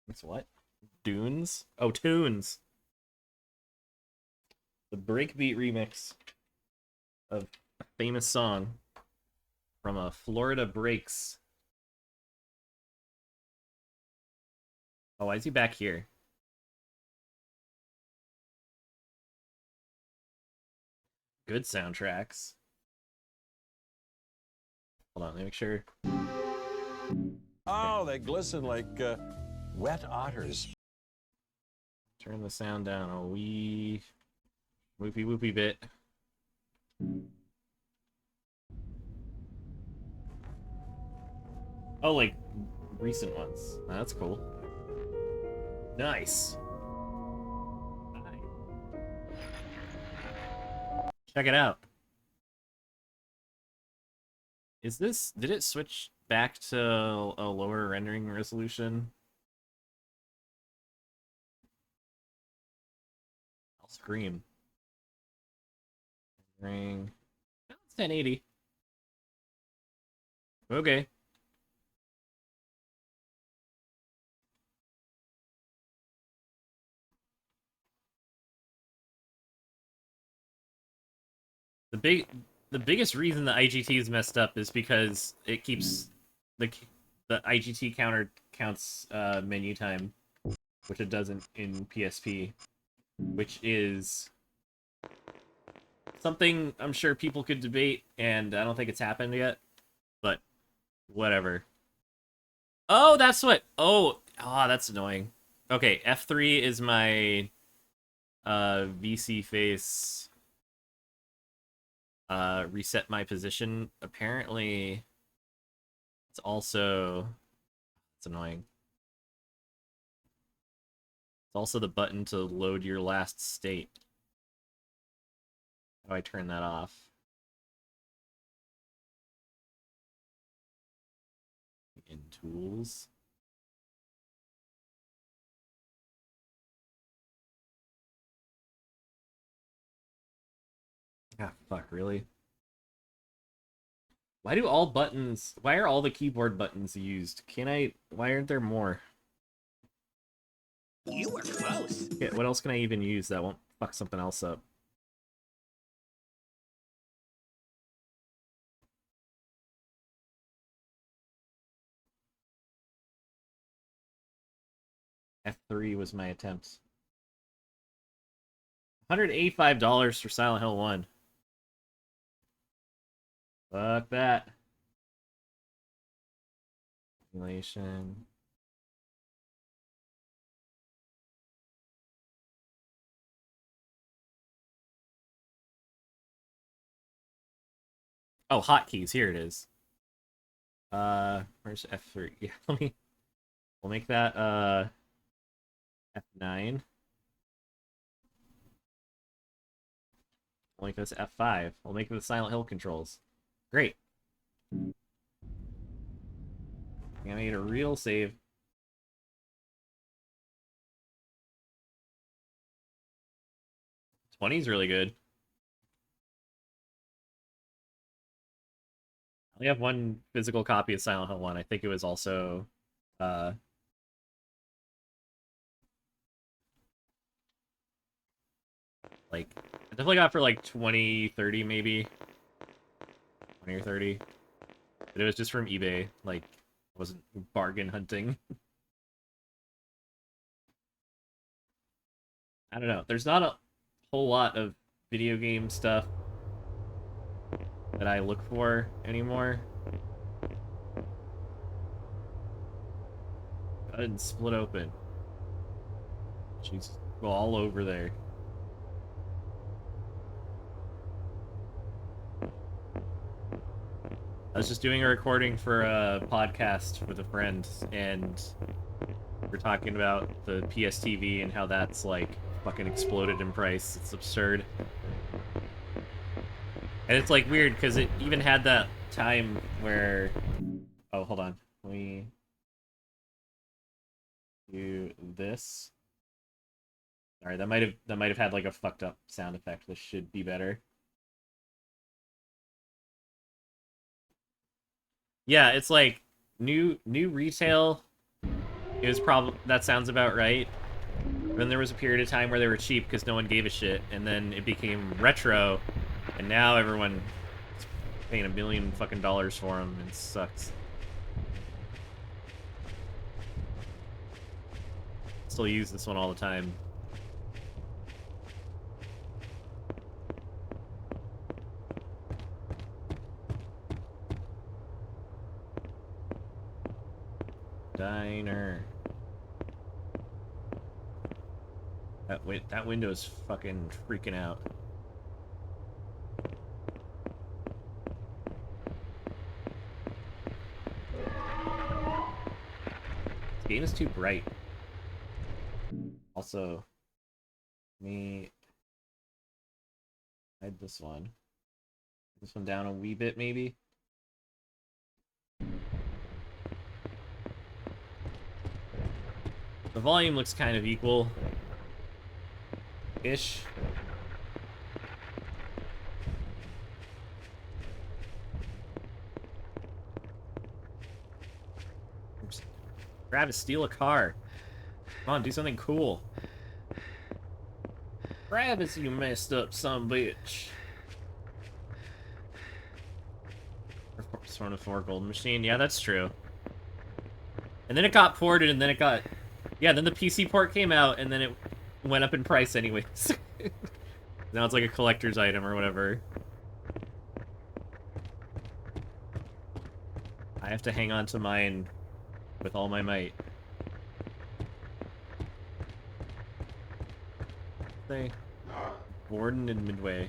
It's what? Dunes? Oh, Tunes. The breakbeat remix of a famous song from a Florida Breaks. Oh, why is he back here? Good soundtracks. Hold on, let me make sure. Oh, they glisten like wet otters. Turn the sound down a wee whoopy bit. Oh, like recent ones. Oh, that's cool. Nice. Check it out. Did it switch back to a lower rendering resolution? I'll scream. Ring. No, it's 1080. Okay. The big the biggest reason the IGT is messed up is because it keeps the the IGT counter counts menu time, which it doesn't in PSP, which is something I'm sure people could debate, and I don't think it's happened yet, but whatever. Oh, that's what. Oh, that's annoying. Okay, F3 is my VC face reset my position. Apparently it's also it's annoying. It's also the button to load your last state. How do I turn that off? In tools. Ah, fuck, really? Why do all buttons... Why are all the keyboard buttons used? Why aren't there more? You were close. Okay, what else can I even use that won't fuck something else up? F3 was my attempt. $185 for Silent Hill 1. Fuck that. Simulation. Oh, hotkeys. Here it is. Where's F3? Yeah, we'll make that F9. We'll make this F5. We'll make the Silent Hill controls. Great. I made a real save. 20 is really good. I only have one physical copy of Silent Hill 1. I think it was also like I definitely got for like 20, 30 maybe. 20 or 30. But it was just from eBay. Like I wasn't bargain hunting. I don't know. There's not a whole lot of video game stuff that I look for anymore. Go ahead and split open. She's all over there. I was just doing a recording for a podcast with a friend, and we're talking about the PSTV and how that's like fucking exploded in price. It's absurd. And it's like weird because it even had that time where oh, hold on. Let me do this. Sorry, that might have had like a fucked up sound effect. This should be better. Yeah, it's like new retail It was probably that sounds about right. Then there was a period of time where they were cheap because no one gave a shit, and then it became retro, and now everyone is paying $1 million fucking dollars for them. It sucks. Still use this one all the time. Diner. That window is fucking freaking out. This game is too bright. Also, me hide this one. This one down a wee bit, maybe. The volume looks kind of equal-ish. Oops. Grab to steal a car. Come on, do something cool. Travis, you messed up some bitch. Sort of 4 gold machine. Yeah, that's true. And then it got ported, and then it got... Yeah, then the PC port came out, and then it went up in price anyways. Now it's like a collector's item or whatever. I have to hang on to mine with all my might. Say, Borden and Midway.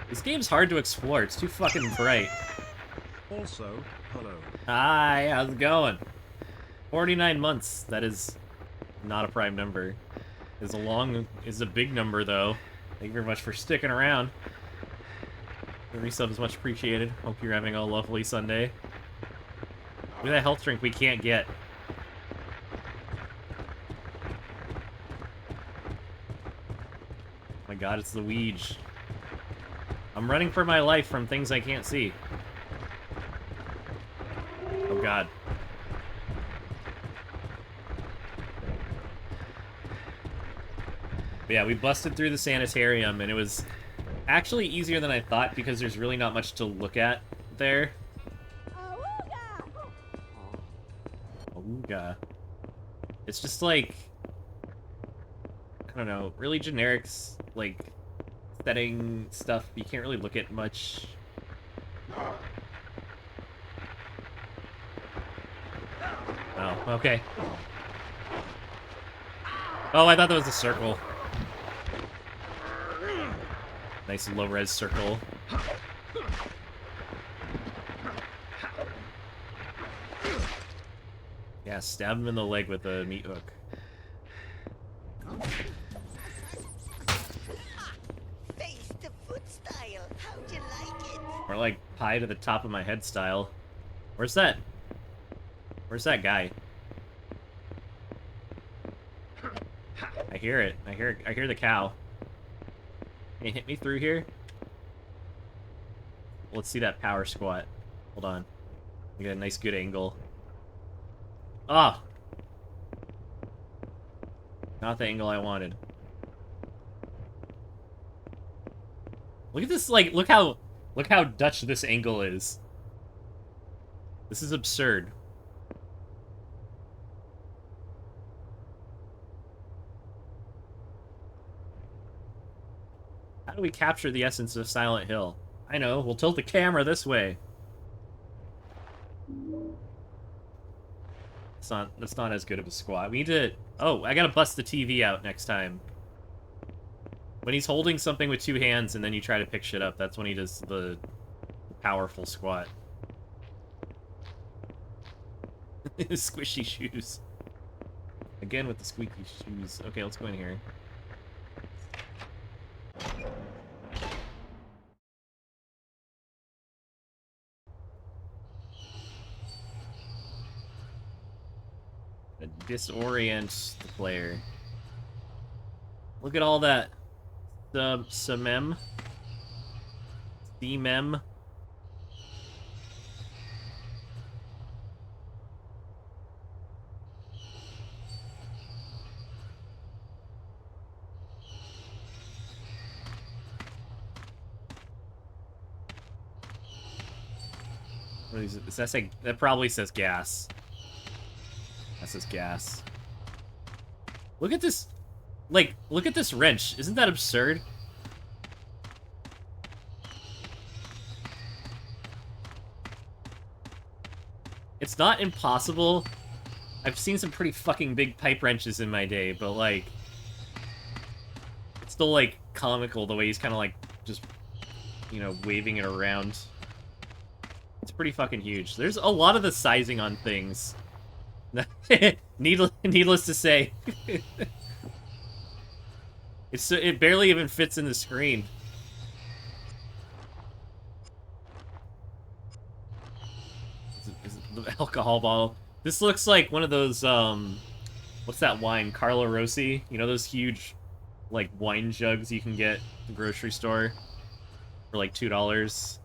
This game's hard to explore. It's too fucking bright. Also, hello. Hi, how's it going? 49 months. That is not a prime number. Is a big number though. Thank you very much for sticking around. The resub is much appreciated. Hope you're having a lovely Sunday. Look at that health drink we can't get. Oh my god, it's the Ouija. I'm running for my life from things I can't see. Oh god. But yeah, we busted through the sanitarium, and it was actually easier than I thought because there's really not much to look at there. Ooga. It's just like, I don't know, really generic, like, setting stuff. You can't really look at much. Oh, okay. Oh, I thought that was a circle. Nice low-res circle. Yeah, stab him in the leg with a meat hook. Face to foot style. How'd you like it? Or like pie to the top of my head style. Where's that? Where's that guy? I hear it. I hear the cow. Can you hit me through here? Let's see that power squat. Hold on. We got a nice good angle. Ah! Not the angle I wanted. Look at this, like, look how Dutch this angle is. This is absurd. How do we capture the essence of Silent Hill? I know, we'll tilt the camera this way. That's not as good of a squat. We need to... Oh, I gotta bust the TV out next time. When he's holding something with 2 hands and then you try to pick shit up, that's when he does the powerful squat. Squishy shoes. Again with the squeaky shoes. Okay, let's go in here. Disorient the player. Look at all that Semem. Does that say... That probably says gas. That says gas. Look at this... Like, look at this wrench. Isn't that absurd? It's not impossible. I've seen some pretty fucking big pipe wrenches in my day, but, like... It's still, like, comical the way he's kind of, like, just, you know, waving it around. It's pretty fucking huge. There's a lot of the sizing on things. Needless to say. It barely even fits in the screen. Is it the alcohol bottle? This looks like one of those, what's that wine? Carlo Rossi? You know those huge, like, wine jugs you can get at the grocery store for, like, $2?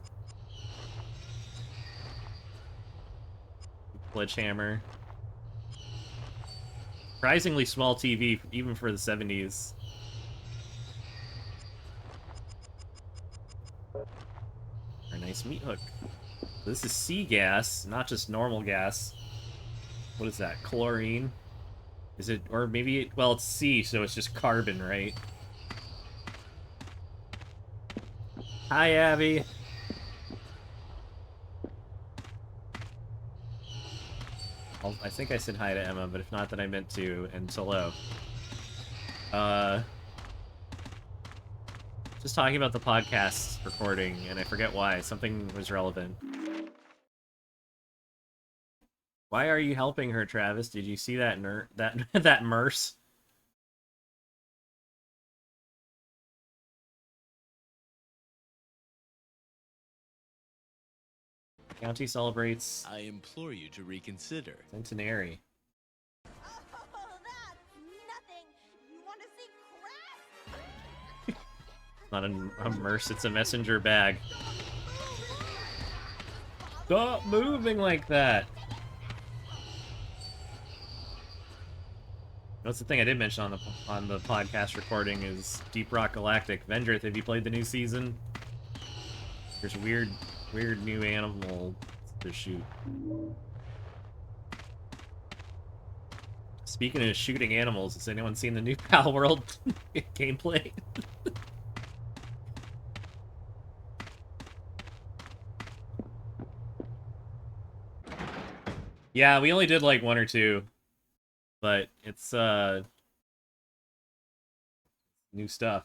Sledgehammer. Surprisingly small TV, even for the 70s. A nice meat hook. This is sea gas, not just normal gas. What is that? Chlorine? Is it, or maybe, well, it's sea, so it's just carbon, right? Hi, Abby. I think I said hi to Emma, but if not, then I meant to, and hello. Just talking about the podcast recording, and I forget why. Something was relevant. Why are you helping her, Travis? Did you see that that Merce? County celebrates. I implore you to reconsider. Centenary. Oh, that's nothing. You want to see crap? Not a Merce, it's a messenger bag. Stop moving like that! That's the thing I did mention on the podcast recording is Deep Rock Galactic. Vendrith, have you played the new season? There's weird new animal to shoot. Speaking of shooting animals, has anyone seen the new Pal World gameplay? Yeah, we only did like one or two. But it's, new stuff.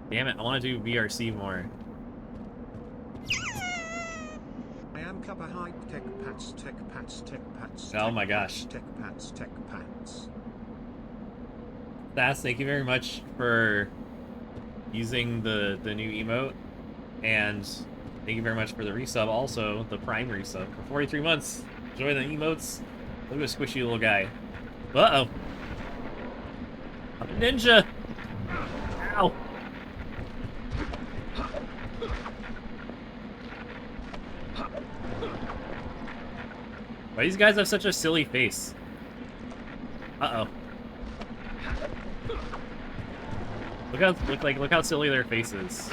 Damn it, I want to do VRC more. I am Kappa Hype Tech Pats Tech Pats Tech Pats. Oh my gosh. Tech Pats Tech Pats. Thas, thank you very much for using the new emote. And thank you very much for the resub, also, the Prime resub for 43 months. Enjoy the emotes. Look at this squishy little guy. Uh-oh. I'm a ninja! Ow! Why do these guys have such a silly face? Uh-oh. Look how silly their face is.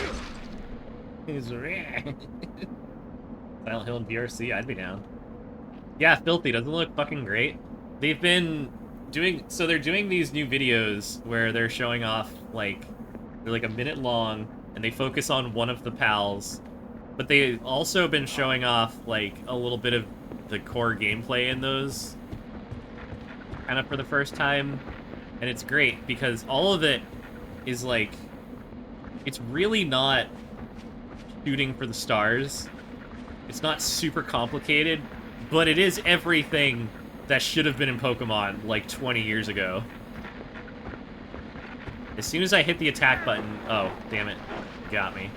Silent Hill and VRC, I'd be down. Yeah, Filthy, doesn't it look fucking great? They've been doing, so they're doing these new videos where they're showing off, like, they're like a minute long, and they focus on one of the pals, but they've also been showing off, like, a little bit of the core gameplay in those, kind of for the first time, and it's great, because all of it is, like, it's really not shooting for the stars. It's not super complicated, but it is everything that should have been in Pokemon like 20 years ago. As soon as I hit the attack button, oh, damn it, got me.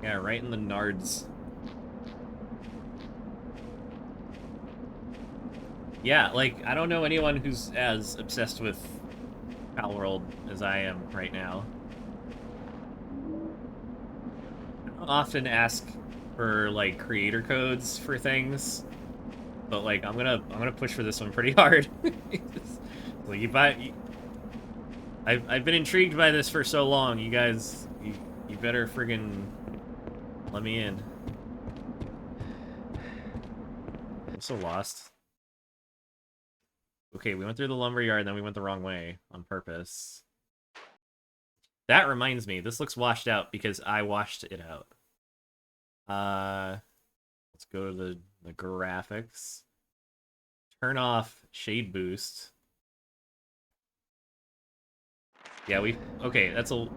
Yeah, right in the nards. Yeah, like, I don't know anyone who's as obsessed with Pal World as I am right now. often ask for like creator codes for things, but like I'm gonna push for this one pretty hard. Like I've been intrigued by this for so long. You guys, you better friggin' let me in. I'm so lost. Okay, we went through the lumberyard, and then we went the wrong way on purpose. That reminds me, this looks washed out because I washed it out. Let's go to the graphics. Turn off shade boost. Yeah, okay, that's a...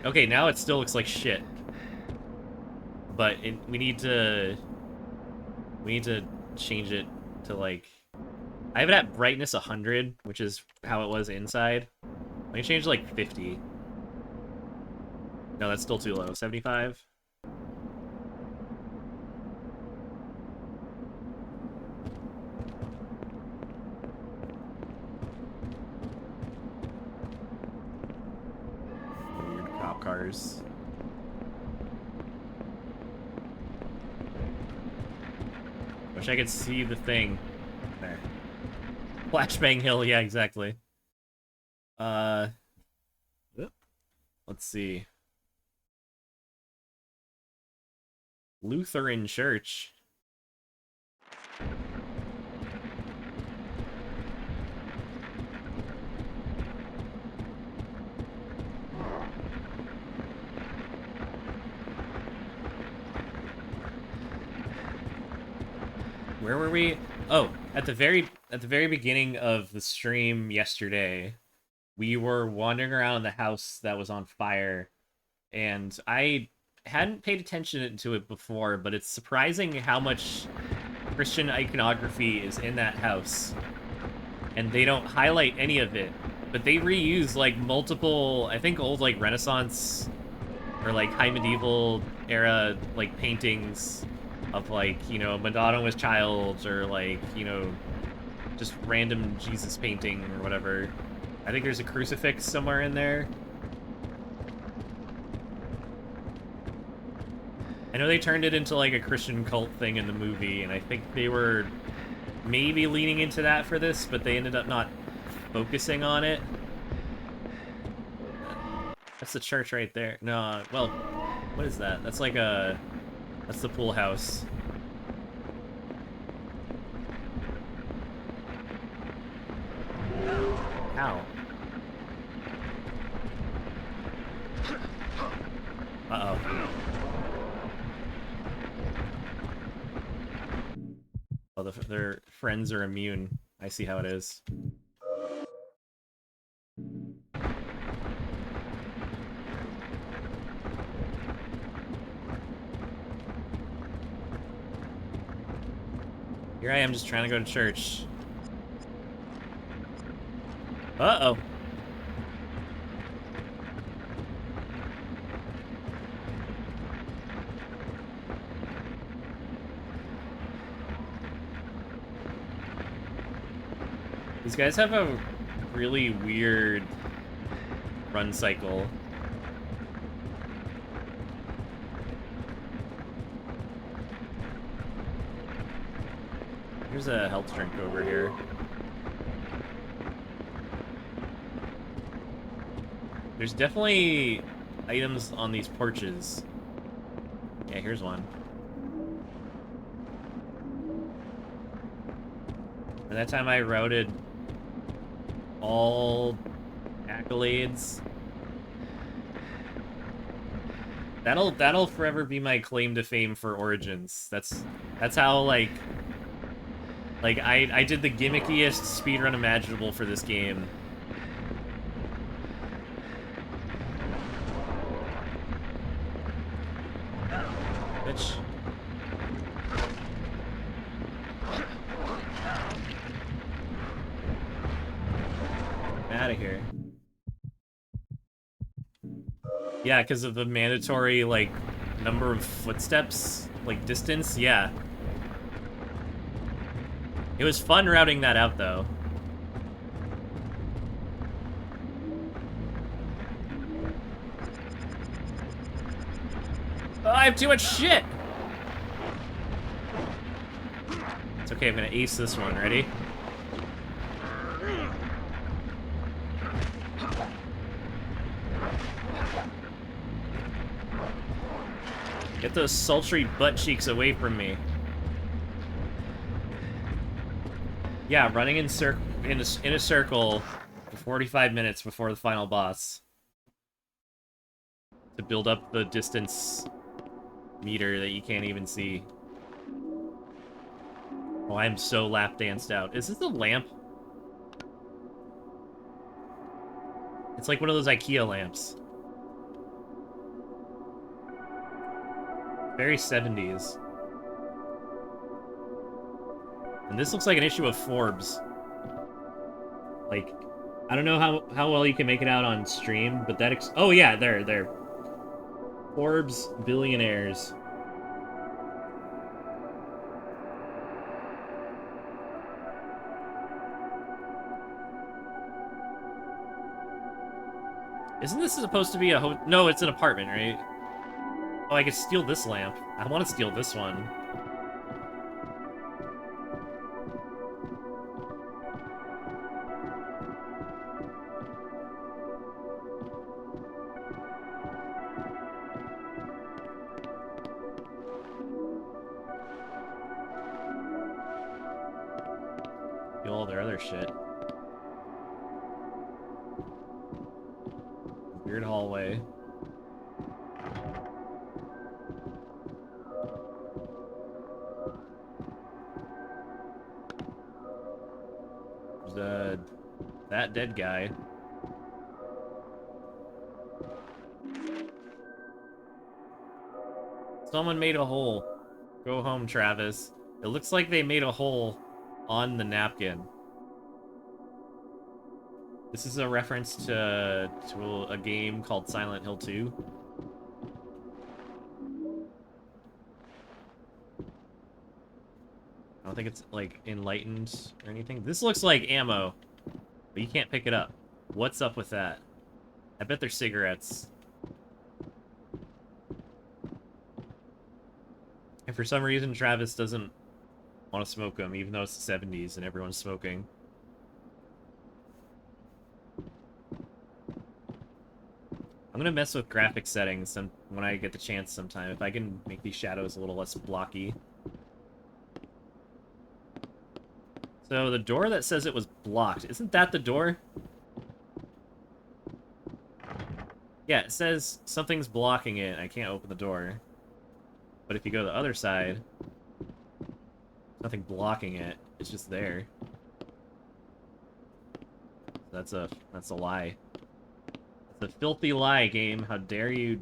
Okay, now it still looks like shit. But we need to change it to, like... I have it at brightness 100, which is how it was inside. Let me change to, like, 50. No, that's still too low. 75? Weird cop cars. Wish I could see the thing. There. Flashbang Hill, yeah, exactly. Let's see. Lutheran Church. Where were we? Oh, at the very beginning of the stream yesterday, we were wandering around the house that was on fire, and I hadn't paid attention to it before, but it's surprising how much Christian iconography is in that house. And they don't highlight any of it, but they reuse like multiple, I think old like Renaissance or like high medieval era like paintings of like, you know, Madonna with child or like, you know, just random Jesus painting or whatever. I think there's a crucifix somewhere in there. I know they turned it into like a Christian cult thing in the movie, and I think they were maybe leaning into that for this, but they ended up not focusing on it. That's the church right there. No, well, what is that? That's like a... That's the pool house. Ow. Uh-oh. Oh, their friends are immune. I see how it is. Here I am just trying to go to church. Uh-oh. These guys have a really weird run cycle. There's a health drink over here. There's definitely items on these porches. Yeah, here's one. By that time I routed all accolades. That'll forever be my claim to fame for Origins. That's how like I did the gimmickiest speedrun imaginable for this game. Bitch. Out of here. Yeah, because of the mandatory, like, number of footsteps, like, distance, yeah. It was fun routing that out, though. Oh, I have too much shit! It's okay, I'm gonna ace this one. Ready? Get those sultry butt cheeks away from me. Yeah, running in a circle for 45 minutes before the final boss to build up the distance meter that you can't even see. Oh, I'm so lap danced out. Is this a lamp? It's like one of those IKEA lamps. Very 70s. And this looks like an issue of Forbes. Like, I don't know how well you can make it out on stream, but that oh yeah, there. Forbes billionaires. Isn't this supposed to be a no, it's an apartment, right? Oh, I could steal this lamp. I want to steal this one. Steal all their other shit. Weird hallway. There's that dead guy. Someone made a hole. Go home, Travis. It looks like they made a hole on the napkin. This is a reference to a game called Silent Hill 2. I don't think it's, like, enlightened or anything. This looks like ammo, but you can't pick it up. What's up with that? I bet they're cigarettes. And for some reason, Travis doesn't want to smoke them, even though it's the 70s and everyone's smoking. I'm gonna mess with graphic settings when I get the chance sometime, if I can make these shadows a little less blocky. So the door that says it was blocked, isn't that the door? Yeah, it says something's blocking it, I can't open the door. But if you go to the other side, nothing blocking it, it's just there. That's a lie. It's a filthy lie, game. How dare you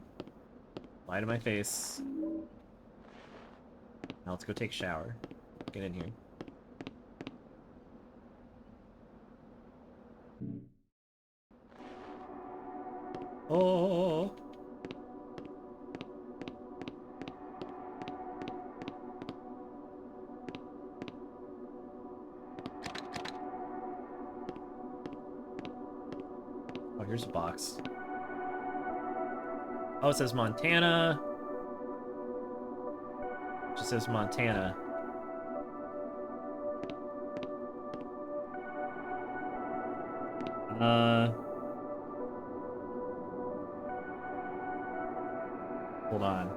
lie to my face. Now let's go take a shower. Get in here. Oh. Oh, here's a box. Oh, it says Montana. It just says Montana. Hold on.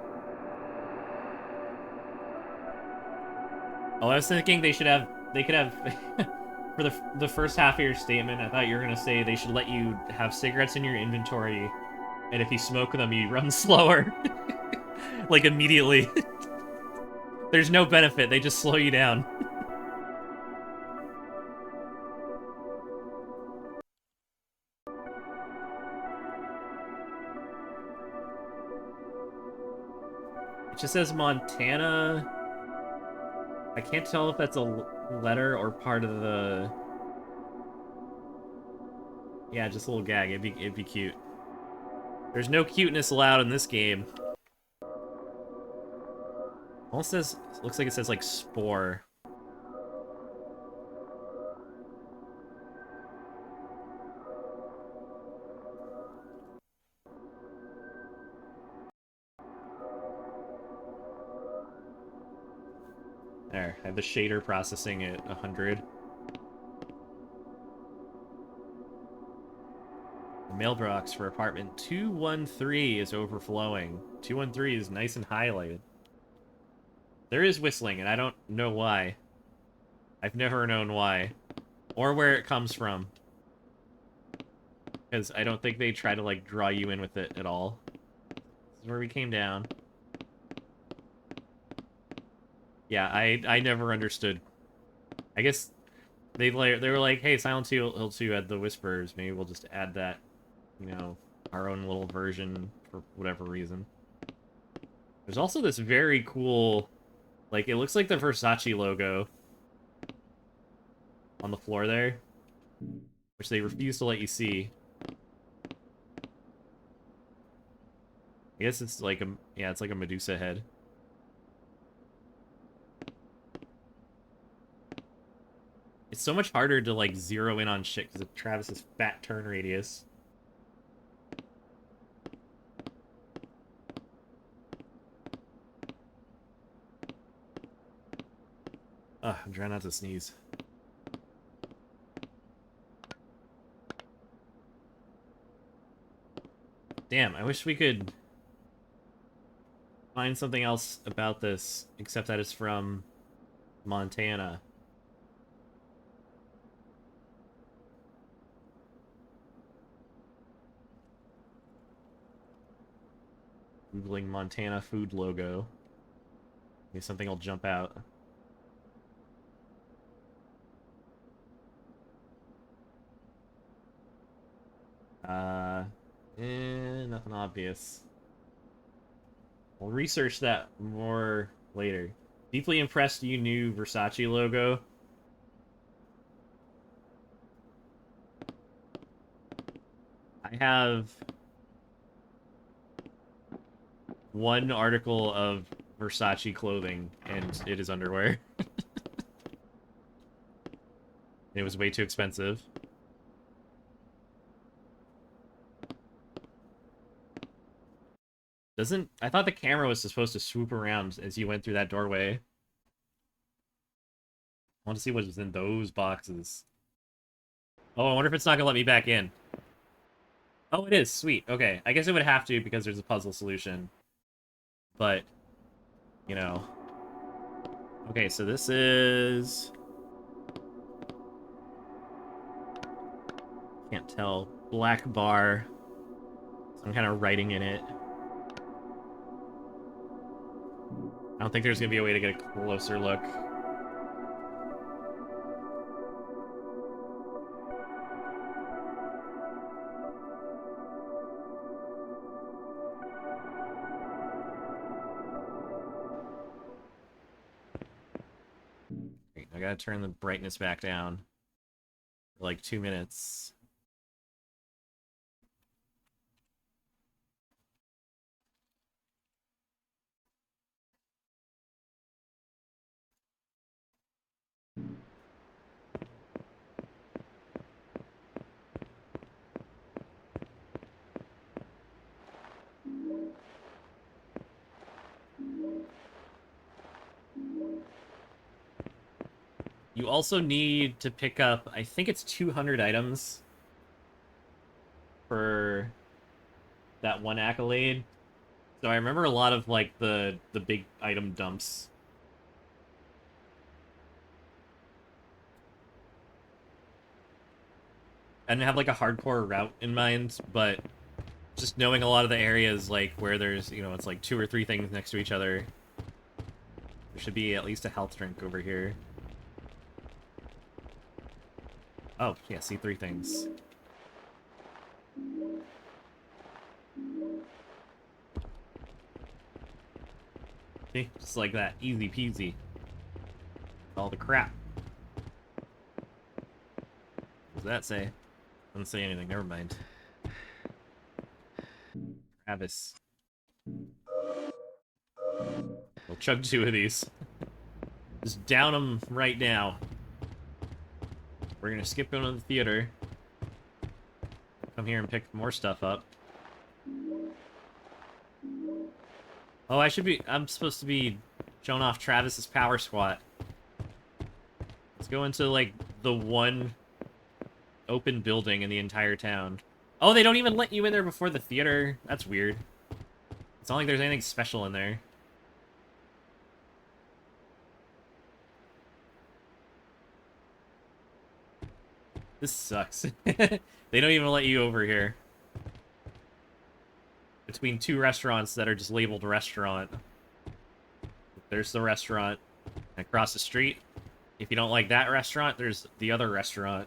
Oh, I was thinking they could have for the first half of your statement, I thought you were gonna say they should let you have cigarettes in your inventory, and if you smoke them, you run slower. Like immediately. There's no benefit, they just slow you down. It just says Montana. I can't tell if that's a letter or part of the... Yeah, just a little gag. It'd be cute. There's no cuteness allowed in this game. Almost says... Looks like it says, like, spore. There, I have the shader processing at 100. The mailbox for apartment 213 is overflowing. 213 is nice and highlighted. There is whistling, and I don't know why. I've never known why. Or where it comes from. Because I don't think they try to, like, draw you in with it at all. This is where we came down. Yeah, I never understood. I guess they were like, hey, Silent Hill 2 had the whispers. Maybe we'll just add that, you know, our own little version for whatever reason. There's also this very cool, like, it looks like the Versace logo on the floor there, which they refuse to let you see. I guess it's like yeah, it's like a Medusa head. It's so much harder to, like, zero in on shit because of Travis's fat turn radius. Ugh, I'm trying not to sneeze. Damn, I wish we could find something else about this, except that it's from Montana. Googling Montana food logo. Maybe something will jump out. Nothing obvious. We'll research that more later. Deeply impressed you knew Versace logo. I have one article of Versace clothing, and it is underwear. It was way too expensive. I thought the camera was supposed to swoop around as you went through that doorway. I want to see what was in those boxes. Oh, I wonder if it's not gonna let me back in. Oh, it is. Sweet. Okay. I guess it would have to because there's a puzzle solution. But, you know. Okay, so this is... Can't tell. Black bar. Some kind of writing in it. I don't think there's gonna be a way to get a closer look. Great, I gotta turn the brightness back down. For like 2 minutes. You also need to pick up, I think it's 200 items for that one accolade. So I remember a lot of, like, the big item dumps. I didn't have, like, a hardcore route in mind, but just knowing a lot of the areas, like, where there's, you know, it's like 2 or 3 things next to each other. There should be at least a health drink over here. Oh, yeah, see 3 things. See? Just like that. Easy peasy. All the crap. What does that say? Doesn't say anything. Never mind. Travis. We'll chug 2 of these. Just down them right now. We're gonna skip going to the theater. Come here and pick more stuff up. Oh, I'm supposed to be showing off Travis's power squat. go into, like, the one open building in the entire town. Oh, they don't even let you in there before the theater? That's weird. It's not like there's anything special in there. This sucks. They don't even let you over here. Between two restaurants that are just labeled restaurant. There's the restaurant. Across the street, if you don't like that restaurant, there's the other restaurant.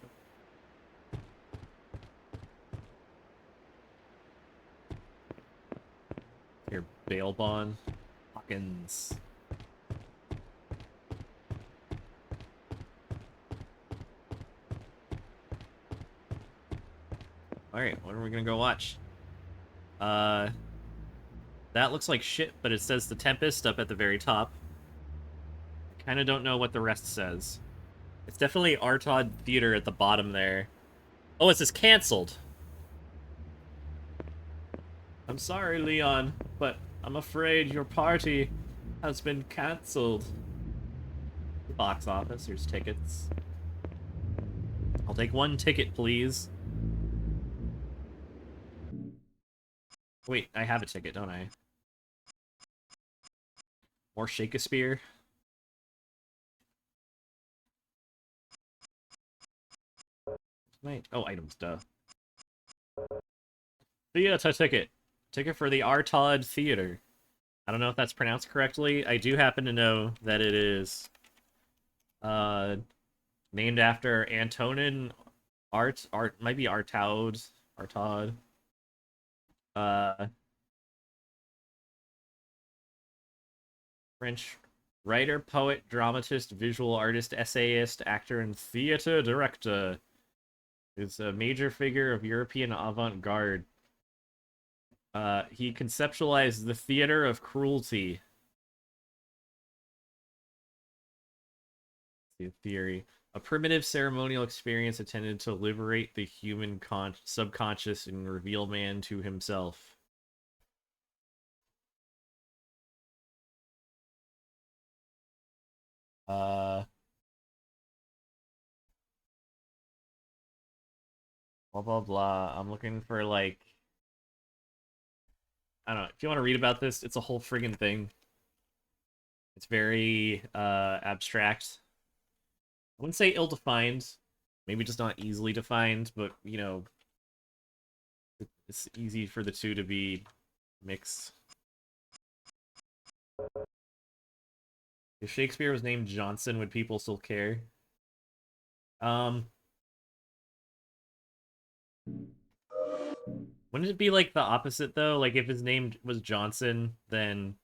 Your bail bond. Hawkins. Alright, what are we gonna go watch? That looks like shit, but it says The Tempest up at the very top. I kinda don't know what the rest says. It's definitely Artaud Theater at the bottom there. Oh, it says canceled! I'm sorry, Leon, but I'm afraid your party has been cancelled. The box office, here's tickets. I'll take one ticket, please. Wait, I have a ticket, don't I? More Shakespeare. Wait, oh, items, duh. Theater ticket. Ticket for the Artaud Theater. I don't know if that's pronounced correctly. I do happen to know that it is named after Antonin Art might be Artaud. French writer, poet, dramatist, visual artist, essayist, actor, and theater director. Is a major figure of European avant-garde. He conceptualized the theater of cruelty. The theory. A primitive ceremonial experience intended to liberate the human subconscious and reveal man to himself. Blah, blah, blah. I'm looking for, like... I don't know. If you want to read about this, it's a whole friggin' thing. It's very, abstract. I wouldn't say ill-defined. Maybe just not easily defined, but, you know... It's easy for the two to be mixed. If Shakespeare was named Johnson, would people still care? Wouldn't it be like the opposite though? Like if his name was Johnson, then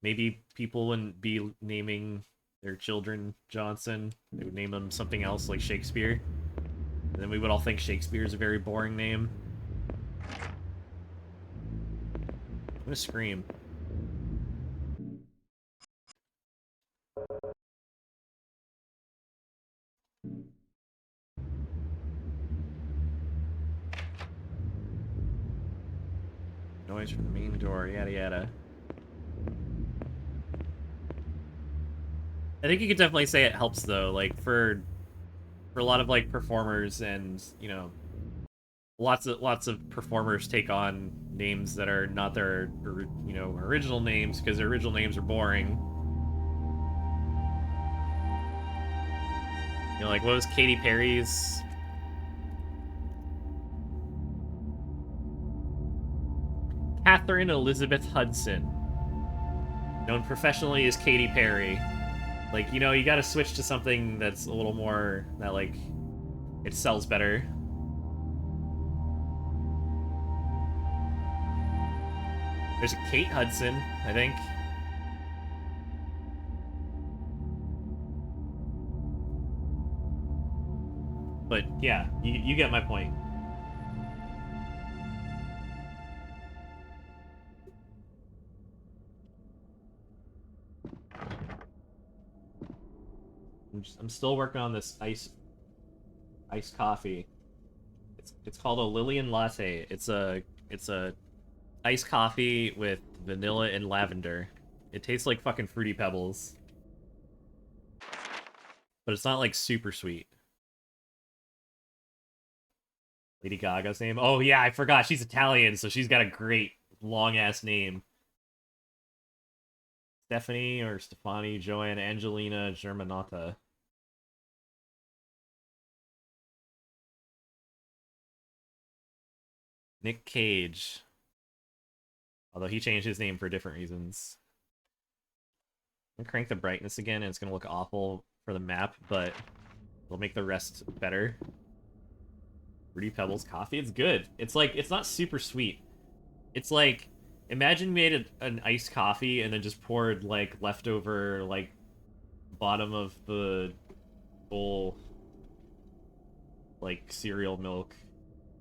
maybe people wouldn't be naming their children Johnson. They would name them something else like Shakespeare. And then we would all think Shakespeare is a very boring name. I'm gonna scream. Noise from the main door, yada yada. I think you could definitely say it helps though, like for a lot of like performers and, you know, lots of performers take on names that are not their, you know, original names because their original names are boring. You know, like what was Katy Perry's? Catherine Elizabeth Hudson, known professionally as Katy Perry. Like, you know, you gotta switch to something that's a little more, that, like, it sells better. There's a Kate Hudson, I think. But, yeah, you get my point. I'm still working on this iced coffee. It's called a Lillian Latte. It's a iced coffee with vanilla and lavender. It tastes like fucking Fruity Pebbles. but it's not like super sweet. Lady Gaga's name? Oh yeah, I forgot. She's Italian, so she's got a great long ass name. Stephanie or Stefani, Joanne, Angelina, Germanotta. Nick Cage. Although he changed his name for different reasons. I'm gonna crank the brightness again, and it's gonna look awful for the map, but it'll make the rest better. Fruity Pebbles coffee, it's good. It's like, it's not super sweet. It's like, imagine you made an iced coffee and then just poured like leftover like bottom of the bowl like cereal milk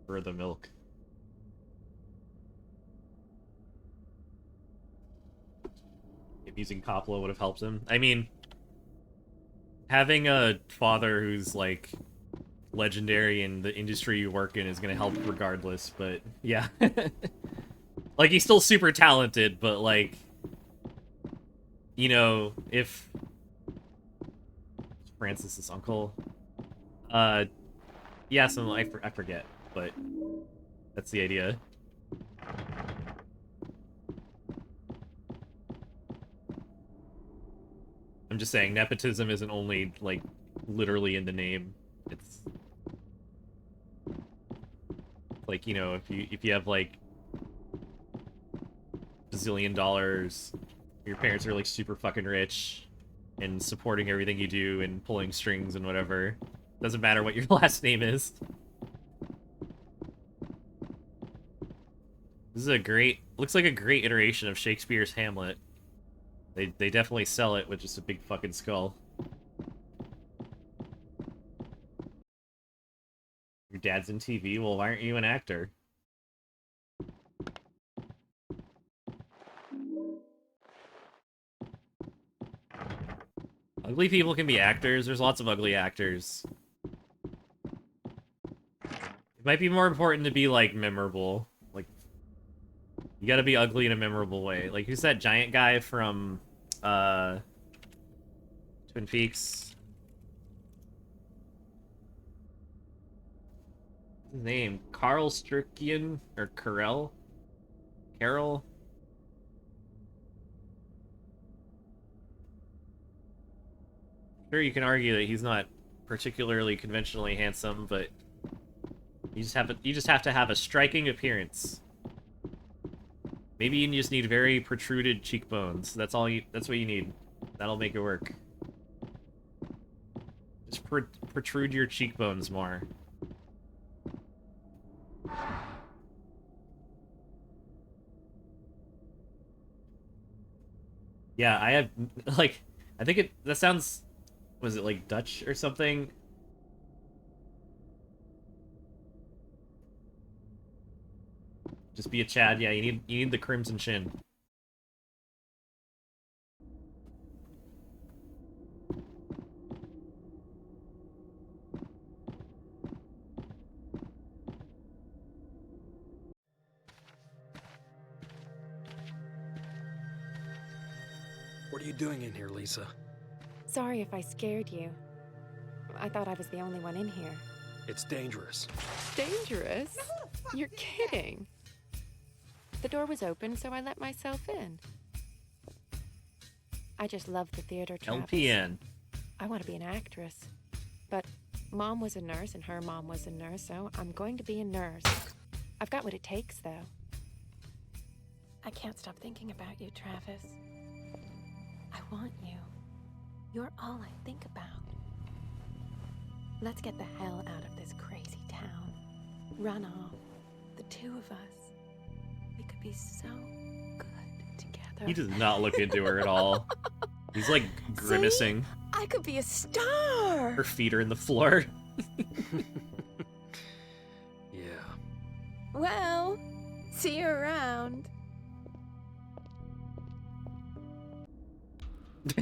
for the milk. If using Koplo would have helped him. I mean, having a father who's like legendary in the industry you work in is gonna help regardless, but yeah. Like, he's still super talented, but like, you know, if Francis's uncle, yeah, so I forget, but that's the idea. I'm just saying, nepotism isn't only, like, literally in the name. It's like, you know, if you have, like, bazillion dollars, your parents are, like, super fucking rich, and supporting everything you do, and pulling strings and whatever. Doesn't matter what your last name is. This is a great, looks like a great iteration of Shakespeare's Hamlet. They definitely sell it with just a big fucking skull. Your dad's in TV? Well, why aren't you an actor? Ugly people can be actors. There's lots of ugly actors. It might be more important to be, like, memorable. Like, you gotta be ugly in a memorable way. Like, who's that giant guy from, Twin Peaks? What's his name? Carl Strickyan? Or Carell? Carol? Sure, you can argue that he's not particularly conventionally handsome, but you just have to have a striking appearance. Maybe you just need very protruded cheekbones. That's what you need. That'll make it work. Just protrude your cheekbones more. Yeah, I have, like, I think that sounds, was it like Dutch or something? Just be a Chad. Yeah, you need the crimson chin. What are you doing in here, Lisa? Sorry if I scared you. I thought I was the only one in here. It's dangerous. Dangerous? You're kidding. The door was open, so I let myself in. I just love the theater, Travis. LPN. I want to be an actress. But Mom was a nurse, and her mom was a nurse, so I'm going to be a nurse. I've got what it takes, though. I can't stop thinking about you, Travis. I want you. You're all I think about. Let's get the hell out of this crazy town. Run off. The two of us. We could be so good together. He does not look into her at all. He's like grimacing. See? I could be a star. Her feet are in the floor. Yeah. Well, see you around.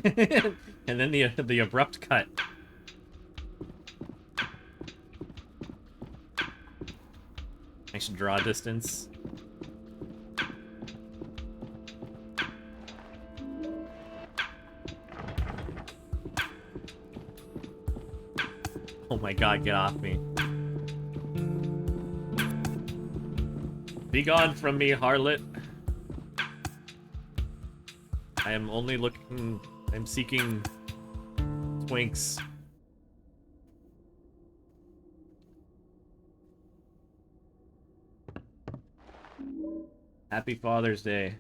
And then the abrupt cut. Nice draw distance. Oh my god, get off me. Be gone from me, harlot. I am only looking... I'm seeking... twinks. Happy Father's Day. Is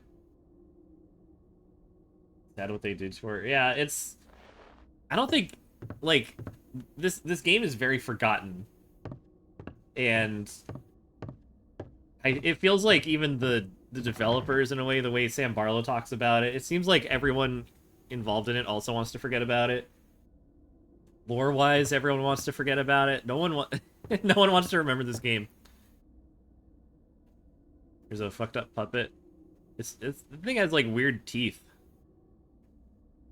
that what they did to her? Yeah, it's... I don't think... Like, this game is very forgotten. And... it feels like even the developers, in a way, the way Sam Barlow talks about it, it seems like everyone involved in it also wants to forget about it. Lore-wise, everyone wants to forget about it. No one no one wants to remember this game. There's a fucked up puppet. It's the thing has like weird teeth.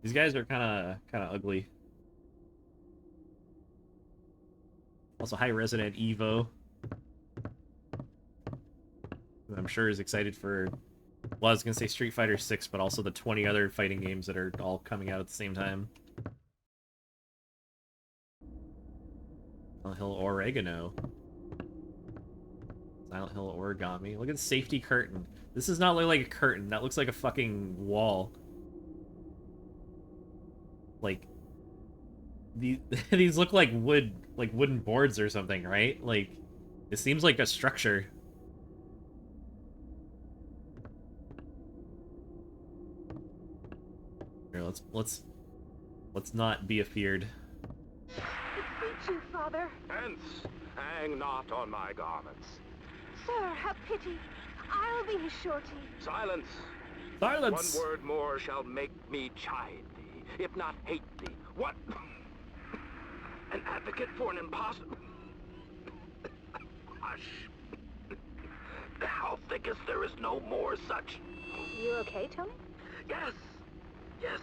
These guys are kind of ugly. Also, hi Resident Evo. I'm sure is excited for, well, I was gonna say Street Fighter 6, but also the 20 other fighting games that are all coming out at the same time. Silent Hill Oregano. Silent Hill Origami. Look at the safety curtain. This does not look like a curtain. That looks like a fucking wall. Like, these look like wooden boards or something, right? Like, it seems like a structure. Here, let's not be afeared. Beseech you, father. Hence, hang not on my garments. Sir, have pity. I'll be his shorty. Silence. Silence. One word more shall make me chide thee, if not hate thee. What? An advocate for an impossible... Hush. Thou thinkest there is no more such... You okay, Tony? Yes. Yes.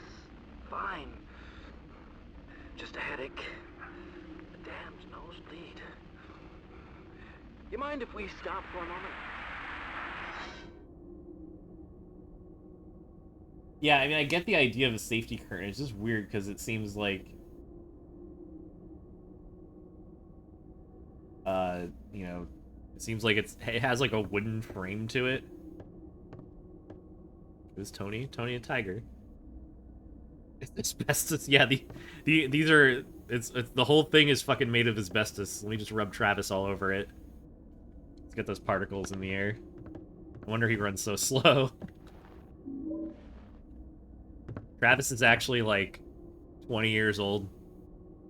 Fine. Just a headache. A damned nosebleed. You mind if we stop for a moment? Yeah, I mean, I get the idea of a safety curtain. It's just weird because it seems like, you know, it seems like it has like a wooden frame to it. Who's Tony? Tony and Tiger. It's asbestos. Yeah, these are. It's the whole thing is fucking made of asbestos. Let me just rub Travis all over it. Let's get those particles in the air. I wonder he runs so slow. Travis is actually like 20 years old.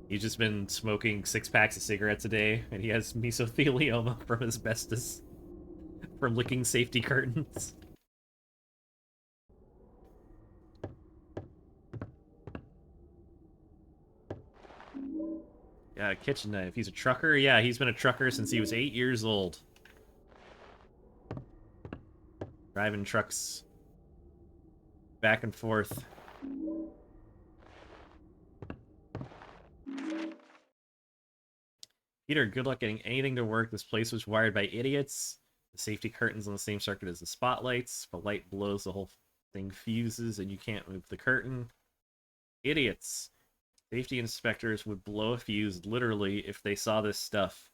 He's just been smoking 6 packs of cigarettes a day, and he has mesothelioma from asbestos from licking safety curtains. Yeah, a kitchen knife. He's a trucker? Yeah, he's been a trucker since he was 8 years old. Driving trucks back and forth. Peter, good luck getting anything to work. This place was wired by idiots. The safety curtain's on the same circuit as the spotlights. If a light blows, the whole thing fuses and you can't move the curtain. Idiots. Safety inspectors would blow a fuse literally if they saw this stuff.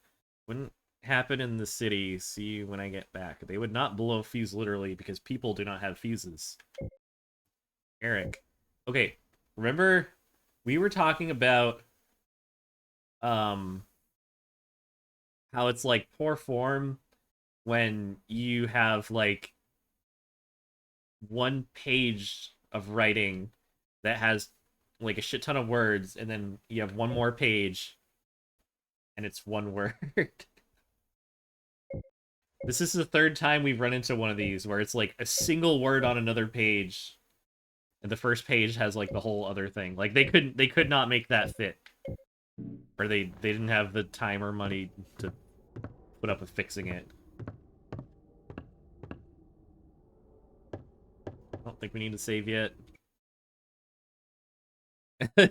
Wouldn't happen in the city. See you when I get back. They would not blow a fuse literally because people do not have fuses. Eric. Okay, remember we were talking about how it's like poor form when you have like one page of writing that has like a shit ton of words, and then you have one more page and it's one word. This is the third time we've run into one of these where it's like a single word on another page and the first page has like the whole other thing. Like they could not make that fit. Or they didn't have the time or money to put up with fixing it. I don't think we need to save yet.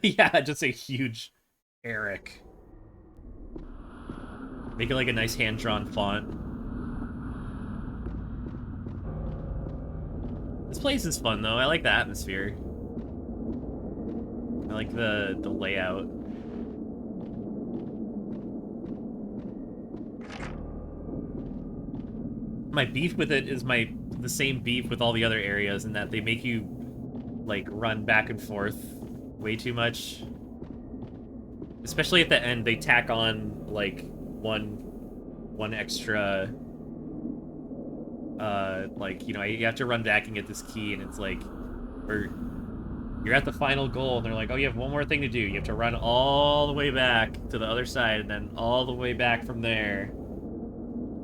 Yeah, just a huge Eric. Make it like a nice hand-drawn font. This place is fun though. I like the atmosphere. I like the layout. my beef with it is the same beef with all the other areas, in that they make you like run back and forth way too much. Especially at the end, they tack on like one extra like, you know, you have to run back and get this key, and it's like, or you're at the final goal and they're like, oh, you have one more thing to do. You have to run all the way back to the other side and then all the way back from there.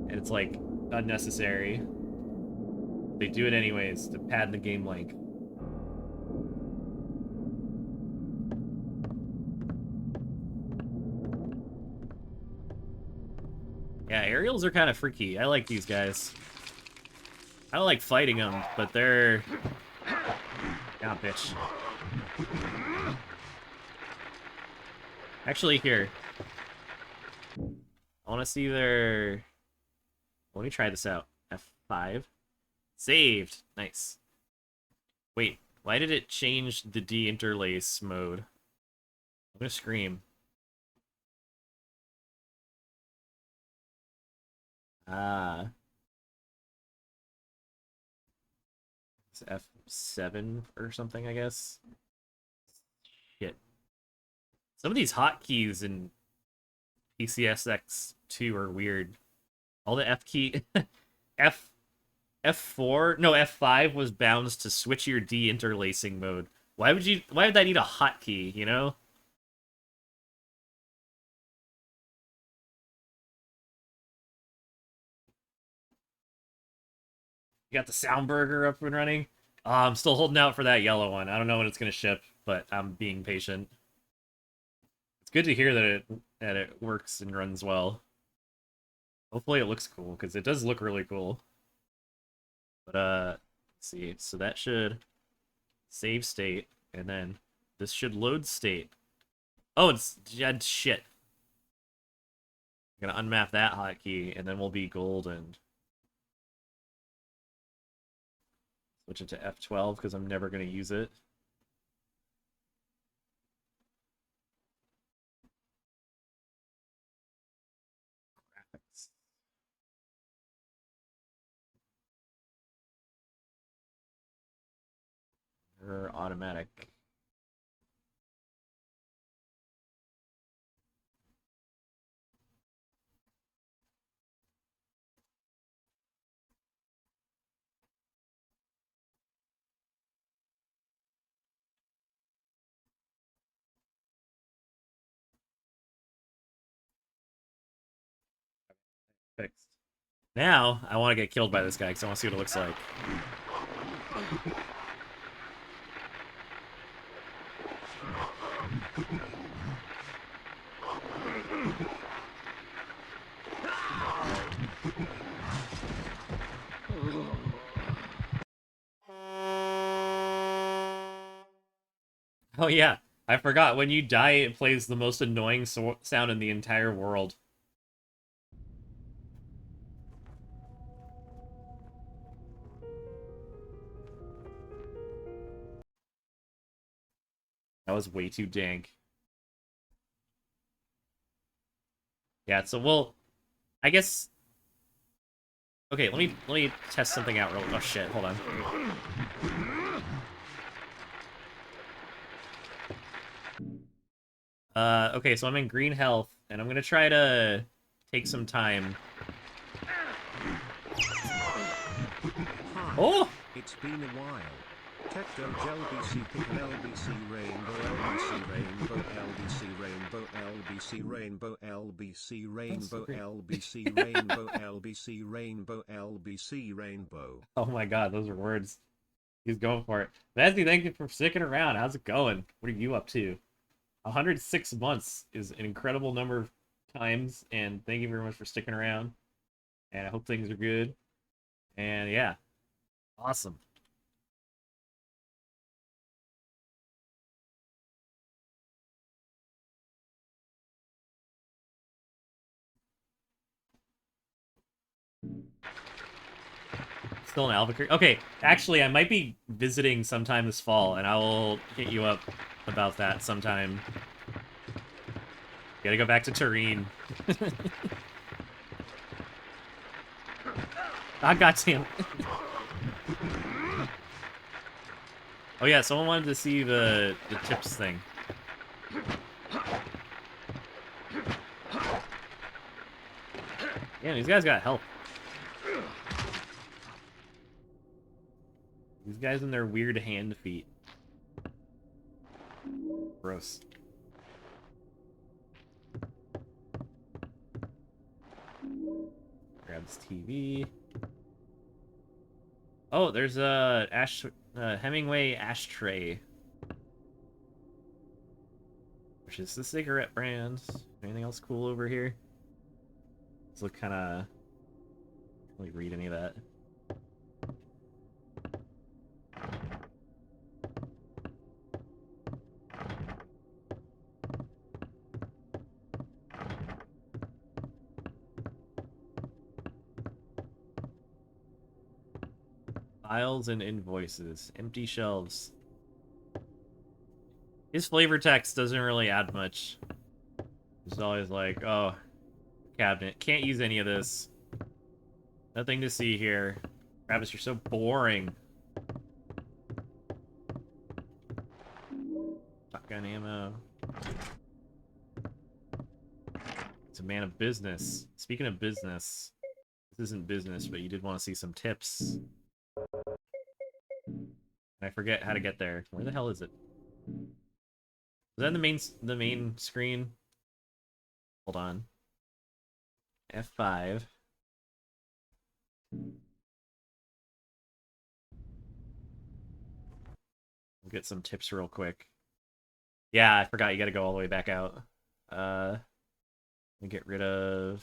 And it's like unnecessary. They do it anyways to pad the game length. Yeah, aerials are kind of freaky. I like these guys. I don't like fighting them, but they're... Ah, bitch. Actually, here. I want to see their... Let me try this out. F5. Saved. Nice. Wait, why did it change the de-interlace mode? I'm gonna scream. Ah. It's F7 or something, I guess. Shit. Some of these hotkeys in PCSX2 are weird. All the F key... F4? No, F5 was bound to switch your de-interlacing mode. Why would that need a hotkey, you know? You got the Soundburger up and running? I'm still holding out for that yellow one. I don't know when it's gonna ship, but I'm being patient. It's good to hear that it works and runs well. Hopefully it looks cool, because it does look really cool. But let's see. So that should save state, and then this should load state. Oh, it's shit. I'm gonna unmap that hotkey, and then we'll be golden. Switch it to F12 because I'm never going to use it. Graphics. Or automatic. Fixed. Now, I want to get killed by this guy because I want to see what it looks like. Oh yeah, I forgot. When you die, it plays the most annoying sound in the entire world. That was way too dank. Yeah, so well, I guess. Okay, let me test something out real. Oh shit, hold on. Okay, so I'm in green health, and I'm gonna try to take some time. Hi. Oh! It's been a while. Tech Doge LBC pick an LBC Rainbow LBC Rainbow LBC Rainbow LBC Rainbow LBC Rainbow LBC Rainbow LBC Rainbow LBC Rainbow. Oh my god, those are words. He's going for it. Vasby, thank you for sticking around. How's it going? What are you up to? 106 months is an incredible number of times, and thank you very much for sticking around. And I hope things are good. And yeah, awesome. Still in Albuquerque? Okay, actually, I might be visiting sometime this fall, and I will hit you up about that sometime. Gotta go back to Turin. Ah, goddamn. Oh yeah, someone wanted to see the tips thing. Yeah, these guys got help. These guys and their weird hand feet. Gross. Grab this TV. Oh, there's a Hemingway ashtray, which is the cigarette brand. Anything else cool over here? This look kind of. Can't really read any of that. Files and invoices. Empty shelves. His flavor text doesn't really add much. It's always like, oh, cabinet. Can't use any of this. Nothing to see here. Travis, you're so boring. Shotgun ammo. It's a man of business. Speaking of business, this isn't business, but you did want to see some tips. I forget how to get there. Where the hell is it? Is that the main screen? Hold on. F5. We'll get some tips real quick. Yeah, I forgot you gotta go all the way back out. Let me get rid of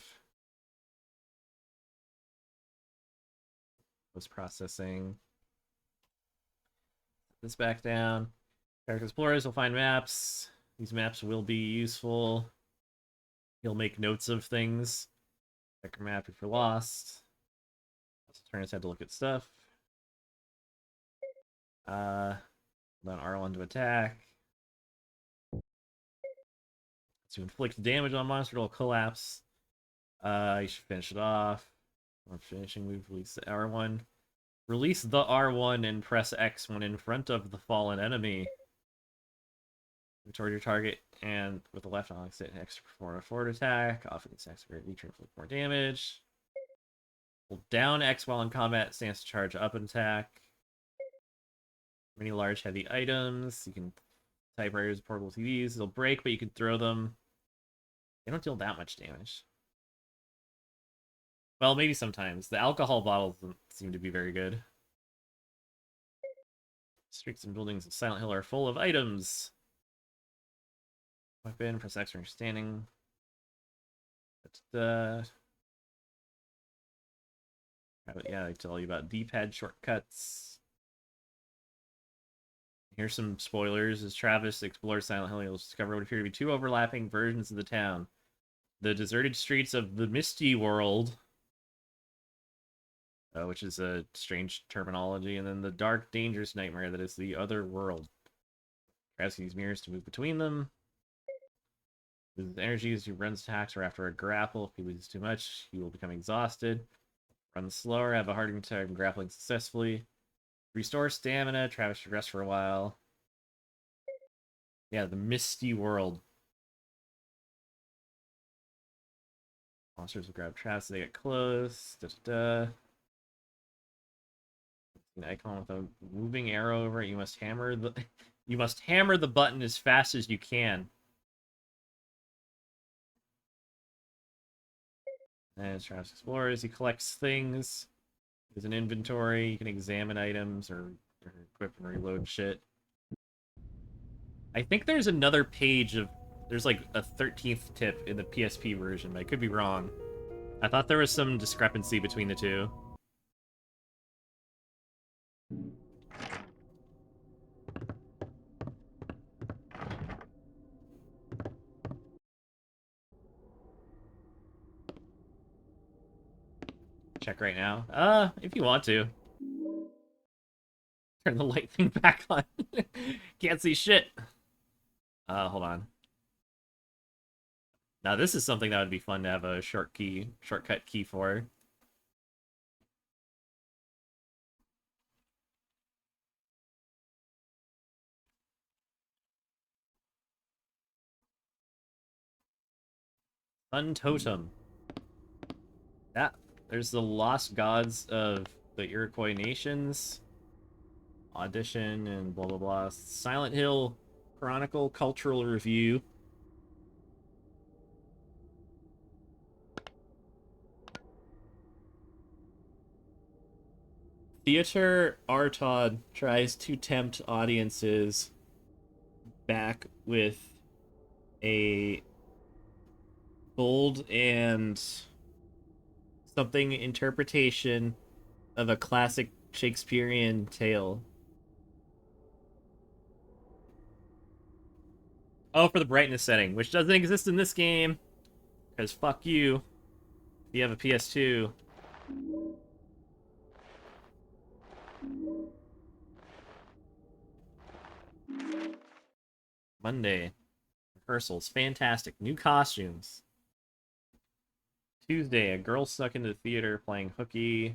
post-processing. This back down. Character explorers will find maps. These maps will be useful. He'll make notes of things. Check your map if you're lost. Also turn his head to look at stuff. Then R1 to attack. To inflict damage on monster, it'll collapse. You should finish it off. On finishing move, release the R1. Release the R1 and press X when in front of the fallen enemy. Move toward your target, and with the left on exit, X to perform a forward attack. Off against X for V to inflict more damage. Hold down X while in combat, stands to charge up and attack. Many large heavy items. You can typewriters, portable TVs. They'll break, but you can throw them. They don't deal that much damage. Well, maybe sometimes. The alcohol bottles don't seem to be very good. Streets and buildings of Silent Hill are full of items. Weapon, press X when you're standing. Yeah, I tell you about D-pad shortcuts. Here's some spoilers. As Travis explores Silent Hill, you'll discover what appear to be two overlapping versions of the town. The deserted streets of the Misty World, which is a strange terminology, and then the dark, dangerous nightmare that is the other world. Travis can use mirrors to move between them. With energy as he runs attacks or after a grapple. If he loses too much, he will become exhausted. Run slower, have a harder time grappling successfully. Restore stamina. Travis should rest for a while. Yeah, the Misty World. Monsters will grab Travis as they get close. An icon with a moving arrow over it. You must hammer the button as fast as you can. And Travis explores. He collects things. There's an inventory. You can examine items or equip and reload shit. I think there's another page of... There's like a 13th tip in the PSP version, but I could be wrong. I thought there was some discrepancy between the two. Check right now. If you want to. Turn the light thing back on. Can't see shit. Hold on. Now this is something that would be fun to have a shortcut key for. Sun Totem. That there's the lost gods of the Iroquois nations. Audition and blah blah blah. Silent Hill Chronicle Cultural Review. Theater Artaud tries to tempt audiences back with a bold and something interpretation of a classic Shakespearean tale. Oh, for the brightness setting, which doesn't exist in this game. Because fuck you. If you have a PS2. Monday. Rehearsals. Fantastic. New costumes. Tuesday. A girl stuck into the theater playing hooky.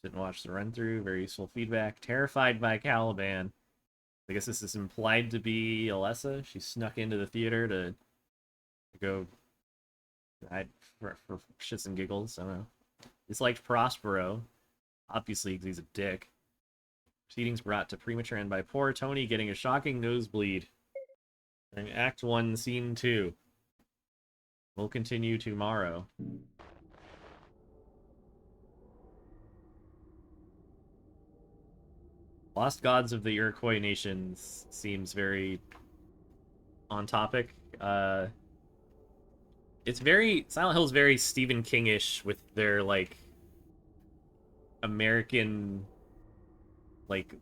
Didn't watch the run through. Very useful feedback. Terrified by Caliban. I guess this is implied to be Alessa. She snuck into the theater to go for shits and giggles. I don't know. Disliked Prospero. Obviously, because he's a dick. Proceedings brought to premature end by poor Tony getting a shocking nosebleed. During Act 1, Scene 2. We'll continue tomorrow. Lost Gods of the Iroquois Nations seems very on topic. It's very... Silent Hill's very Stephen King-ish with their, like, American... like...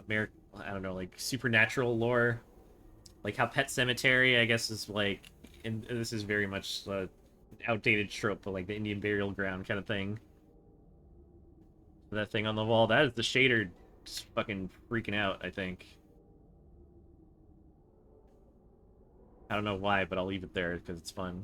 I don't know, like, supernatural lore. Like how Pet Cemetery, I guess, is like... And this is very much an outdated trope, but like the Indian burial ground kind of thing. That thing on the wall, that is the shader just fucking freaking out, I think. I don't know why, but I'll leave it there because it's fun.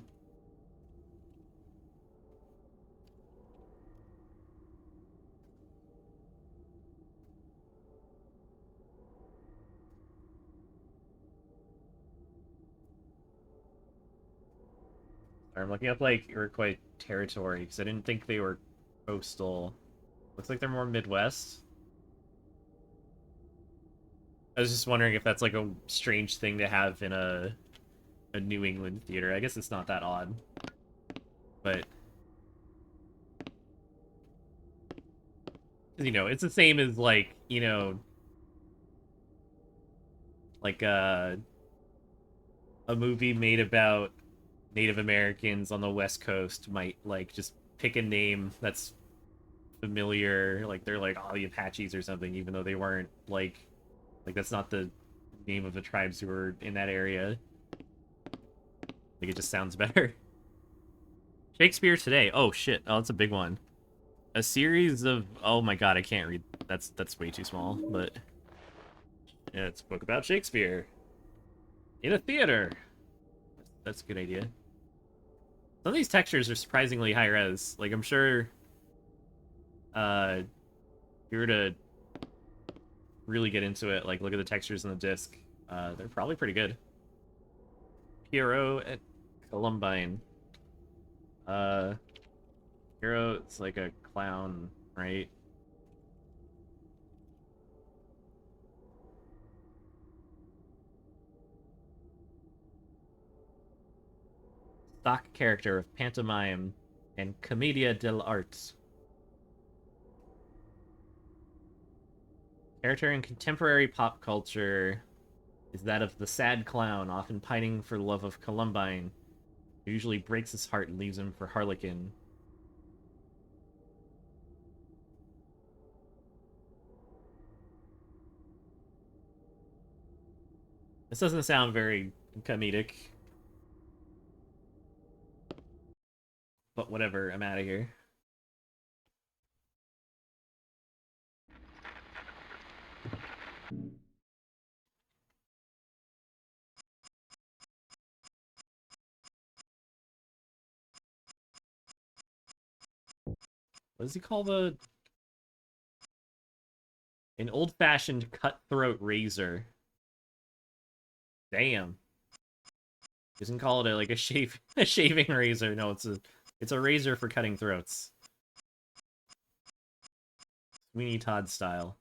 I'm looking up like Iroquois territory because I didn't think they were coastal. Looks like they're more Midwest. I was just wondering if that's like a strange thing to have in a New England theater. I guess it's not that odd. But you know, it's the same as like, you know, like a movie made about Native Americans on the West Coast might like just pick a name that's familiar, like they're like, oh, the Apaches or something, even though they weren't like that's not the name of the tribes who were in that area. Like it just sounds better. Shakespeare Today. Oh shit. Oh, that's a big one. A series of... Oh my god, I can't read. That's way too small, but... Yeah, it's a book about Shakespeare. In a theater. That's a good idea. Some of these textures are surprisingly high res. Like, I'm sure... if you were to really get into it, like, look at the textures on the disc. They're probably pretty good. Hero at Columbine. Hero, it's like a clown, right? Stock character of pantomime and commedia dell'arte. Character in contemporary pop culture is that of the sad clown, often pining for love of Columbine, who usually breaks his heart and leaves him for Harlequin. This doesn't sound very comedic. But whatever, I'm out of here. What does he call the... An old-fashioned cutthroat razor. Damn. Doesn't call it like a a shaving razor. No, it's a razor for cutting throats. Sweeney Todd style.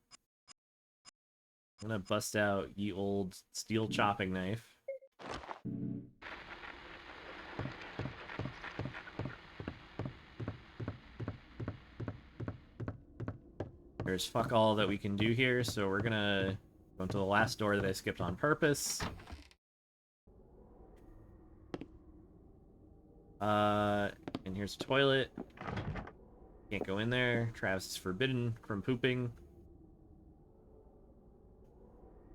I'm gonna bust out ye old steel chopping knife. There's fuck all that we can do here, so we're gonna go into the last door that I skipped on purpose. And here's a toilet. Can't go in there. Travis is forbidden from pooping.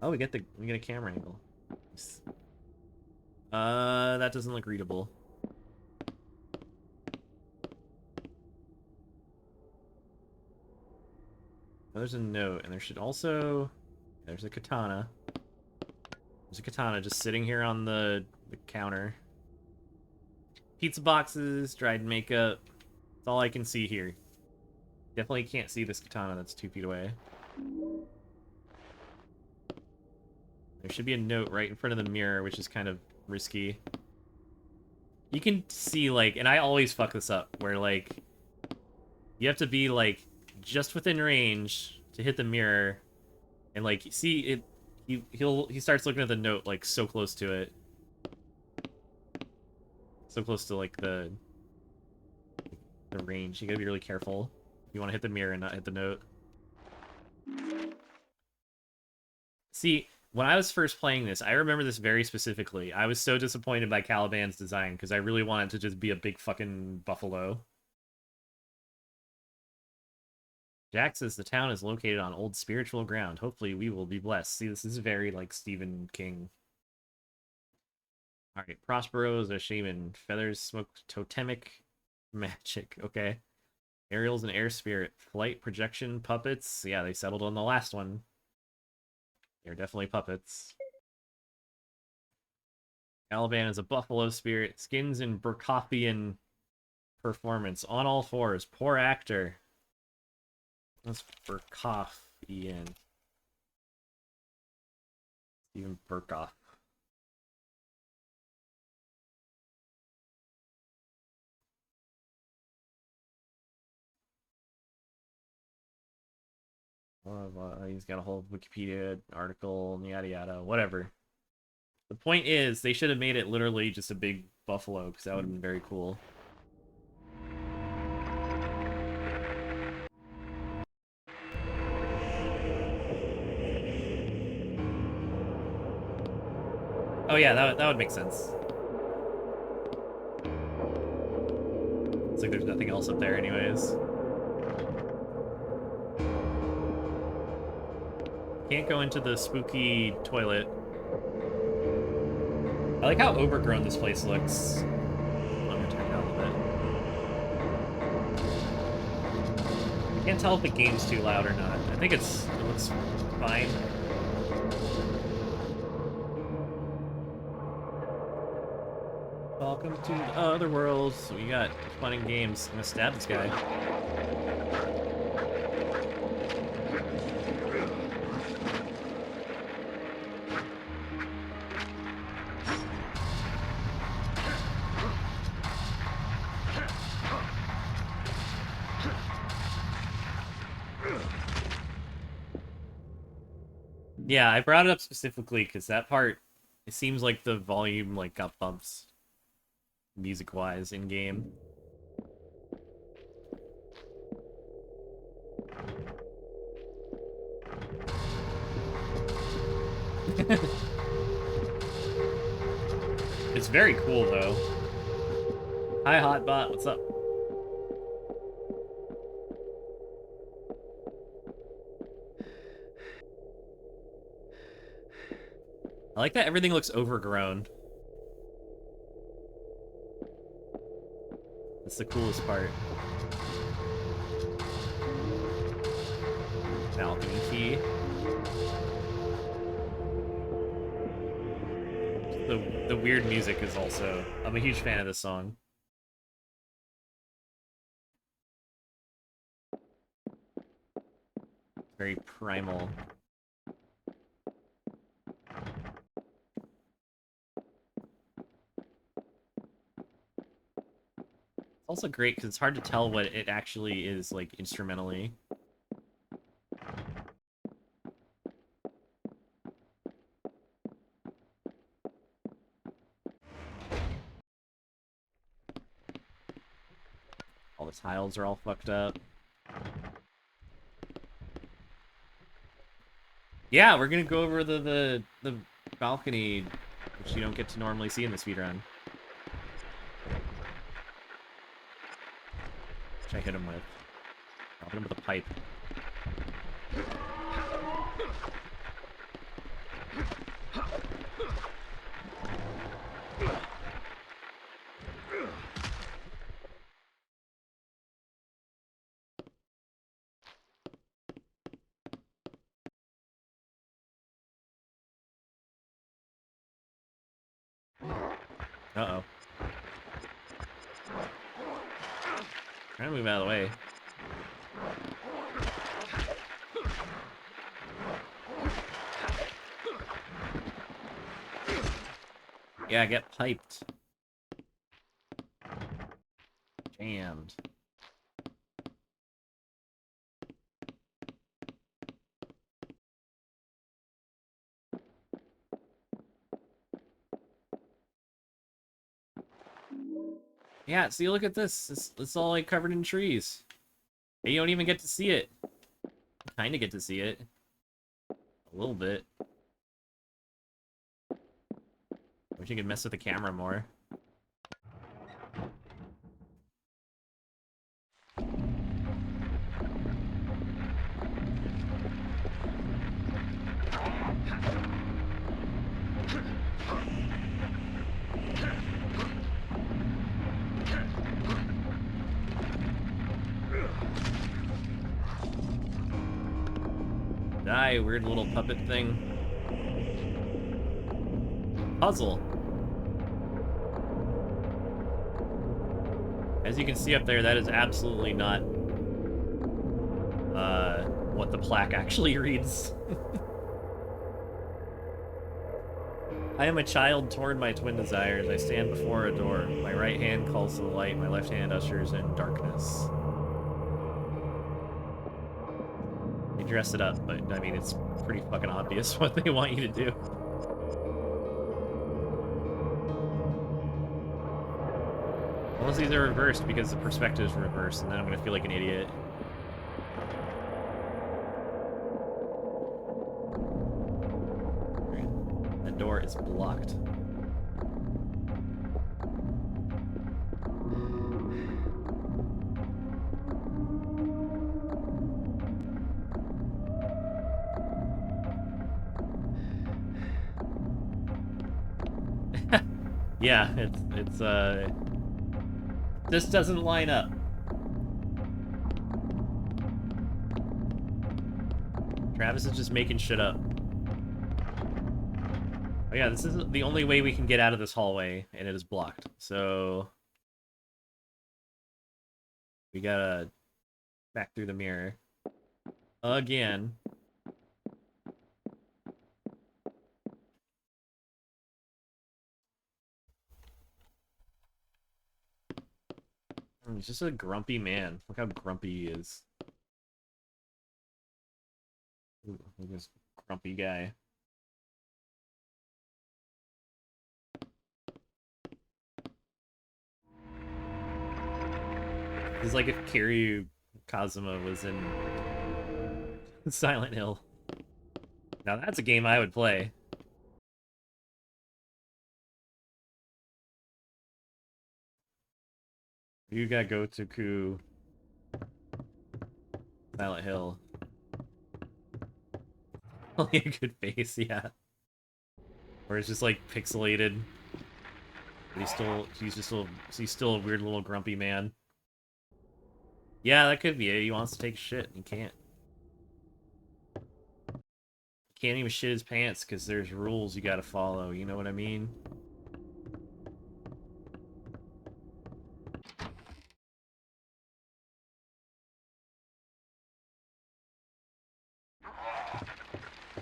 Oh, we get a camera angle. Nice. That doesn't look readable. Oh, there's a note, and there should also... There's a katana. There's a katana just sitting here on the counter. Pizza boxes, dried makeup. That's all I can see here. Definitely can't see this katana that's 2 feet away. There should be a note right in front of the mirror, which is kind of risky. You can see, like, and I always fuck this up, where, like, you have to be, like, just within range to hit the mirror, and, like, see, it, he starts looking at the note, like, so close to it. So close to, like, the range. You gotta be really careful. You want to hit the mirror and not hit the note. See, when I was first playing this, I remember this very specifically. I was so disappointed by Caliban's design, because I really wanted to just be a big fucking buffalo. Jack says the town is located on old spiritual ground. Hopefully we will be blessed. See, this is very, like, Stephen King. Alright, Prospero is a shaman. Feathers smoke totemic magic. Okay. Ariel's an air spirit. Flight, projection, puppets. Yeah, they settled on the last one. They're definitely puppets. Caliban is a buffalo spirit. Skins in Burkoffian performance. On all fours. Poor actor. That's Burkoffian. Steven Burkoff. He's got a whole Wikipedia article, yada yada, whatever. The point is, they should have made it literally just a big buffalo, because that would have been very cool. Oh yeah, that would make sense. It's like there's nothing else up there anyways. Can't go into the spooky toilet. I like how overgrown this place looks. I'm gonna turn it down a little bit. Can't tell if the game's too loud or not. I think it looks fine. Welcome to the other worlds. We got fun and games. I'm gonna stab this guy. Yeah, I brought it up specifically because that part, it seems like the volume like got bumps music-wise in-game. It's very cool, though. Hi, Hotbot. What's up? I like that everything looks overgrown. That's the coolest part. Balcony key. The weird music is also... I'm a huge fan of this song. Very primal. also great because it's hard to tell what it actually is, like, instrumentally. All the tiles are all fucked up. Yeah, we're gonna go over the balcony, which you don't get to normally see in the speedrun. Which I hit him with. I'll hit him with a pipe. Uh-oh. Trying to move out of the way. Yeah, get piped. Jammed. Yeah, see, look at this. It's all, like, covered in trees. And you don't even get to see it. Kind of get to see it. A little bit. Wish you could mess with the camera more. Die, weird little puppet thing. Puzzle. As you can see up there, that is absolutely not what the plaque actually reads. I am a child torn by twin desires. I stand before a door. My right hand calls to the light. My left hand ushers in darkness. They dress it up, but I mean, it's pretty fucking obvious what they want you to do. Unless these are reversed because the perspective is reversed, and then I'm gonna feel like an idiot. That door is blocked. Yeah, it's this doesn't line up. Travis is just making shit up. Oh yeah, this is the only way we can get out of this hallway, and it is blocked. So we gotta back through the mirror again. He's just a grumpy man. Look how grumpy he is. Ooh, look at this grumpy guy. It's like if Kiryu Kazuma was in Silent Hill. Now that's a game I would play. You got Gotoku Silent Hill. Only a good face, yeah. Or it's just like pixelated. But he's still a weird little grumpy man. Yeah, that could be it. He wants to take a shit and he can't. He can't even shit his pants because there's rules you gotta follow, you know what I mean?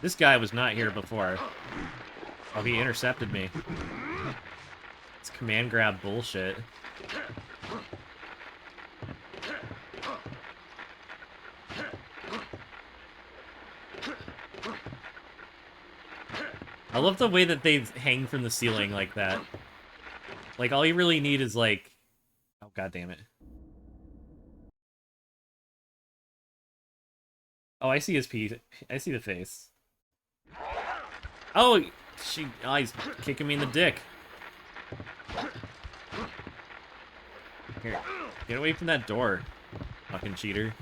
This guy was not here before. Oh, he intercepted me. It's command grab bullshit. I love the way that they hang from the ceiling like that. Like, all you really need is, like... Oh, god damn it. Oh, I see his piece. I see the face. Oh, he's kicking me in the dick. Here, get away from that door, fucking cheater.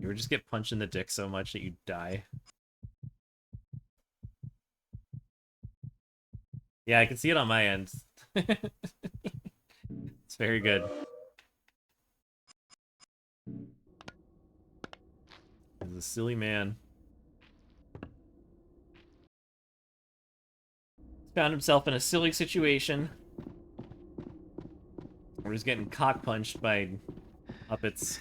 You would just get punched in the dick so much that you die. Yeah, I can see it on my end. It's very good. He's a silly man. He's found himself in a silly situation. Where he's getting cock punched by puppets.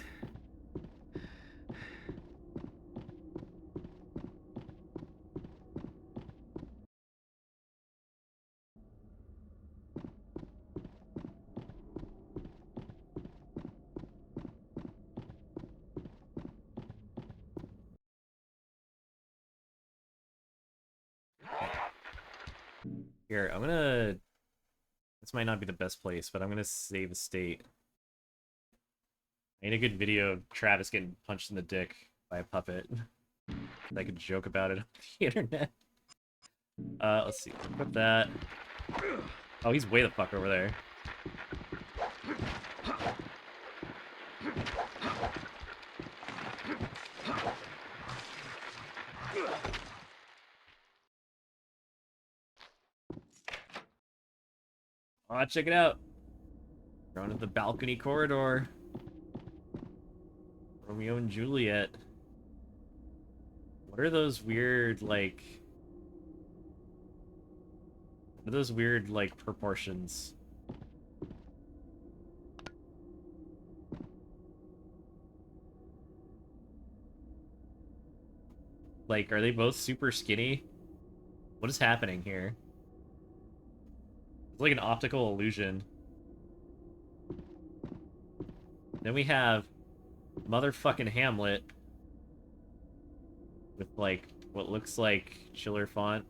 Here, I'm gonna... This might not be the best place, but I'm gonna save a state. I need a good video of Travis getting punched in the dick by a puppet. I could joke about it on the internet. Let's see. Put that. Oh, he's way the fuck over there. Oh, check it out. Going to the balcony corridor. Romeo and Juliet. What are those weird, like... What are those weird, like, proportions? Like, are they both super skinny? What is happening here? It's like an optical illusion. Then we have motherfucking Hamlet with, like, what looks like chiller font.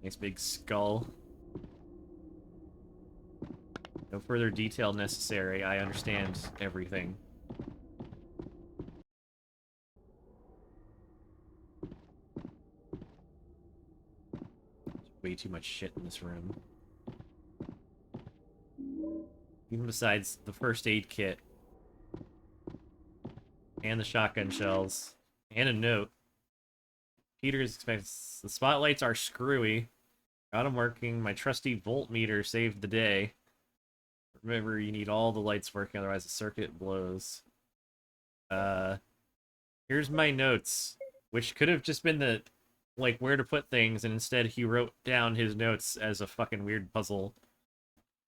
Nice big skull. No further detail necessary. I understand everything. Way too much shit in this room. Even besides the first aid kit. And the shotgun shells. And a note. Peter's expense. The spotlights are screwy. Got them working. My trusty voltmeter saved the day. Remember, you need all the lights working, otherwise the circuit blows. Here's my notes. Which could have just been the... like, where to put things, and instead he wrote down his notes as a fucking weird puzzle.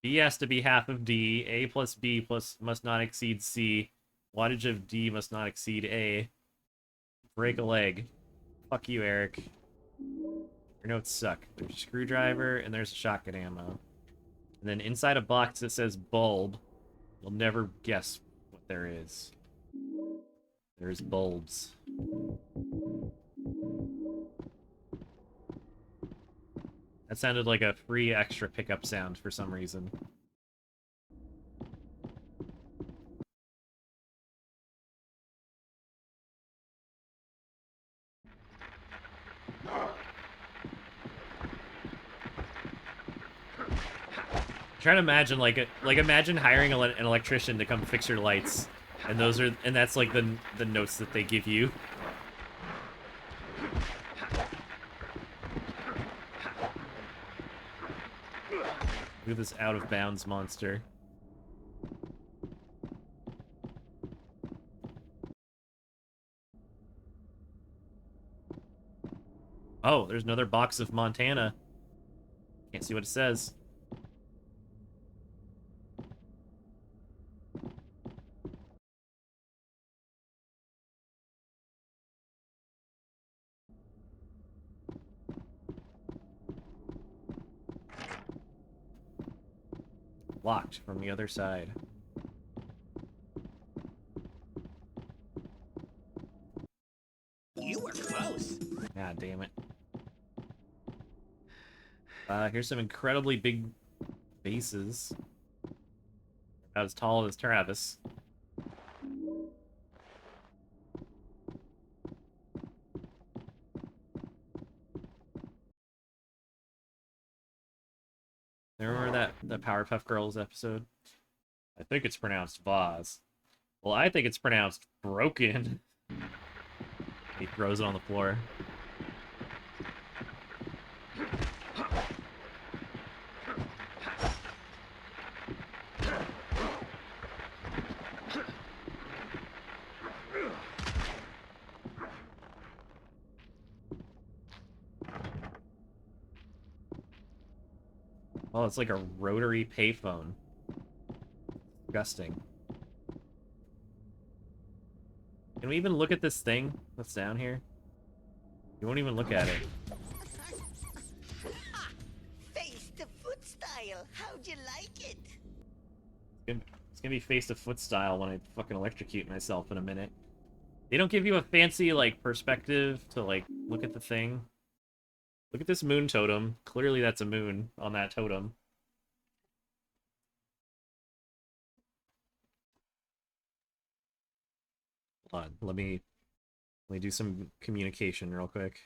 B has to be half of D. A plus B plus must not exceed C. Wattage of D must not exceed A. Break a leg. Fuck you, Eric. Your notes suck. There's a screwdriver, and there's shotgun ammo. And then inside a box that says bulb, you'll never guess what there is. There's bulbs. That sounded like a free extra pickup sound for some reason. Try to imagine imagine hiring an electrician to come fix your lights, and that's like the notes that they give you. Look at this out of bounds monster. Oh, there's another box of Montana. Can't see what it says. locked from the other side. You were close. God damn it. Here's some incredibly big bases. About as tall as Travis. Remember that Powerpuff Girls episode? I think it's pronounced vase. Well, I think it's pronounced broken. He throws it on the floor. Oh, it's like a rotary payphone. Disgusting. Can we even look at this thing that's down here? You won't even look at it. Face the foot style. How'd you like it? It's gonna be face to foot style when I fucking electrocute myself in a minute. They don't give you a fancy, like, perspective to, like, look at the thing. Look at this moon totem. Clearly that's a moon on that totem. Hold on, let me do some communication real quick.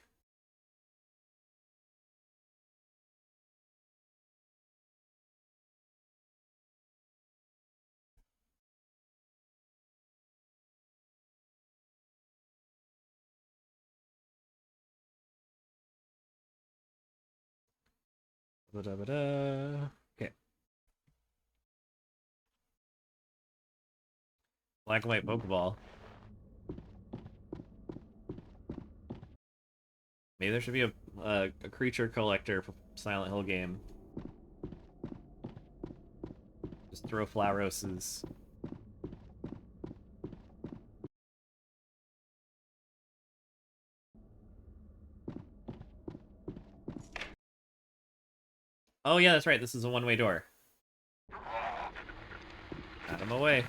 Okay. Black and white Pokeball. Maybe there should be a creature collector for Silent Hill game. Just throw Floweroses. Oh yeah, that's right. This is a one-way door. Out of my way.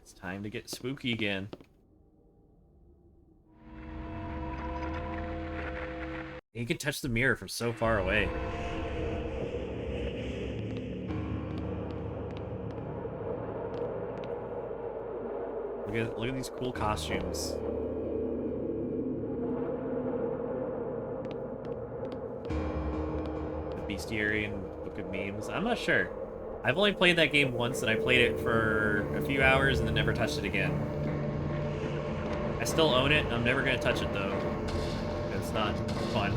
It's time to get spooky again. You can touch the mirror from so far away. Look at these cool costumes. The Bestiary and Book of Memes. I'm not sure. I've only played that game once, and I played it for a few hours and then never touched it again. I still own it. I'm never gonna touch it though. It's not fun.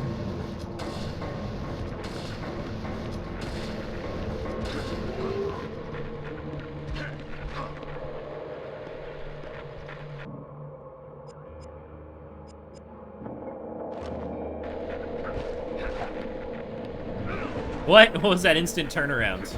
What was that instant turnaround?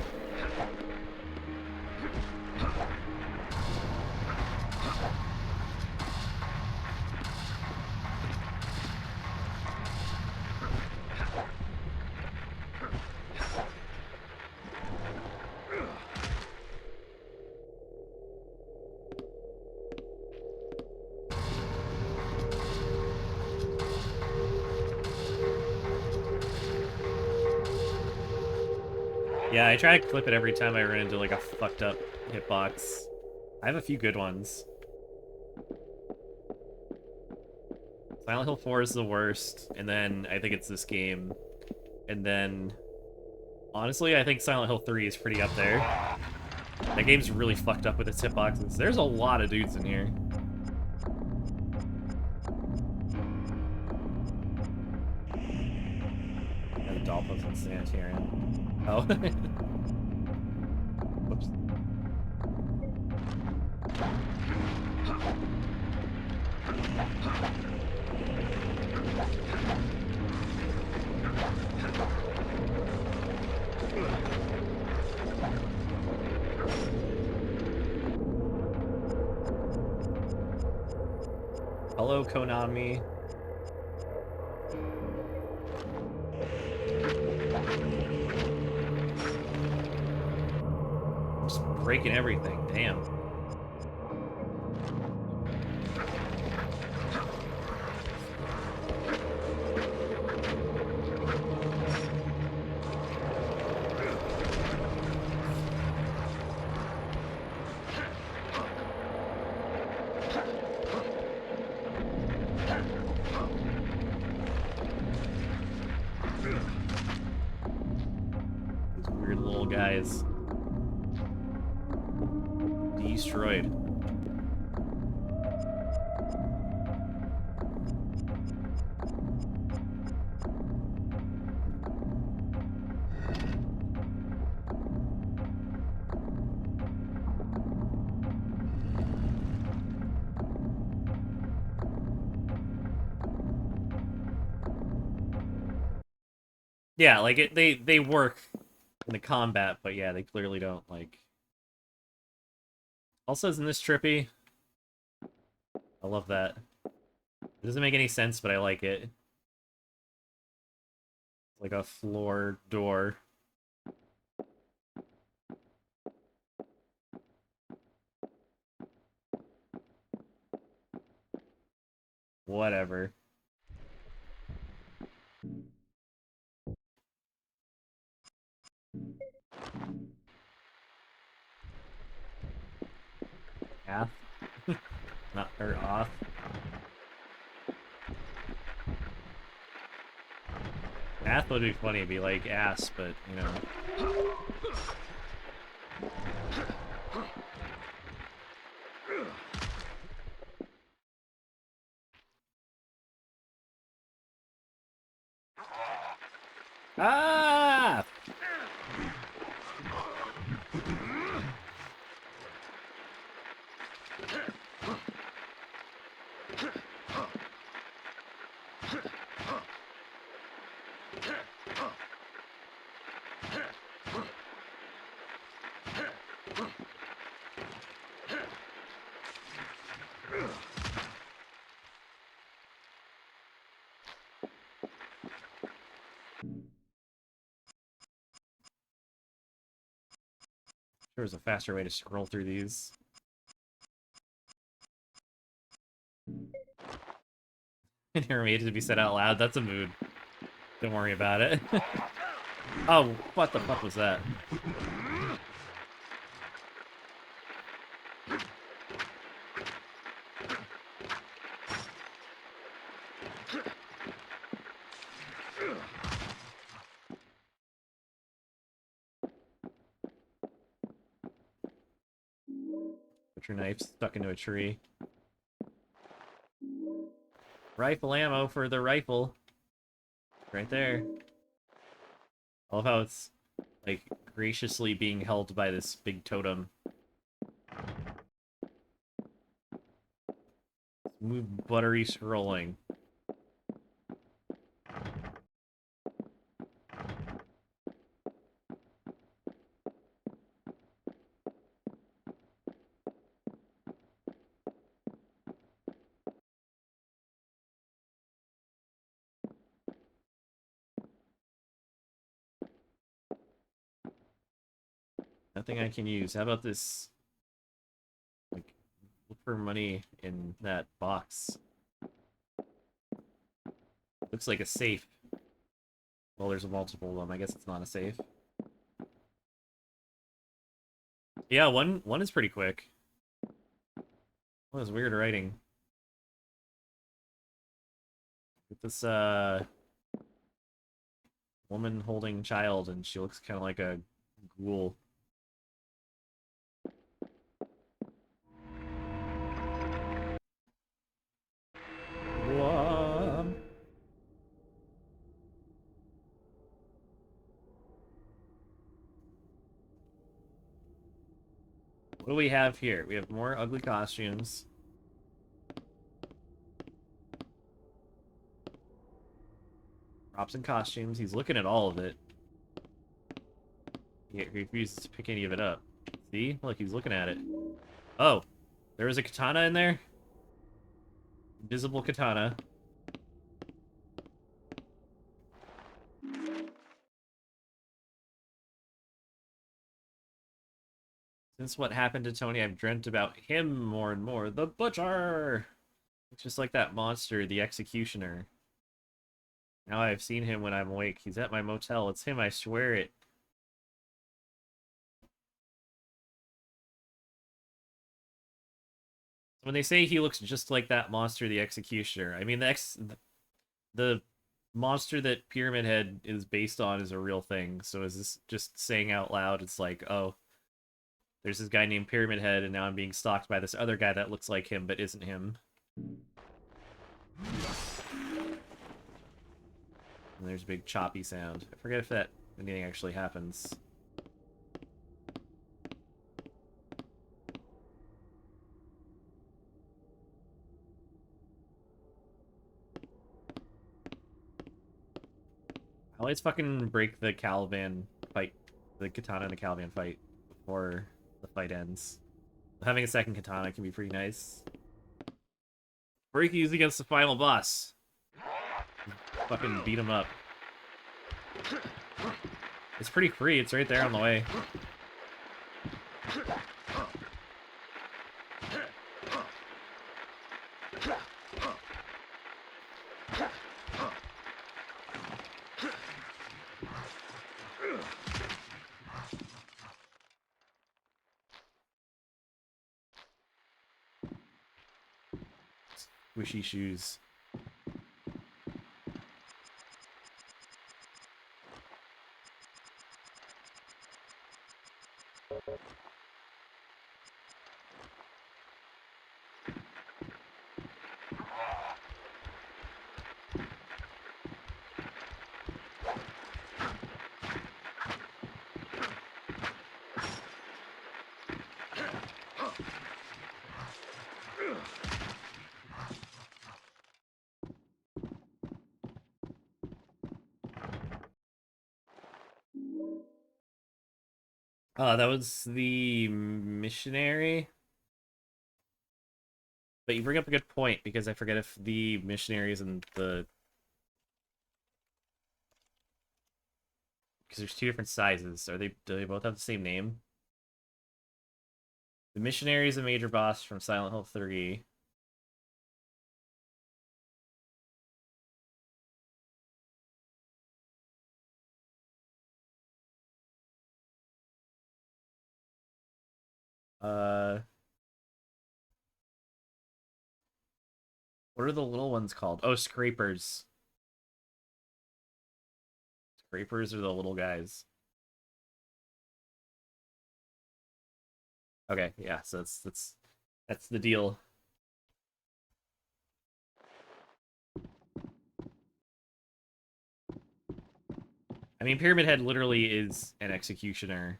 Yeah, I try to clip it every time I run into like a fucked up hitbox. I have a few good ones. Silent Hill 4 is the worst, and then I think it's this game. And then, honestly, I think Silent Hill 3 is pretty up there. That game's really fucked up with its hitboxes. There's a lot of dudes in here. Got a Dolphins and Sanitarian. Oh. Whoops. Hello, Konami. I'm just breaking everything. Damn. These weird little guys. Destroyed. Yeah, like they work in the combat, but yeah, they clearly don't like. Also, isn't this trippy? I love that. It doesn't make any sense, but I like it. Like a floor door. Whatever. Ath? Not, or off. Ath would be funny, it'd be like ass, but, you know. Ah! There was a faster way to scroll through these. Animated to be said out loud. That's a mood. Don't worry about it. Oh, what the fuck was that? Put your knife stuck into a tree. Rifle ammo for the rifle. Right there. I love how it's, like, graciously being held by this big totem. Smooth, buttery scrolling. Nothing I can use. How about this? Like, look for money in that box. Looks like a safe. Well, there's multiple of them. I guess it's not a safe. Yeah, one is pretty quick. Oh, that's weird writing. With this woman holding child, and she looks kind of like a ghoul. What? What do we have here? We have more ugly costumes. Props and costumes. He's looking at all of it. He refuses to pick any of it up. See? Look, he's looking at it. Oh, there was a katana in there? Invisible katana. Since what happened to Tony, I've dreamt about him more and more. The Butcher! It's just like that monster, the Executioner. Now I've seen him when I'm awake. He's at my motel. It's him, I swear it. When they say he looks just like that monster, the Executioner, I mean, the monster that Pyramid Head is based on is a real thing. So is this just saying out loud? It's like, oh, there's this guy named Pyramid Head, and now I'm being stalked by this other guy that looks like him but isn't him. And there's a big choppy sound. I forget if that anything actually happens. I always fucking break the Caliban fight, the katana and the Caliban fight before the fight ends. Having a second katana can be pretty nice. Or you can use it against the final boss. Fucking beat him up. It's pretty free, it's right there on the way. Squishy shoes. That was the missionary. But you bring up a good point, because I forget if the missionaries and the... Because there's two different sizes. Do they both have the same name? The missionary is a major boss from Silent Hill 3. What are the little ones called? Oh, scrapers. Scrapers are the little guys. Okay, yeah, so that's the deal. I mean, Pyramid Head literally is an executioner.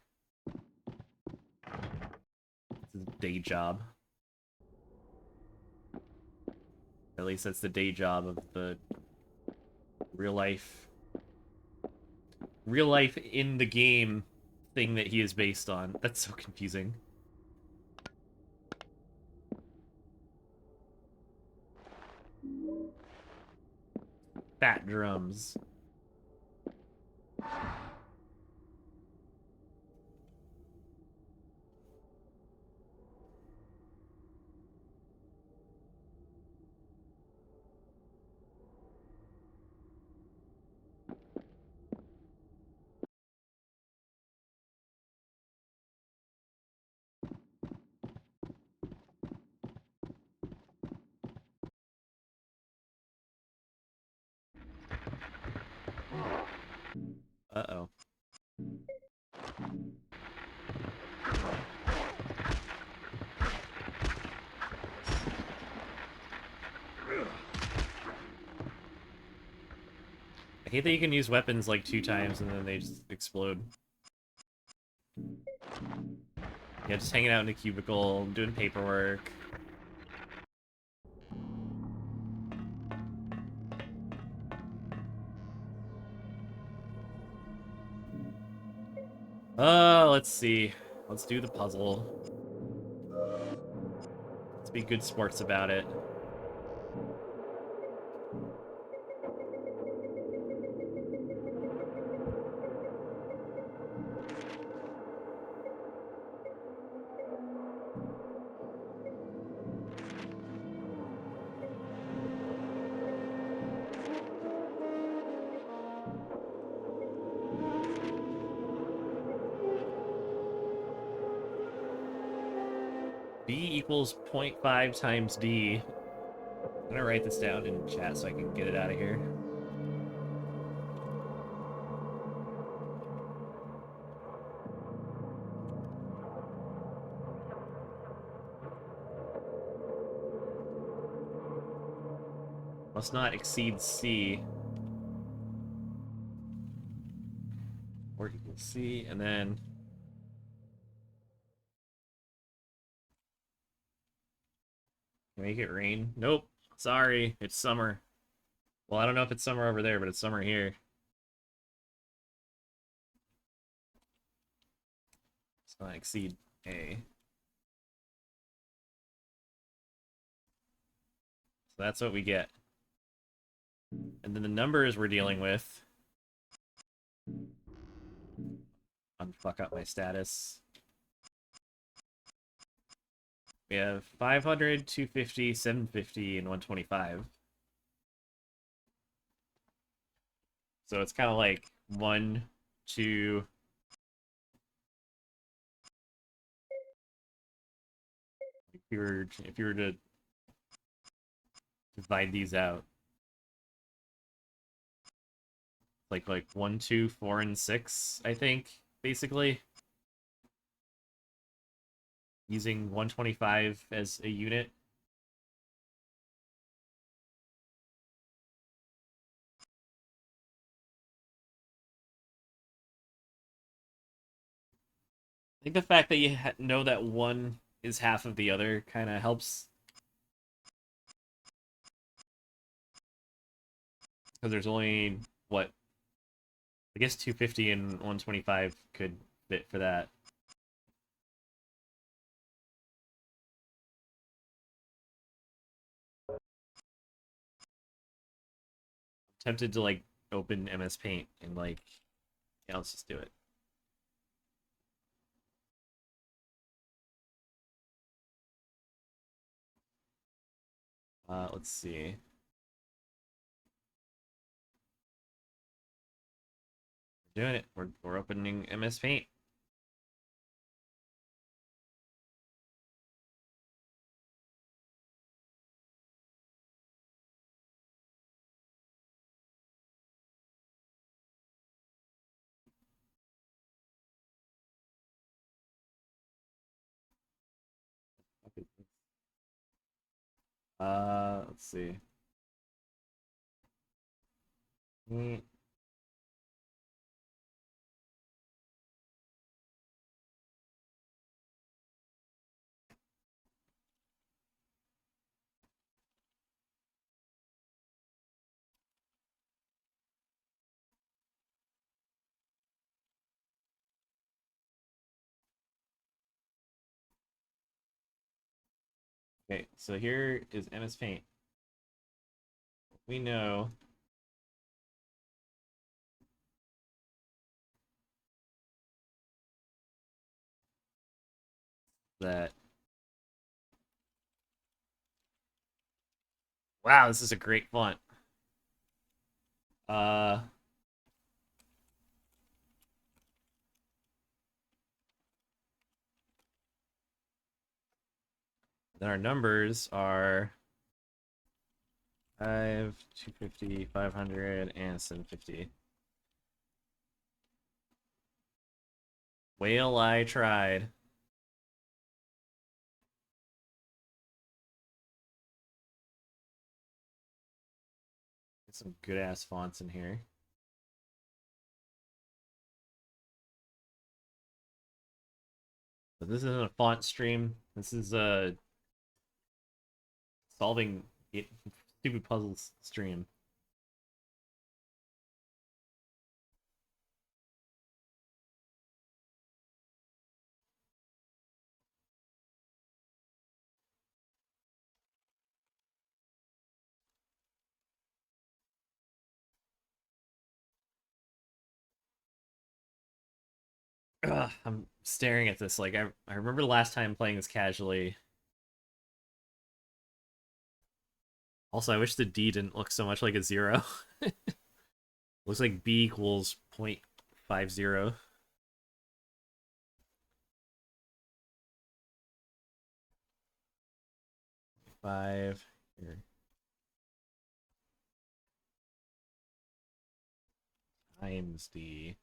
It's his day job. At least that's the day job of the real life in the game thing that he is based on. That's so confusing. Fat drums. Uh-oh. I hate that you can use weapons like 2 times and then they just explode. Yeah, just hanging out in a cubicle, doing paperwork. Let's see. Let's do the puzzle. Let's be good sports about it. B equals 0.5 times D. I'm gonna write this down in chat so I can get it out of here. Must not exceed C. Or equals C, and then... Make it rain? Nope. Sorry, it's summer. Well, I don't know if it's summer over there, but it's summer here. Must not exceed A. So that's what we get. And then the numbers we're dealing with... Unfuck up my status. We have 500, 250, 750, and 125. So it's kind of like 1, 2... If you were to divide these out, like 1, 2, 4, and 6, I think, basically. Using 125 as a unit. I think the fact that you know that one is half of the other kind of helps. Because there's only, what? I guess 250 and 125 could fit for that. I'm tempted to, like, open MS Paint and, like, yeah, let's just do it. Let's see. We're doing it. We're opening MS Paint. Let's see. Okay, so here is MS Paint. We know that... Wow, this is a great font. Uh... Then our numbers are 5, 250, 500, and 750. Whale, I tried. Get some good ass fonts in here. But this isn't a font stream. This is a solving stupid puzzles stream. Ugh, I'm staring at this like I remember the last time playing this casually. Also, I wish the D didn't look so much like a 0. Looks like B equals 0.50. 125 here. Times D.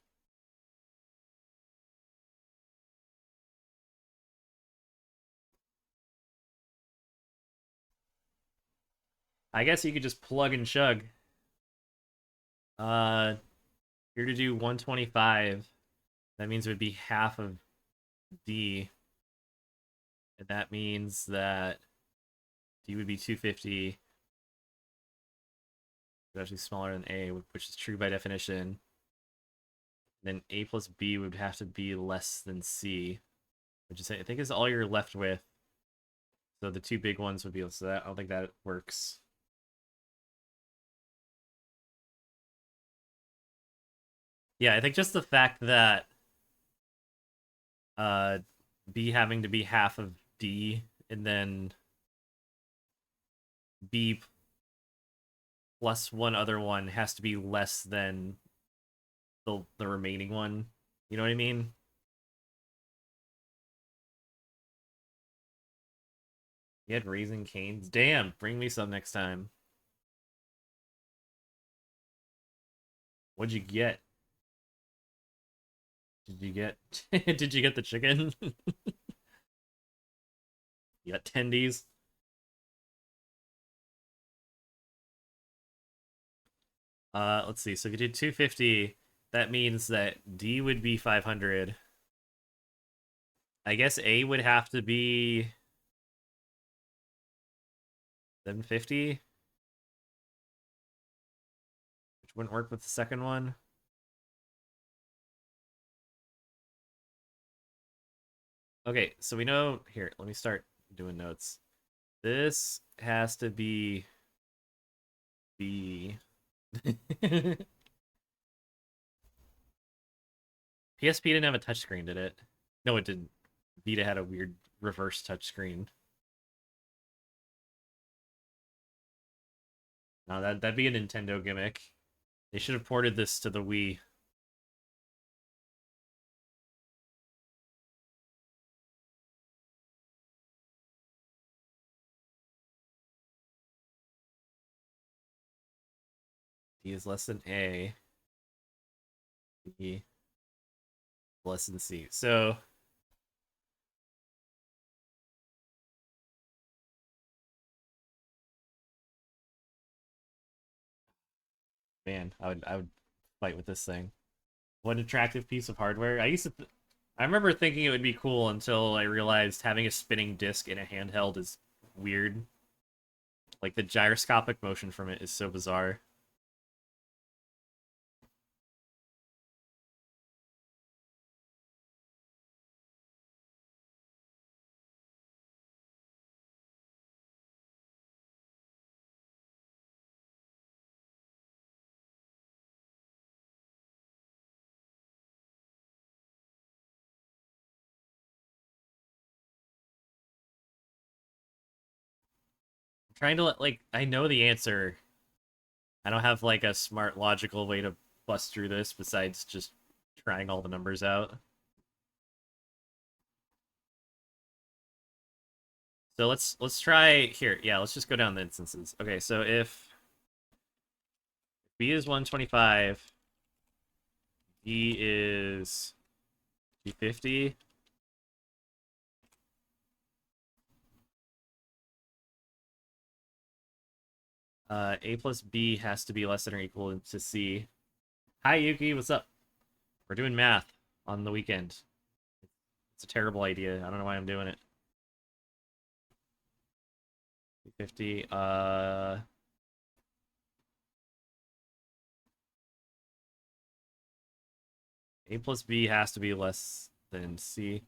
I guess you could just plug and chug. Here to do 125. That means it would be half of D. And that means that D would be 250. It's actually smaller than A, which is true by definition. Then A plus B would have to be less than C, which is, I think, is all you're left with. So the two big ones would be, so that, I don't think that works. Yeah, I think just the fact that B having to be half of D, and then B plus one other one has to be less than the remaining one. You know what I mean? You had Raising Cane's? Damn, bring me some next time. What'd you get? Did you get did you get the chicken? You got tendies? Let's see. So if you did 250, that means that D would be 500. I guess A would have to be 750, which wouldn't work with the second one. Okay, so we know here, let me start doing notes. This has to be B. PSP didn't have a touchscreen, did it? No, it didn't. Vita had a weird reverse touchscreen. No, that'd be a Nintendo gimmick. They should have ported this to the Wii. D is less than A. B less than C. So man, I would fight with this thing. What an attractive piece of hardware. I remember thinking it would be cool until I realized having a spinning disc in a handheld is weird. Like the gyroscopic motion from it is so bizarre. I'm trying to like I know the answer. I don't have like a smart logical way to bust through this besides just trying all the numbers out. So let's try here. Yeah, let's just go down the instances. Okay, so if B is 125, D is 250. A plus B has to be less than or equal to C. Hi Yuki, what's up? We're doing math on the weekend. It's a terrible idea. I don't know why I'm doing it. 250. A plus B has to be less than C.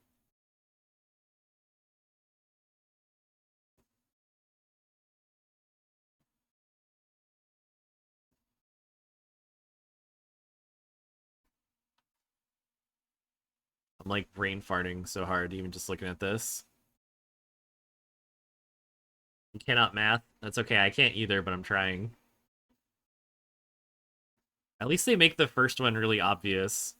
I'm like brain farting so hard even just looking at this. You cannot math? That's okay, I can't either, but I'm trying. At least they make the first one really obvious.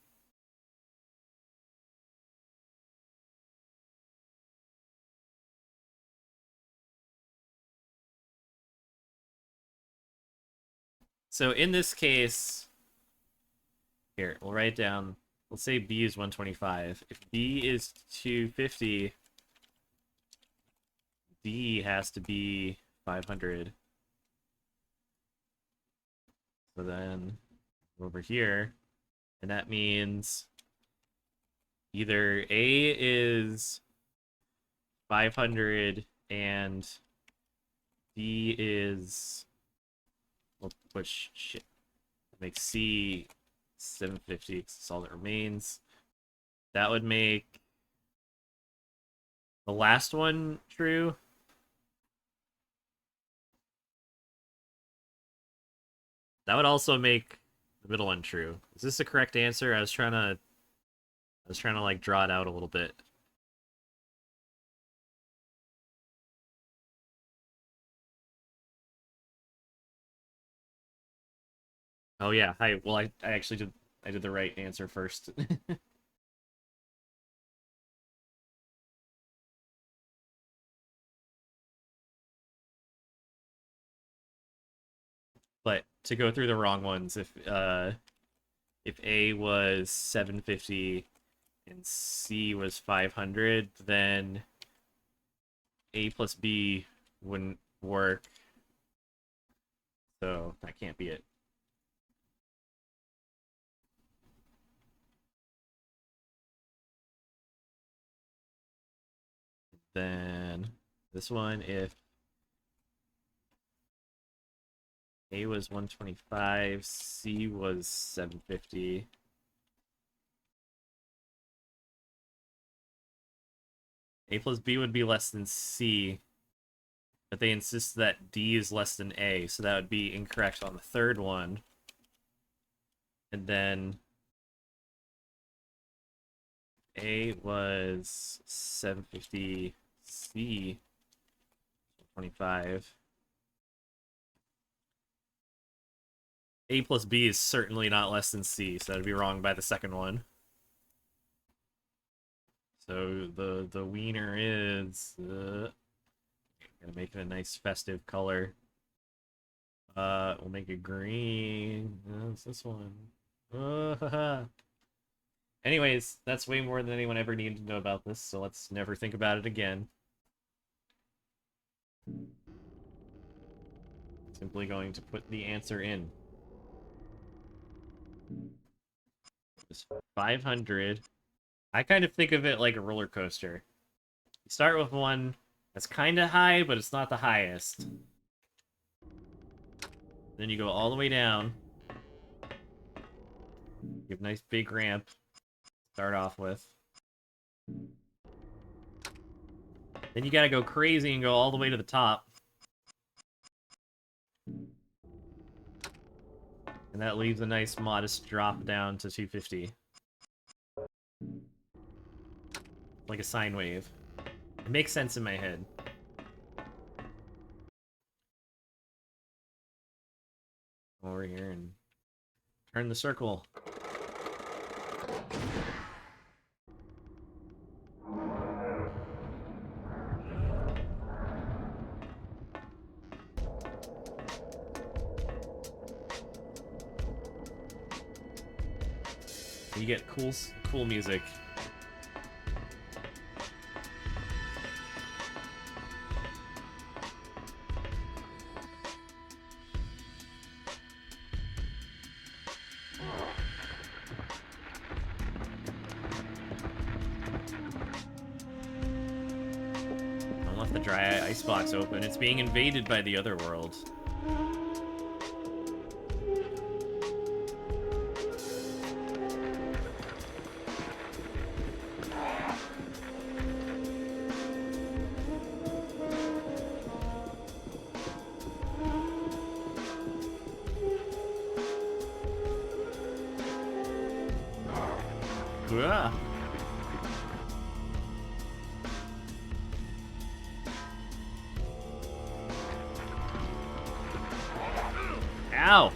So in this case, here, we'll write down, let's say B is 125. If B is 250, D has to be 500. So then over here, and that means either A is 500 and D is, we'll push shit. Make C 750 because that's all that remains. That would make the last one true. That would also make the middle one true. Is this the correct answer? I was trying to like draw it out a little bit. Oh yeah, hi. Well, I actually did the right answer first. But to go through the wrong ones, if A was 750 and C was 500, then A plus B wouldn't work. So that can't be it. Then this one, if A was 125, C was 750. A plus B would be less than C, but they insist that D is less than A, so that would be incorrect on the third one. And then A was 750, C 25. A plus B is certainly not less than C, so that'd be wrong by the second one. So the wiener is gonna make it a nice festive color. We'll make it green. It's this one. Anyways, that's way more than anyone ever needed to know about this, so let's never think about it again. Simply going to put the answer in. It's 500. I kind of think of it like a roller coaster. You start with one that's kind of high, but it's not the highest. Then you go all the way down. You have a nice big ramp to start off with. Then you gotta go crazy and go all the way to the top. And that leaves a nice modest drop down to 250. Like a sine wave. It makes sense in my head. Over here and turn the circle. You get cool music. Don't left the dry icebox open. It's being invaded by the other world. Ugh. Ow!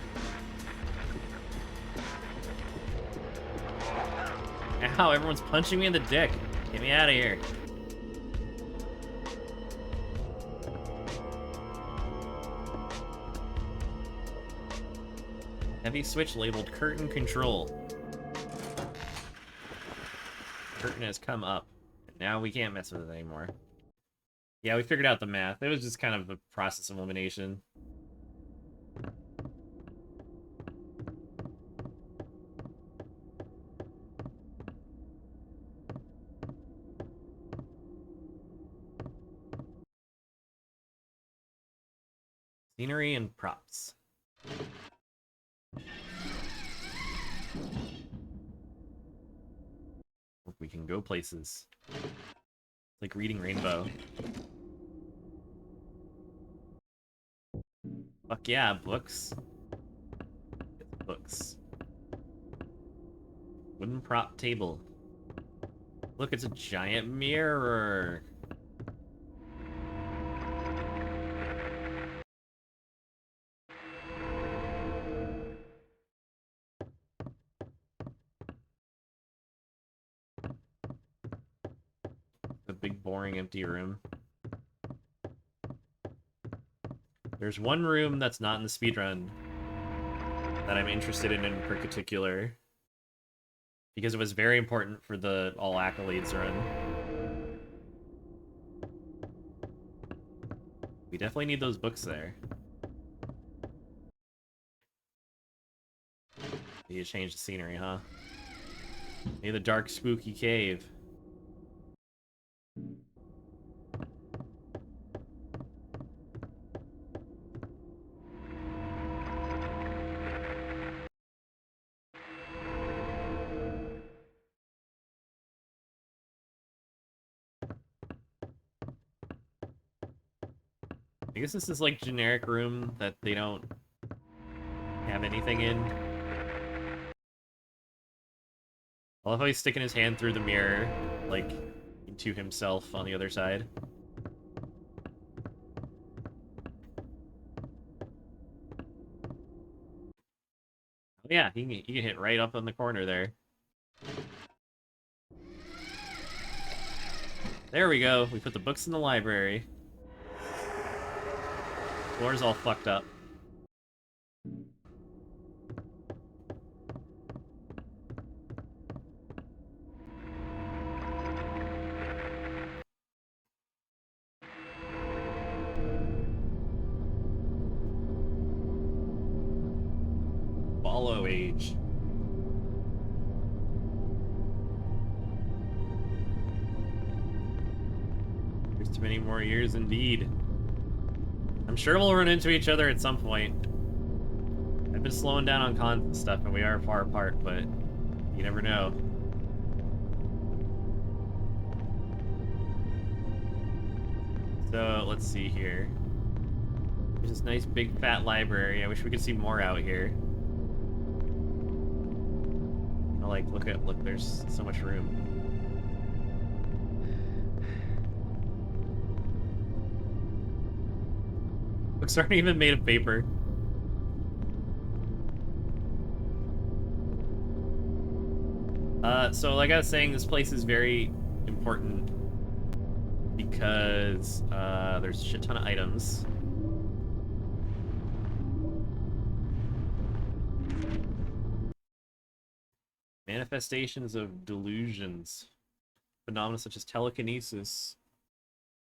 Ow, everyone's punching me in the dick. Get me out of here. heavy switch labeled curtain control. Curtain has come up. And now we can't mess with it anymore. Yeah, we figured out the math. It was just kind of a process of elimination. Scenery and props. We can go places. It's like reading Rainbow. Fuck yeah, books. Books. Wooden prop table. Look, it's a giant mirror. The big, boring, empty room. There's one room that's not in the speedrun that I'm interested in particular. Because it was very important for the all accolades run. We definitely need those books there. Need to change the scenery, huh? Maybe the dark, spooky cave. I guess this is like generic room that they don't have anything in. I love how he's sticking his hand through the mirror, like, into himself on the other side. Oh yeah, he can hit right up on the corner there. There we go. We put the books in the library. Floor's all fucked up. Follow age. There's too many more years indeed. I'm sure we'll run into each other at some point. I've been slowing down on cons and stuff, and we are far apart, but you never know. So, let's see here. There's this nice big fat library. I wish we could see more out here. Like, look, there's so much room. Books aren't even made of paper. So like I was saying, this place is very important because there's a shit ton of items. Manifestations of delusions. Phenomena such as telekinesis.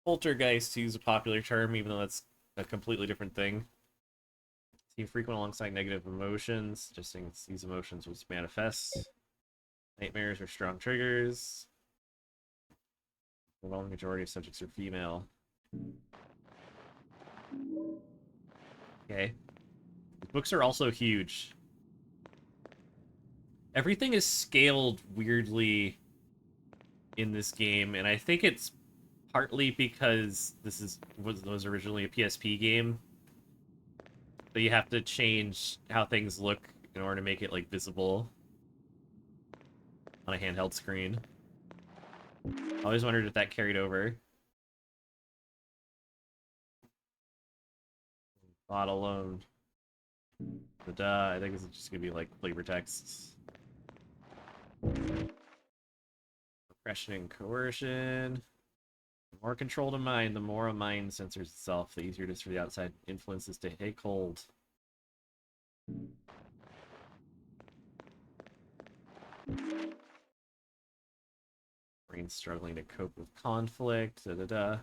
Poltergeist, to use a popular term, even though that's a completely different thing. Seem frequent alongside negative emotions, suggesting these emotions will manifest. Nightmares are strong triggers. The overwhelming majority of subjects are female. Okay. The books are also huge. Everything is scaled weirdly in this game, and I think it's partly because this was originally a PSP game. So you have to change how things look in order to make it like visible on a handheld screen. I always wondered if that carried over. Thought alone. But I think this is just gonna be like flavor texts. Repression and coercion. The more control to mind, the more a mind censors itself, the easier it is for the outside influences to take hold. means struggling to cope with conflict. Da da da.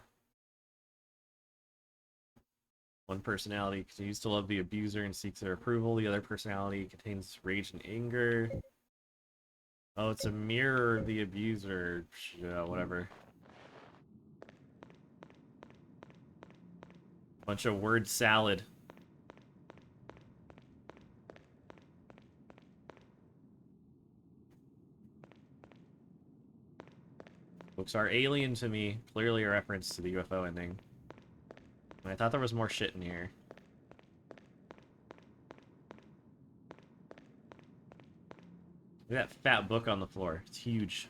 One personality continues to love the abuser and seeks their approval. The other personality contains rage and anger. Oh, it's a mirror of the abuser. Whatever. Bunch of word salad. Books are alien to me. Clearly a reference to the UFO ending. I thought there was more shit in here. Look at that fat book on the floor. It's huge.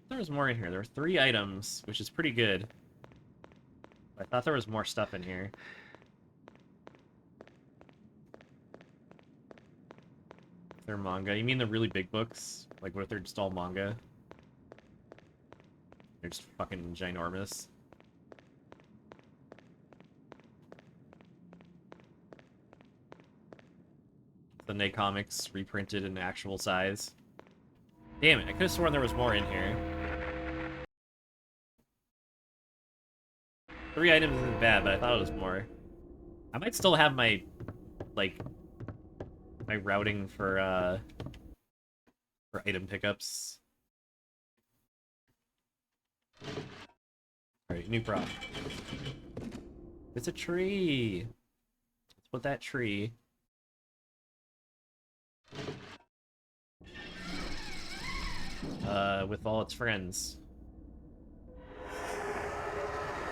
There was more in here. There were 3 items, which is pretty good. I thought there was more stuff in here. They're manga. You mean the really big books? Like, what if they're just all manga? They're just fucking ginormous. Sunday Comics reprinted in actual size. Damn it, I could have sworn there was more in here. 3 items isn't bad, but I thought it was more. I might still have my, like, my routing for item pickups. Alright, new prop. It's a tree! Let's put that tree. With all its friends.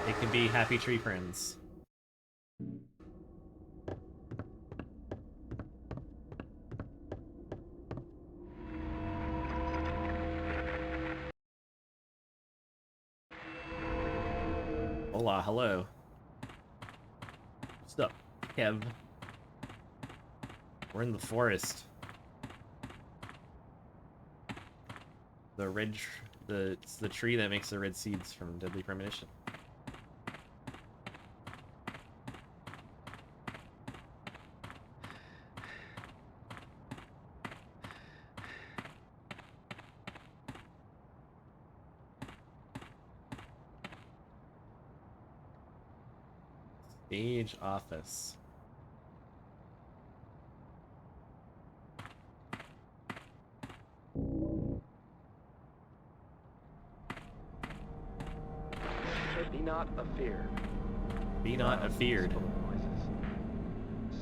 It can be happy tree friends. Hola, hello. What's up, Kev? We're in the forest. The red, it's the tree that makes the red seeds from Deadly Premonition. Stage office. Be not afeard. Be not afeard. Full of voices,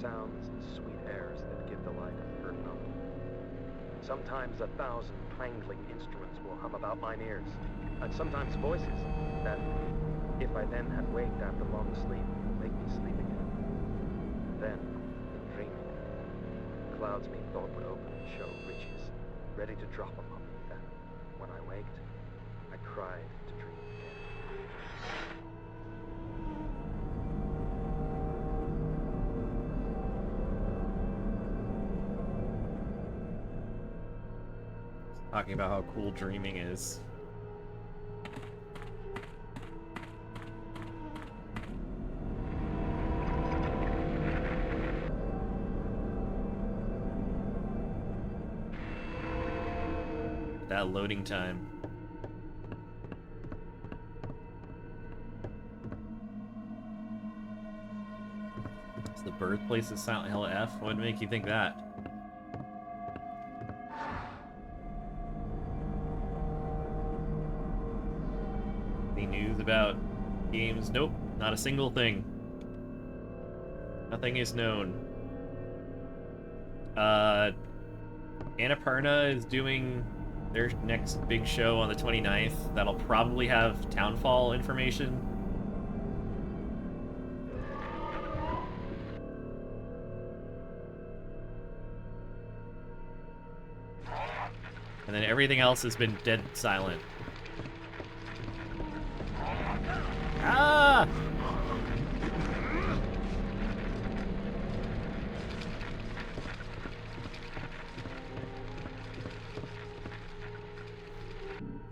sounds and sweet airs that give delight of heard not. Sometimes 1,000 clangling instruments will hum about mine ears, and sometimes voices that, if I then had waked after long sleep, will make me sleep again. Then, in dreaming, clouds methought would open and show riches, ready to drop upon me. Then, when I waked, I cried to dream again. Talking about how cool dreaming is. That loading time. It's the birthplace of Silent Hill F? What would make you think that? Any news about games? Nope, not a single thing. Nothing is known. Annapurna is doing their next big show on the 29th. That'll probably have Townfall information. And then everything else has been dead silent. Ah!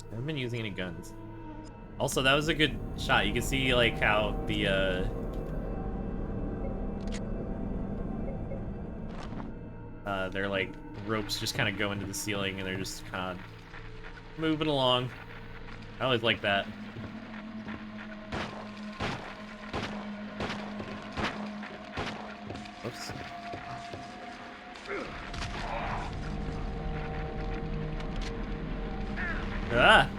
I haven't been using any guns. Also, that was a good shot. You can see like how the They're like ropes just kind of go into the ceiling and they're just kind of moving along. I always like that. Oops. Ah!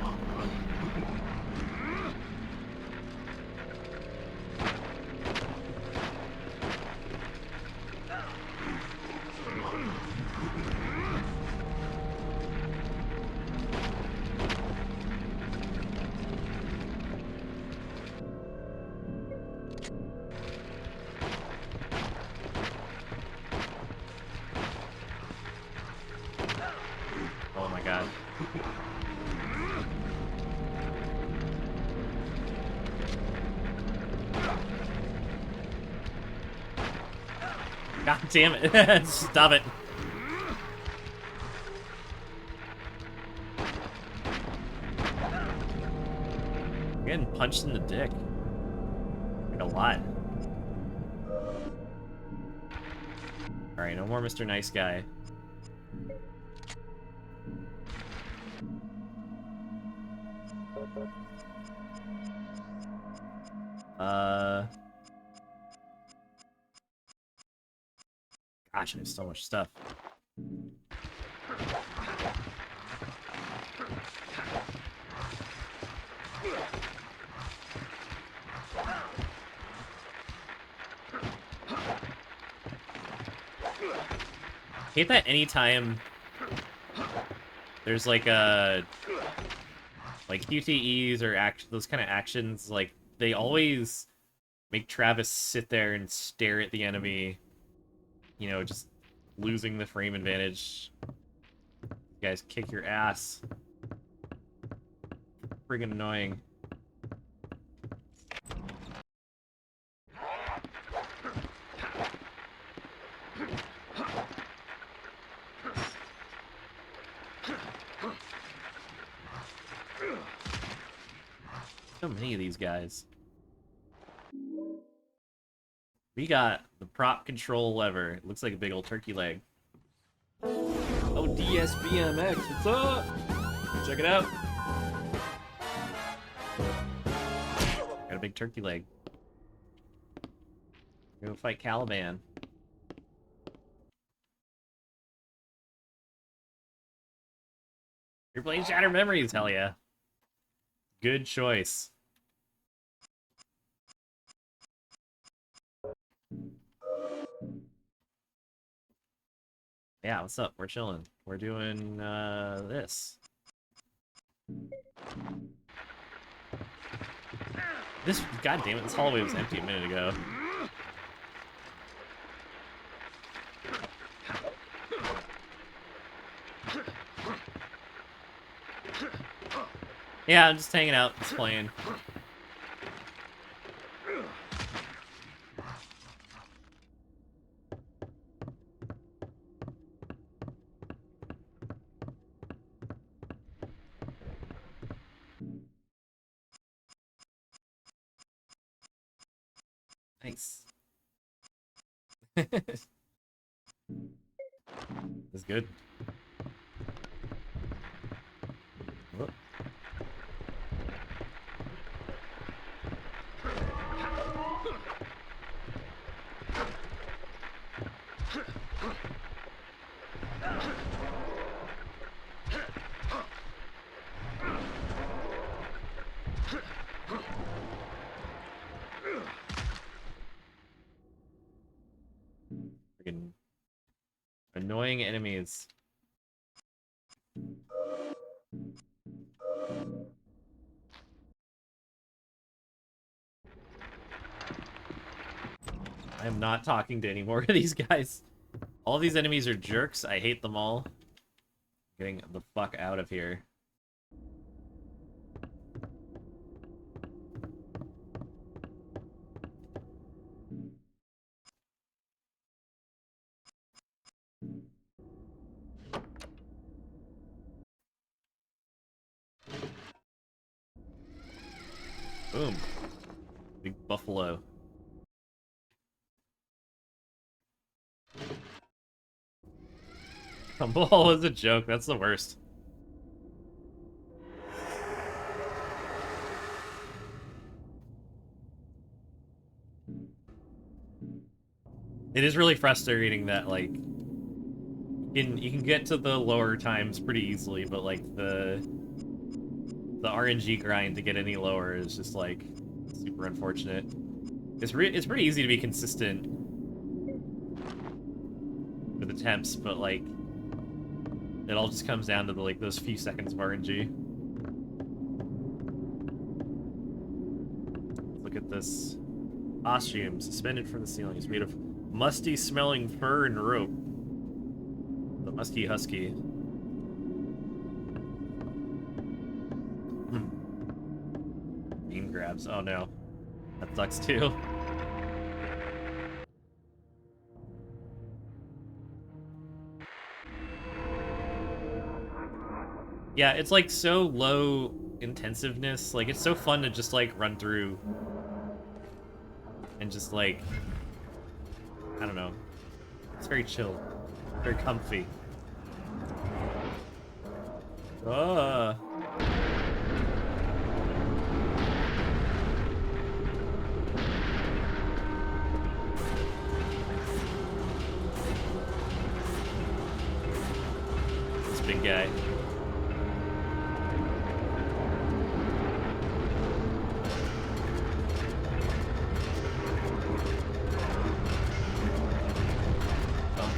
Oh my god. God damn it. Stop it. I'm getting punched in the dick. Like a lot. Alright, no more Mr. Nice Guy. Gosh, I have so much stuff. Hate that anytime there's like QTEs or those kind of actions, like they always make Travis sit there and stare at the enemy, you know, just losing the frame advantage. You guys kick your ass. Friggin' annoying. So many of these guys. We got the prop control lever. It looks like a big old turkey leg. Oh, DSBMX, what's up? Check it out. Got a big turkey leg. Go fight Caliban. You're playing Shattered Memories, hell yeah. Good choice. Yeah, what's up? We're chilling. We're doing this. God damn it, this hallway was empty a minute ago. Yeah, I'm just hanging out, just playing. Nice. That's good. Whoop. Freaking annoying enemies. I am not talking to any more of these guys. All these enemies are jerks. I hate them all. Getting the fuck out of here. Boom. Big buffalo. Gumball was a joke. That's the worst. It is really frustrating that, like, you can get to the lower times pretty easily, but, like, the RNG grind to get any lower is just, like, super unfortunate. It's pretty easy to be consistent with attempts, but, like, it all just comes down to, like, those few seconds of RNG. Look at this. Costume suspended from the ceiling is made of musty smelling fur and rope. The musky husky. Bean grabs. Oh no. That sucks too. Yeah, it's like so low intensiveness. Like, it's so fun to just like run through and just like, I don't know. It's very chill, very comfy. Ah. This big guy.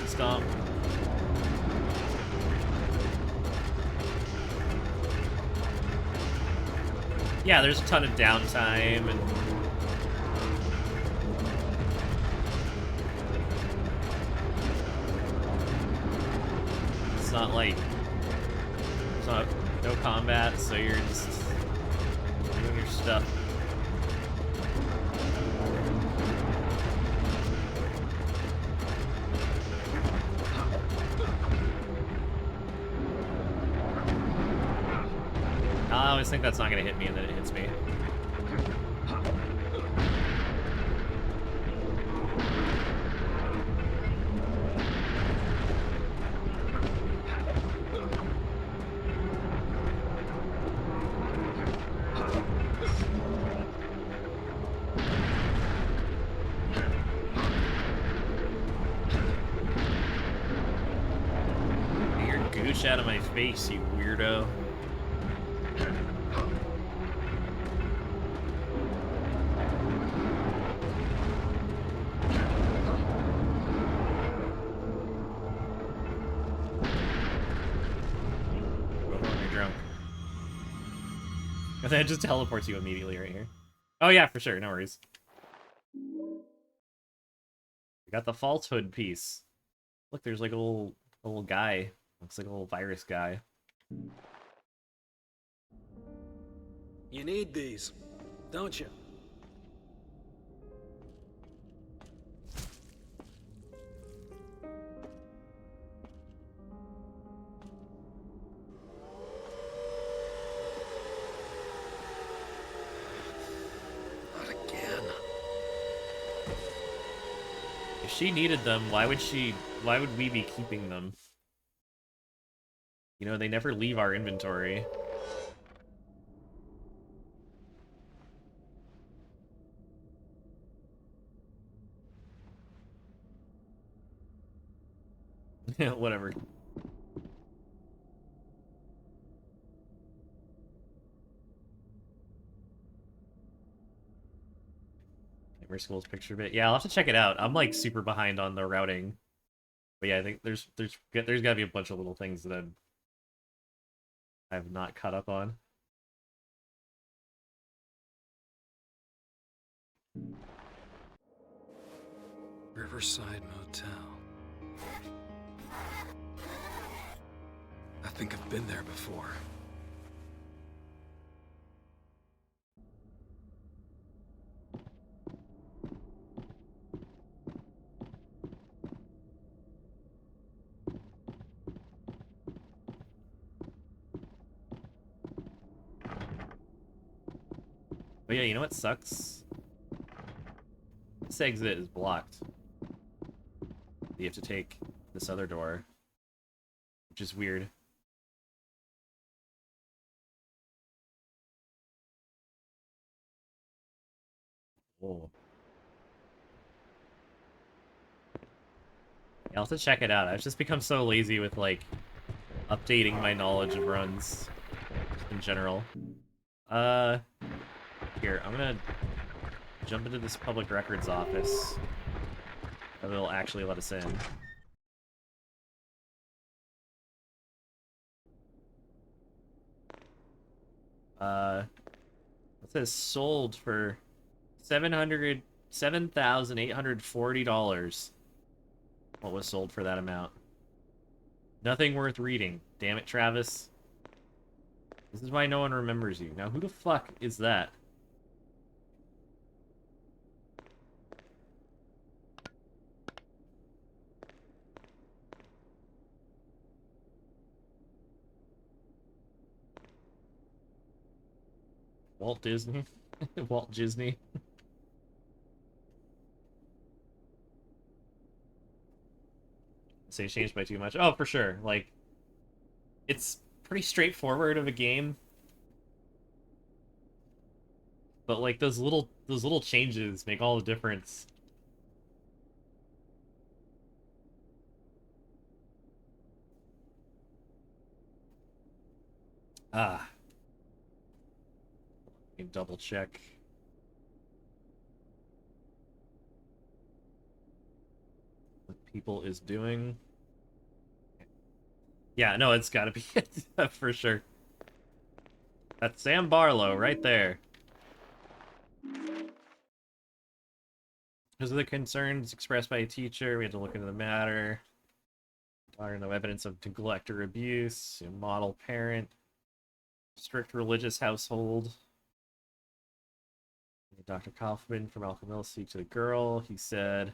Stomp. Yeah, there's a ton of downtime and it's not like it's not no combat, so you're just doing your stuff. I always think that's not gonna hit me, and then it hits me. Get your gooch out of my face, you weirdo. And then it just teleports you immediately right here. Oh yeah, for sure, no worries. We got the falsehood piece. Look, there's like a little guy. Looks like a little virus guy. You need these, don't you? Not again. If she needed them, why would we be keeping them? You know, they never leave our inventory. Whatever. Gamer School's picture bit. Yeah, I'll have to check it out. I'm like super behind on the routing. But yeah, I think there's gotta be a bunch of little things that I've not caught up on. Riverside Motel. I think I've been there before. But yeah, you know what sucks? This exit is blocked. You have to take this other door. which is weird. Oh. Yeah, I'll have to check it out. I've just become so lazy with, like, updating my knowledge of runs in general. Here, I'm gonna jump into this public records office. That will actually let us in. It says sold for $7,840. What was sold for that amount? Nothing worth reading. Damn it, Travis. This is why no one remembers you. Now, who the fuck is that? Walt Disney? Walt Disney? Say changed by too much. Oh, for sure. Like, it's pretty straightforward of a game. But like those little changes make all the difference. Ah. Let me double check. What people is doing. Yeah, no, it's gotta be it for sure. That's Sam Barlow right there. Because of the concerns expressed by a teacher, we had to look into the matter. Daughter, no evidence of neglect or abuse. Model parent. Strict religious household. Dr. Kaufman from Malcolm Mill speak to the girl. He said,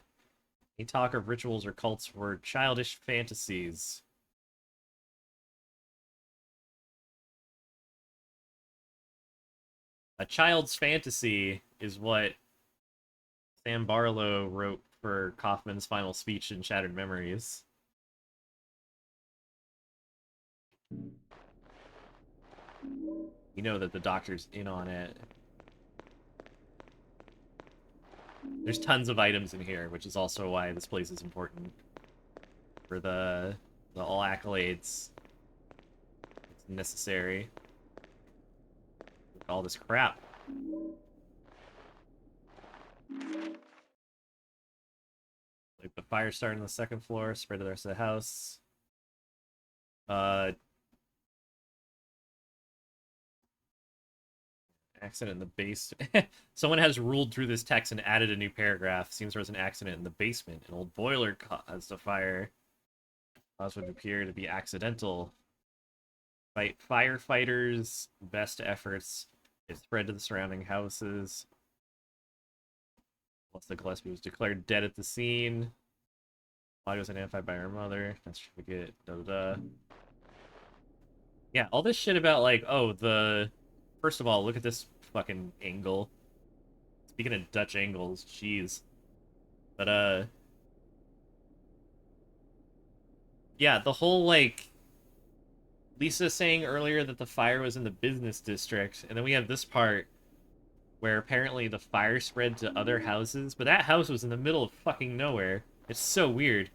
any talk of rituals or cults were childish fantasies. A child's fantasy is what Sam Barlow wrote for Kaufman's final speech in Shattered Memories. You know that the doctor's in on it. There's tons of items in here, which is also why this place is important. For the all accolades. It's necessary. Look at all this crap. Like the fire started on the second floor, spread to the rest of the house. Accident in the base. Someone has ruled through this text and added a new paragraph. Seems there was an accident in the basement. An old boiler caused a fire. Cause would appear to be accidental. Fight firefighters. Best efforts. It spread to the surrounding houses. Melissa Gillespie was declared dead at the scene. Body was identified by her mother. That's certificate. Da da da. Yeah, all this shit about like, oh, the. First of all, look at this fucking angle. Speaking of Dutch angles, jeez. But yeah, the whole like Lisa saying earlier that the fire was in the business district, and then we have this part where apparently the fire spread to other houses, but that house was in the middle of fucking nowhere. It's so weird.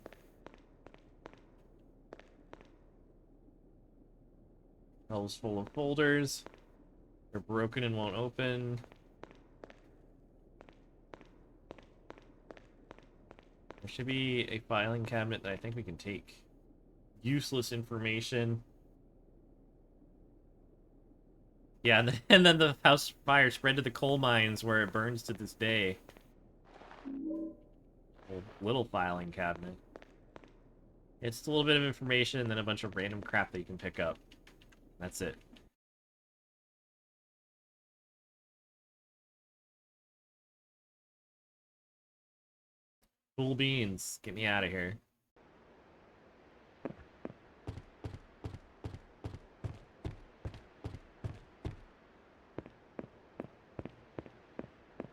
Hell's full of folders. They're broken and won't open. There should be a filing cabinet that I think we can take. Useless information. Yeah, and then the house fire spread to the coal mines where it burns to this day. Little filing cabinet. It's a little bit of information and then a bunch of random crap that you can pick up. That's it. Cool beans. Get me out of here.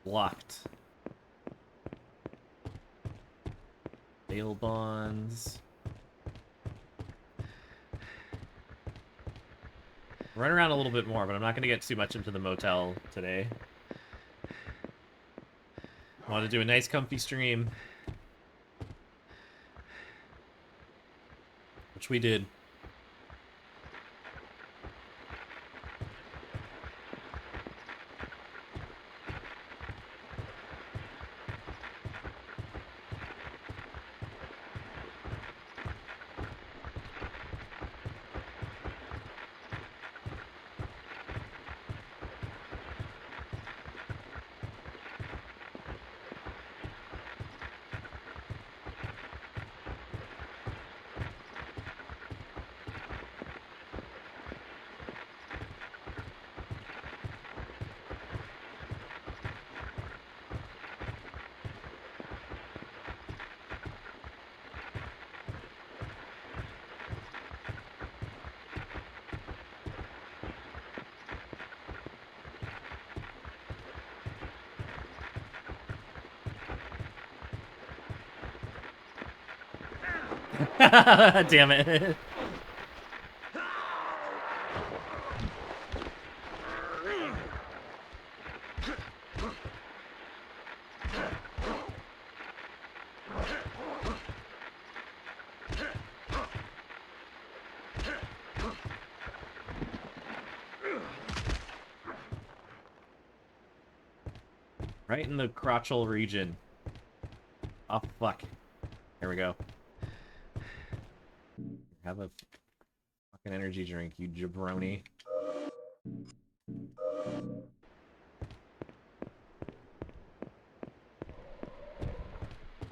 Blocked. Bail bonds. Run around a little bit more, but I'm not going to get too much into the motel today. I want to do a nice comfy stream. Which we did. Damn it. Right in the crotchal region. Oh, fuck. There we go. Have a fucking energy drink, you jabroni.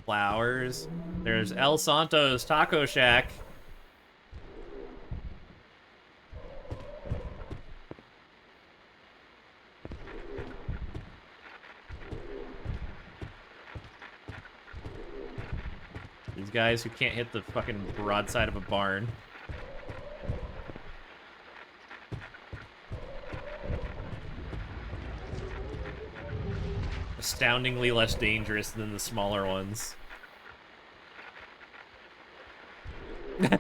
Flowers. There's El Santos Taco Shack. These guys who can't hit the fucking broadside of a barn. Astoundingly less dangerous than the smaller ones. Look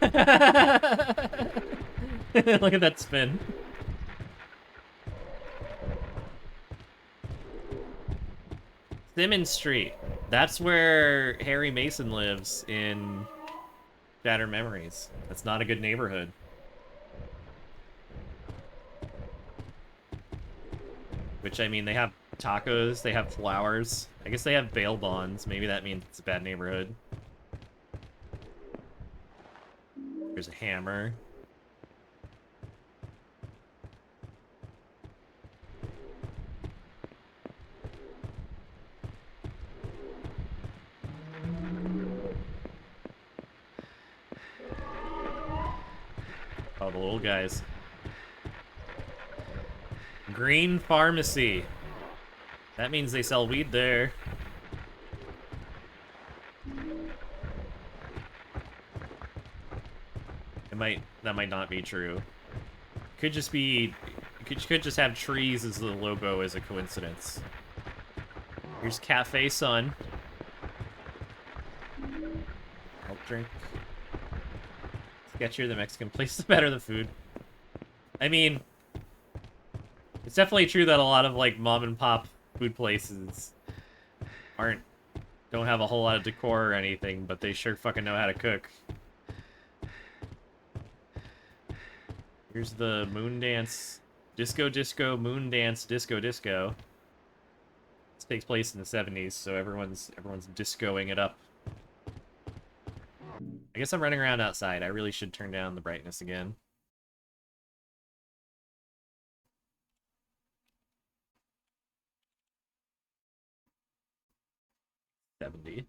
at that spin. Simmons Street. That's where Harry Mason lives in Shattered Memories. That's not a good neighborhood. Which, I mean, they have tacos, they have flowers. I guess they have bail bonds. Maybe that means it's a bad neighborhood. There's a hammer. Oh, the little guys. Green Pharmacy. That means they sell weed there. That might not be true. Could just be, could just have trees as the logo as a coincidence. Here's Cafe Sun. Help drink. Sketchier the Mexican place, the better the food. I mean, it's definitely true that a lot of like mom and pop food places don't have a whole lot of decor or anything, but they sure fucking know how to cook. Here's the moon dance, disco, moon dance, disco. This takes place in the 70s, so everyone's discoing it up. I guess I'm running around outside. I really should turn down the brightness again. $70.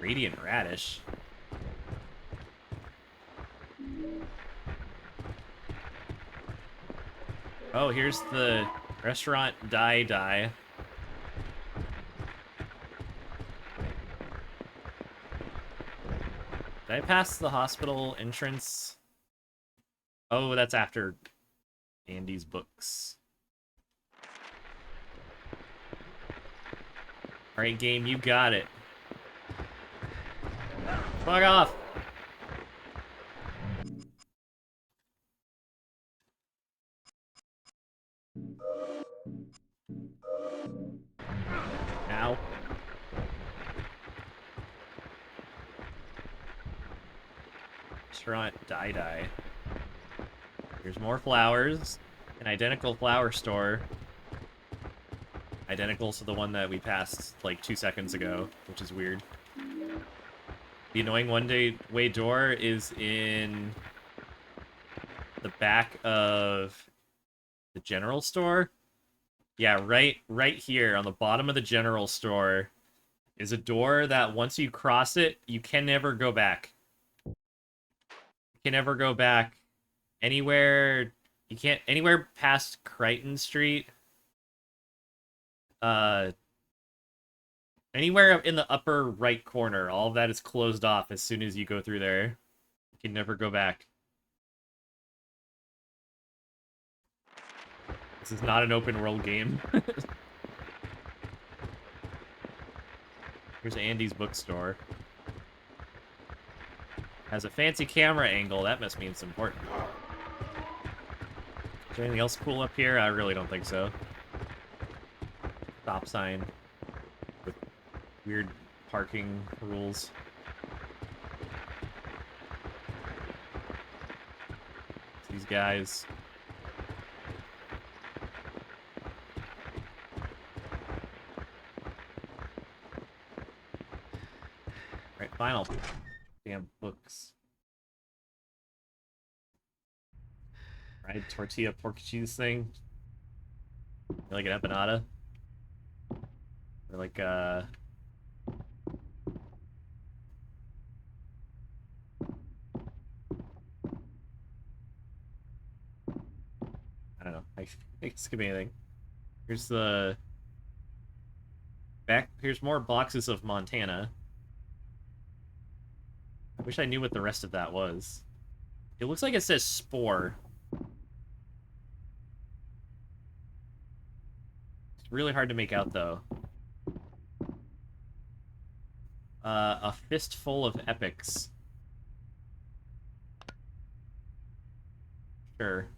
Radiant Radish. Oh, here's the restaurant Die. Did I pass the hospital entrance? Oh, that's after Andy's books. Alright, game, you got it. Fuck off! Ow. Restaurant die. Here's more flowers. An identical flower store. Identical to the one that we passed like 2 seconds ago, which is weird. The annoying one-way door is in the back of the general store. Yeah, right here on the bottom of the general store is a door that once you cross it, you can never go back. You can never go back anywhere. You can't anywhere past Crichton Street. Anywhere in the upper right corner, all of that is closed off as soon as you go through there. You can never go back. This is not an open world game. Here's Andy's bookstore. Has a fancy camera angle. That must mean it's important. Is there anything else cool up here? I really don't think so. Stop sign with weird parking rules. These guys. Right, final. Damn books. Right, tortilla pork cheese thing. Like an empanada. Or like I don't know. I think this could be anything. Here's the back. Here's more boxes of Montana. I wish I knew what the rest of that was. It looks like it says Spore. It's really hard to make out, though. A fistful of epics. Sure.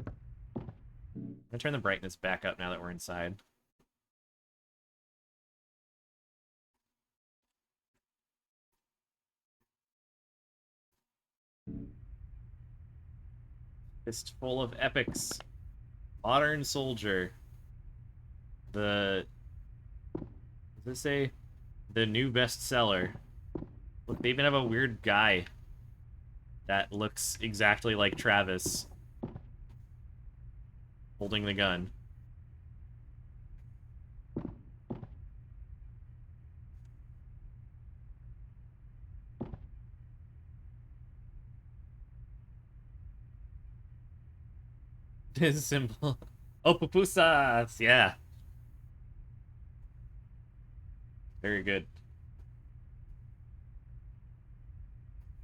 I'm gonna turn the brightness back up now that we're inside. Fistful of epics. Modern Soldier. Does this say the new bestseller? Look, they even have a weird guy that looks exactly like Travis holding the gun. His symbol. Oh, pupusas! Yeah. Very good.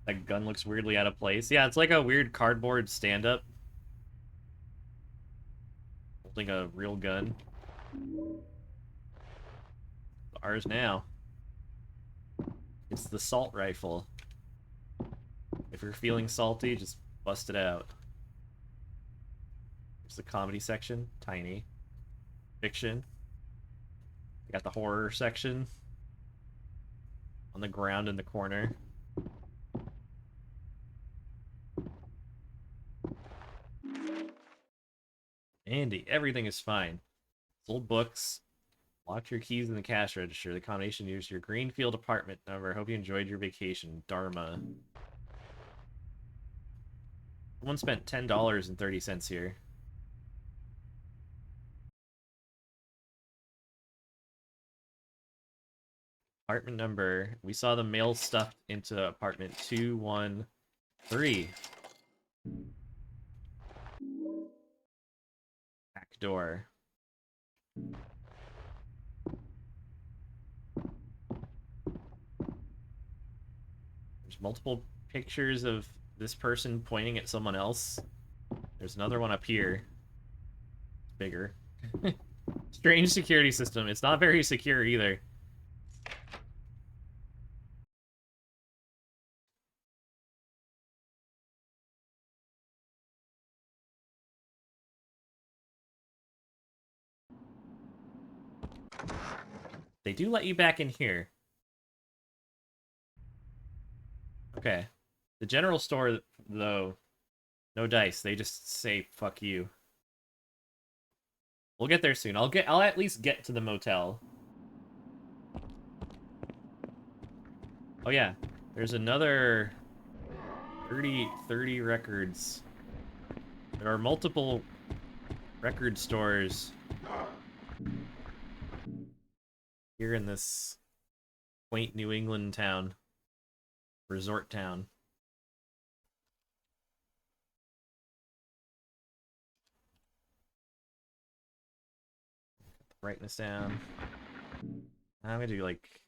That gun looks weirdly out of place. Yeah, it's like a weird cardboard stand-up. Holding a real gun. Ours now. It's the salt rifle. If you're feeling salty, just bust it out. There's the comedy section. Tiny. Fiction. We got the horror section. On the ground in the corner. Andy, everything is fine. Sold books. Lock your keys in the cash register. The combination used your Greenfield apartment number. Hope you enjoyed your vacation. Dharma. Someone spent $10.30 here. Apartment number. We saw the mail stuffed into apartment 213. Back door. There's multiple pictures of this person pointing at someone else. There's another one up here. It's bigger. Strange security system. It's not very secure either. They do let you back in here. Okay. The general store, though, no dice. They just say, fuck you. We'll get there soon. I'll at least get to the motel. Oh yeah. There's another 30 records. There are multiple record stores here in this quaint New England town. Resort town. Brightness down. I'm gonna do like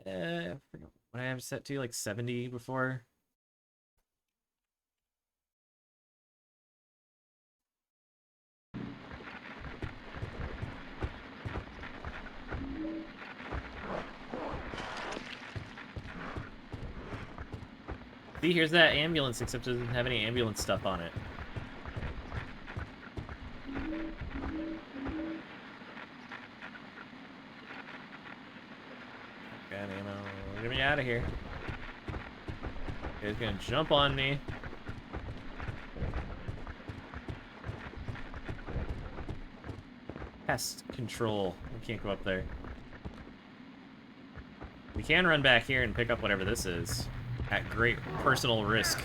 I forgot what I have set to, like 70 before. See, here's that ambulance, except it doesn't have any ambulance stuff on it. Got ammo. Get me out of here. He's gonna jump on me. Pest control. We can't go up there. We can run back here and pick up whatever this is. At great personal risk.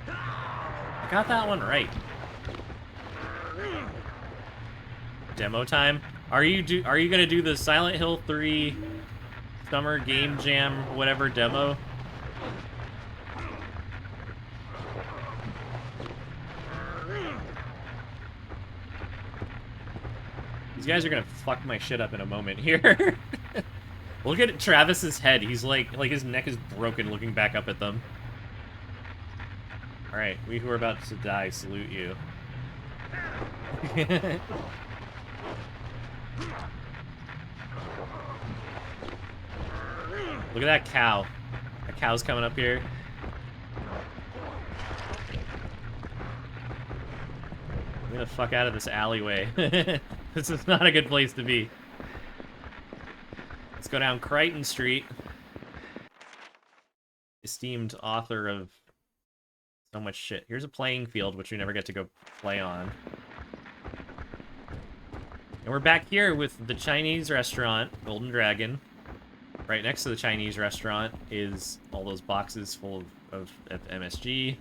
I got that one right. Demo time? Are you gonna do the Silent Hill 3 Summer Game Jam whatever demo? These guys are gonna fuck my shit up in a moment here. Look at Travis's head. He's like his neck is broken looking back up at them. Alright, we who are about to die salute you. Look at that cow. That cow's coming up here. Get the fuck out of this alleyway. This is not a good place to be. Let's go down Crichton Street. Esteemed author of so much shit. Here's a playing field, which we never get to go play on. And we're back here with the Chinese restaurant, Golden Dragon. Right next to the Chinese restaurant is all those boxes full of MSG.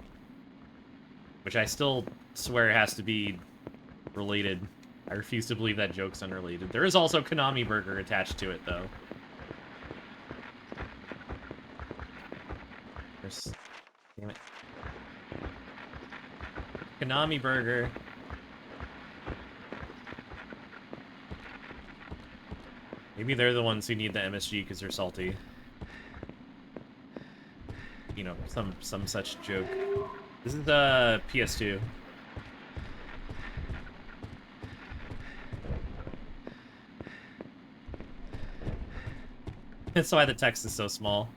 Which I still swear has to be related. I refuse to believe that joke's unrelated. There is also Konami Burger attached to it, though. Damn it. Konami Burger. Maybe they're the ones who need the MSG because they're salty. You know, some such joke. This is the PS2. That's why the text is so small.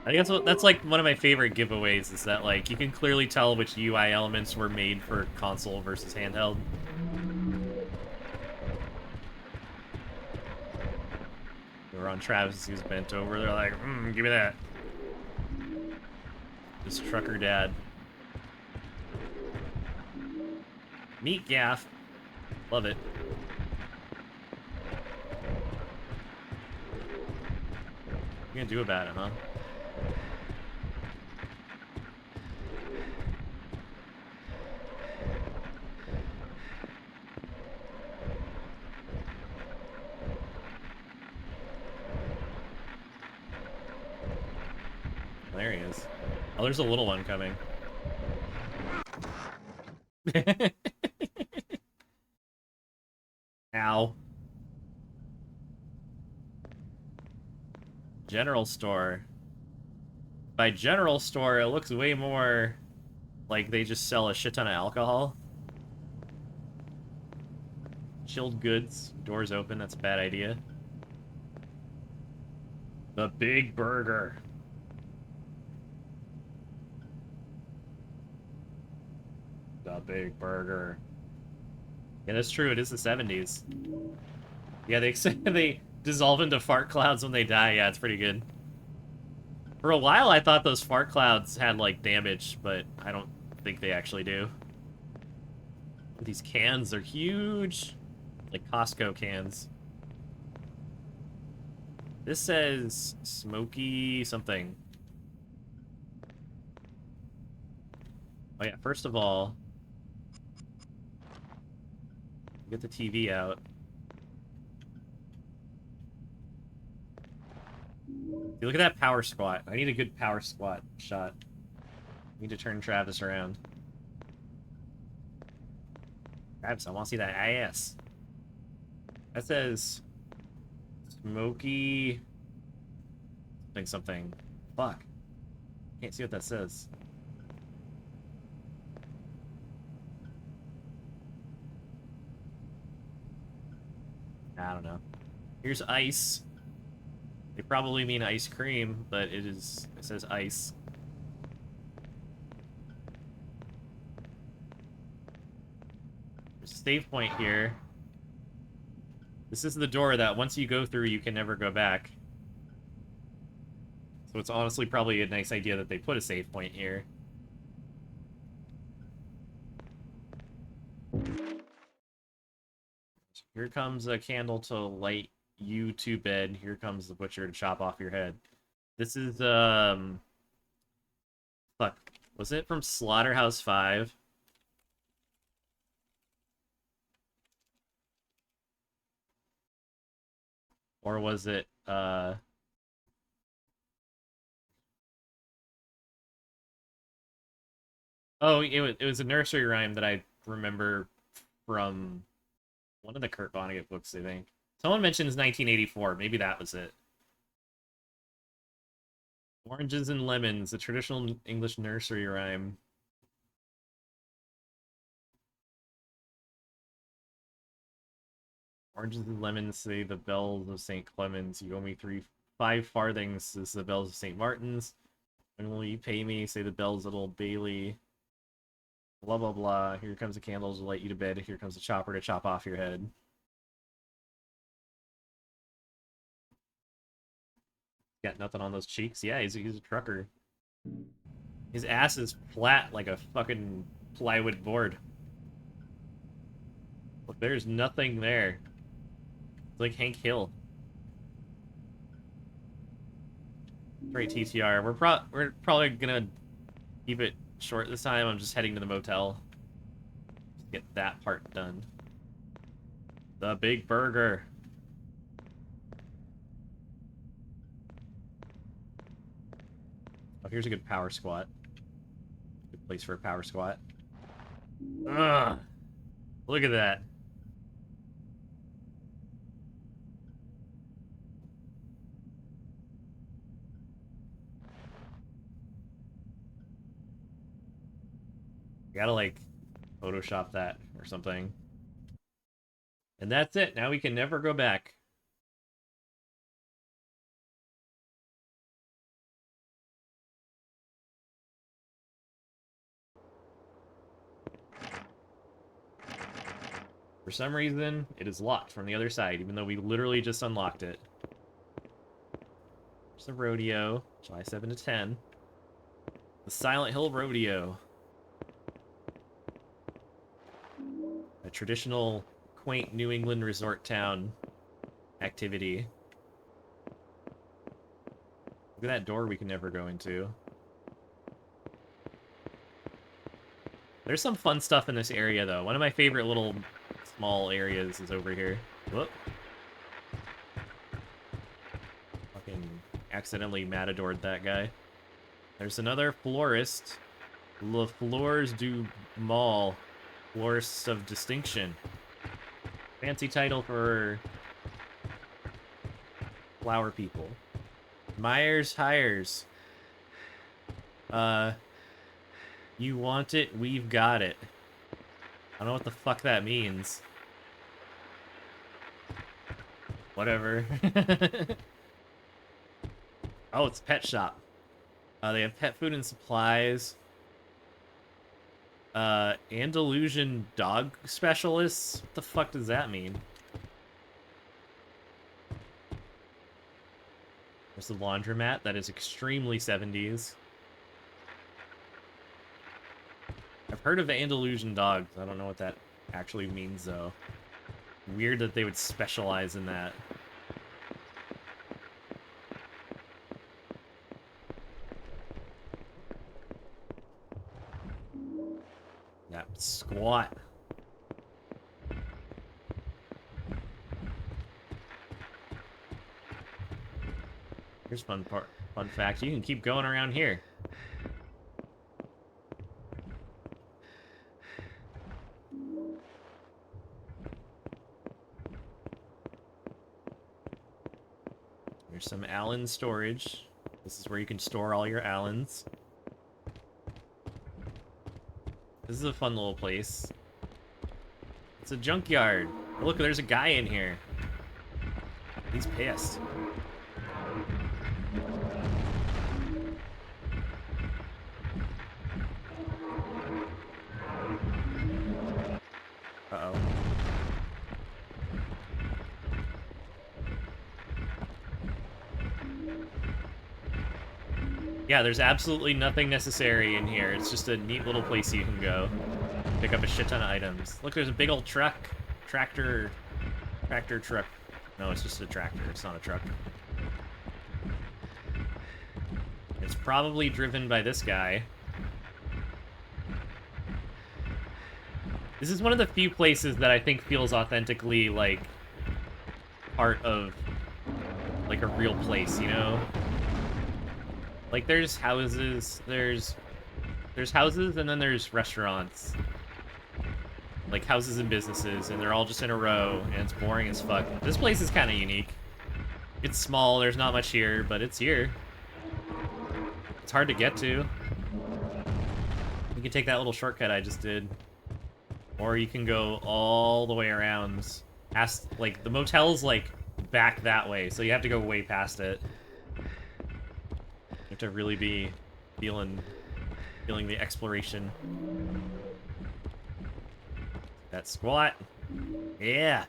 I think that's like one of my favorite giveaways is that like you can clearly tell which UI elements were made for console versus handheld. They were on Travis, he was bent over. They're like, give me that. This trucker dad. Meat gaff. Love it. What are you gonna do about it, huh? There he is. Oh, there's a little one coming. Ow. General store. By general store, it looks way more like they just sell a shit ton of alcohol. Chilled goods. Doors open, that's a bad idea. The Big Burger. The Big Burger. Yeah, that's true. It is the 70s. Yeah, they they dissolve into fart clouds when they die. Yeah, it's pretty good. For a while, I thought those fart clouds had, like, damage, but I don't think they actually do. These cans are huge. Like Costco cans. This says smoky something. Oh yeah, first of all, get the TV out. You look at that power squat. I need a good power squat shot. I need to turn Travis around. Travis, I want to see that ass. That says smoky something something. Fuck. Can't see what that says. I don't know. Here's ice. They probably mean ice cream, but it says ice. There's a save point here. This is the door that once you go through, you can never go back. So it's honestly probably a nice idea that they put a save point here. Here comes a candle to light you to bed. Here comes the butcher to chop off your head. This is, fuck. Was it from Slaughterhouse 5? Or was it, Oh, it was a nursery rhyme that I remember from one of the Kurt Vonnegut books, I think. Someone mentions 1984. Maybe that was it. Oranges and lemons, a traditional English nursery rhyme. Oranges and lemons say the bells of St. Clemens. You owe me 5 farthings. This is the bells of St. Martin's. When will you pay me? Say the bells of Old Bailey. Blah, blah, blah. Here comes the candles to light you to bed. Here comes the chopper to chop off your head. Got nothing on those cheeks. Yeah, he's a trucker. His ass is flat like a fucking plywood board. Look, there's nothing there. It's like Hank Hill. Great TTR. We're probably gonna keep it short this time. I'm just heading to the motel. Just get that part done. The Big Burger. Oh, here's a good power squat. Good place for a power squat. Ugh. Look at that. Gotta, like, Photoshop that or something. And that's it. Now we can never go back. For some reason, it is locked from the other side, even though we literally just unlocked it. There's the rodeo, July 7 to 10. The Silent Hill Rodeo. A traditional, quaint New England resort town activity. Look at that door we can never go into. There's some fun stuff in this area, though. One of my favorite little small areas is over here. Whoop. Fucking accidentally matadored that guy. There's another florist. Le Fleurs du Mal. Florists of Distinction. Fancy title for flower people. Myers Hires. You want it, we've got it. I don't know what the fuck that means. Whatever. Oh, it's a pet shop. They have pet food and supplies. Andalusian dog specialist? What the fuck does that mean? There's the laundromat. That is extremely 70s. I've heard of Andalusian dogs. I don't know what that actually means, though. Weird that they would specialize in that. Yeah, squat. Here's fun fact. You can keep going around here. There's some Allen storage. This is where you can store all your Allens. This is a fun little place. It's a junkyard. Oh, look, there's a guy in here. He's pissed. Uh-oh. Yeah, there's absolutely nothing necessary in here. It's just a neat little place you can go. Pick up a shit ton of items. Look, there's a big old truck. Tractor truck. No, it's just a tractor. It's not a truck. It's probably driven by this guy. This is one of the few places that I think feels authentically like part of like a real place, you know? Like there's houses, there's houses and then there's restaurants. Like houses and businesses, and they're all just in a row, and it's boring as fuck. This place is kind of unique. It's small, there's not much here, but it's here. It's hard to get to. You can take that little shortcut I just did. Or you can go all the way around. Past, like, the motel's, like, back that way, so you have to go way past it. You have to really be feeling the exploration. That squat. Yeah.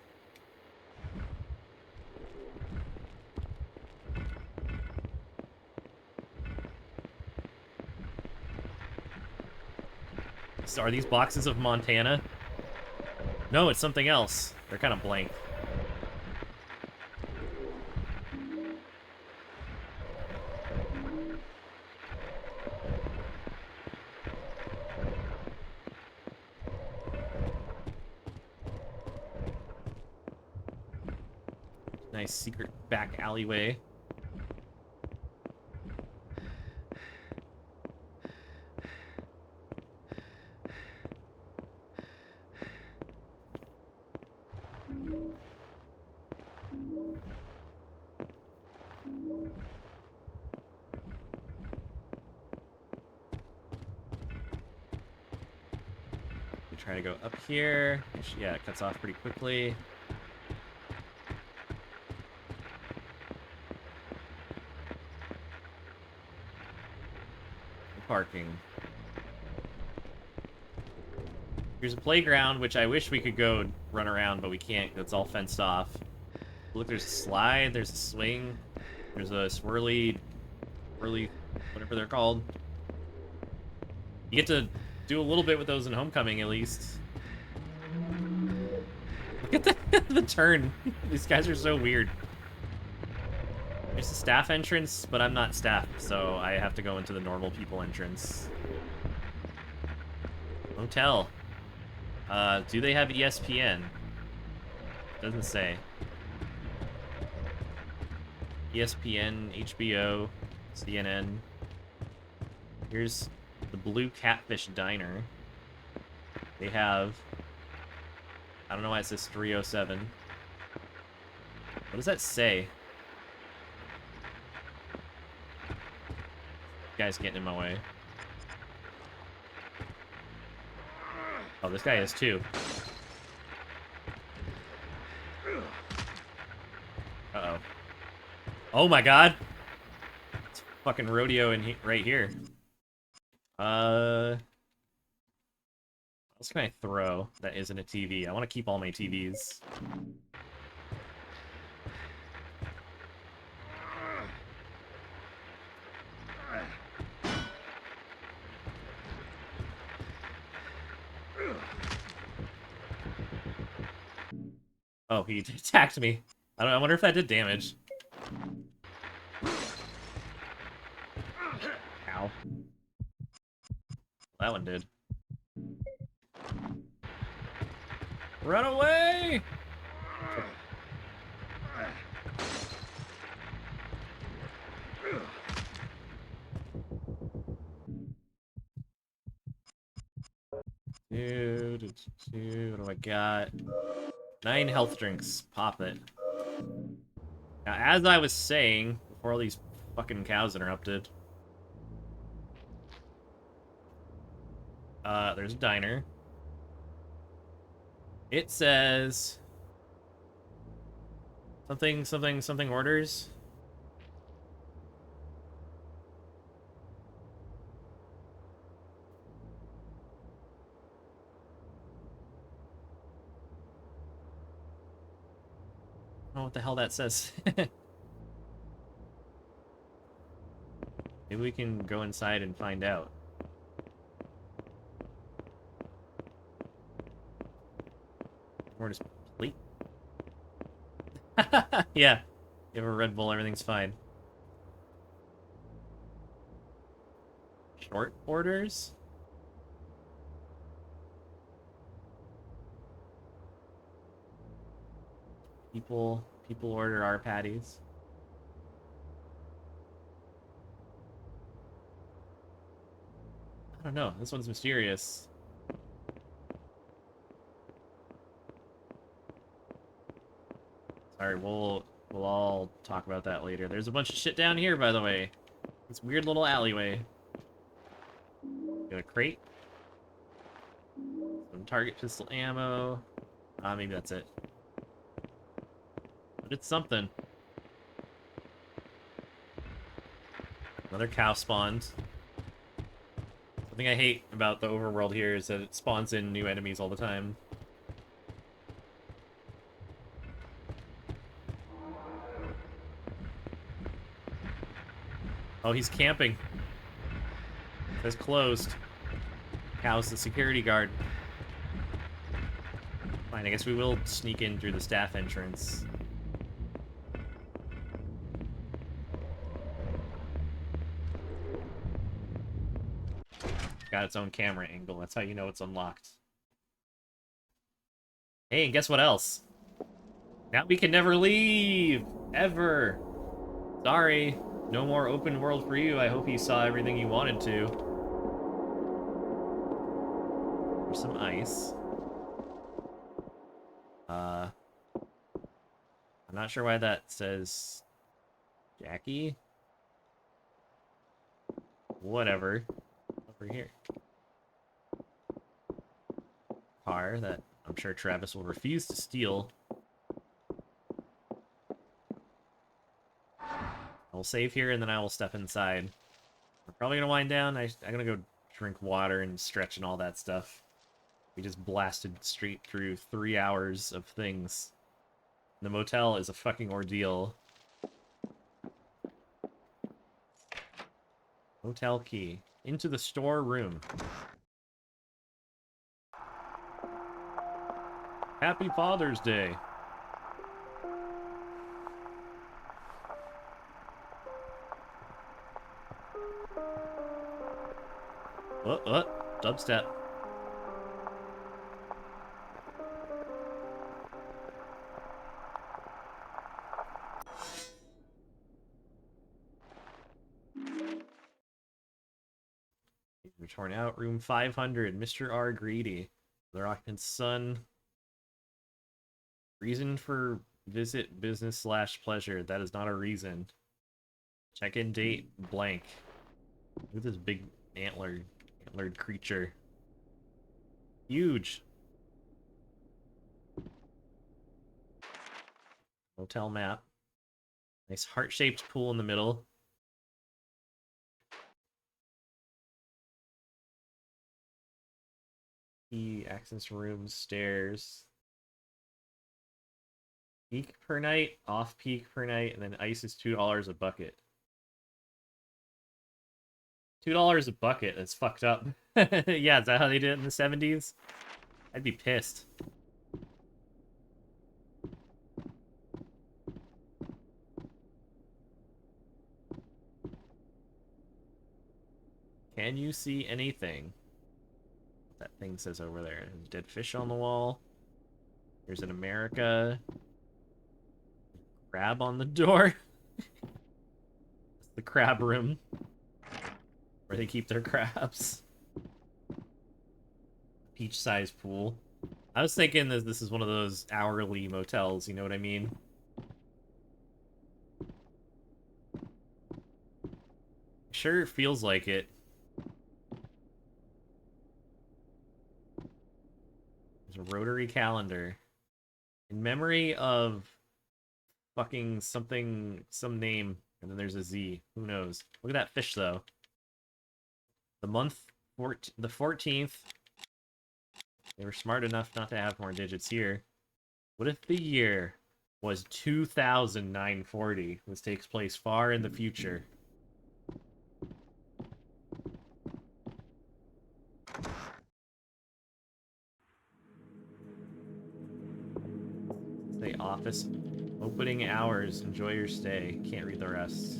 So are these boxes of Montana? No, it's something else. They're kind of blank. Nice secret back alleyway. We try to go up here. Yeah, it cuts off pretty quickly. Parking. Here's a playground, which I wish we could go run around, but we can't. It's all fenced off. Look, there's a slide, there's a swing, there's a swirly, whatever they're called. You get to do a little bit with those in Homecoming, at least. Look at the turn. These guys are so weird. There's a staff entrance, but I'm not staff, so I have to go into the normal people entrance. Hotel. Do they have ESPN? Doesn't say. ESPN, HBO, CNN. Here's the Blue Catfish Diner. They have... I don't know why it says 307. What does that say? Guy's getting in my way. Oh, this guy is too. Uh-oh. Oh my god! It's fucking rodeo in right here. else can I throw that isn't a TV? I want to keep all my TVs. Oh, he attacked me. I wonder if that did damage. Ow. That one did. Run away! Dude, what do I got? 9 health drinks. Pop it. Now, as I was saying, before all these fucking cows interrupted, there's a diner. It says something orders. I don't know what the hell that says. Maybe we can go inside and find out. Orders plate. Yeah. You have a Red Bull, everything's fine. Short orders? People order our patties. I don't know. This one's mysterious. Sorry, we'll all talk about that later. There's a bunch of shit down here, by the way. This weird little alleyway. Got a crate. Some target pistol ammo. Maybe that's it. But it's something. Another cow spawned. Something I hate about the overworld here is that it spawns in new enemies all the time. Oh, he's camping. It says closed. Cow's the security guard. Fine, I guess we will sneak in through the staff entrance. Got its own camera angle. That's how you know it's unlocked. Hey, and guess what else? Now we can never leave! Ever! Sorry. No more open world for you. I hope you saw everything you wanted to. There's some ice. I'm not sure why that says Jackie. Whatever. Over here. Car that I'm sure Travis will refuse to steal. I'll save here and then I will step inside. We're probably gonna wind down. I'm gonna go drink water and stretch and all that stuff. We just blasted straight through 3 hours of things. The motel is a fucking ordeal. Hotel key. Into the storeroom. Happy Father's Day. Dubstep. We're torn out. Room 500. Mr. R. Greedy. The occupant's son. Reason for visit business / pleasure. That is not a reason. Check-in date blank. Look at this big antlered creature. Huge. Hotel map. Nice heart-shaped pool in the middle. key, access rooms, stairs. Peak per night, off peak per night, and then ice is $2 a bucket. $2 a bucket, that's fucked up. Yeah, is that how they did it in the 70s? I'd be pissed. Can you see anything? That thing says over there. There's a dead fish on the wall. There's an America. Crab on the door. That's the crab room. Where they keep their crabs. Beach-sized pool. I was thinking that this is one of those hourly motels, you know what I mean? Sure it feels like it. There's a rotary calendar. In memory of fucking something, some name, and then there's a Z. Who knows? Look at that fish, though. The month, the 14th. They were smart enough not to have more digits here. What if the year was 2940? This takes place far in the future. Say office. Opening hours. Enjoy your stay. Can't read the rest.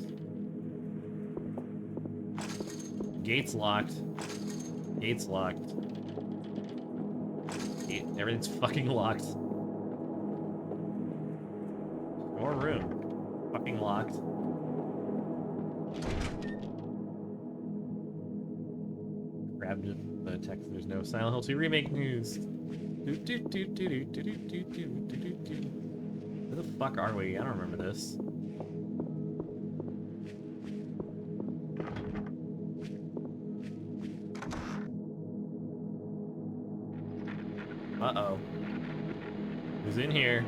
Gates locked. Gates locked. Everything's fucking locked. Your room. Fucking locked. Grabbed the text. There's no Silent Hill 2 remake news. Where the fuck are we? I don't remember this. Uh-oh. Who's in here?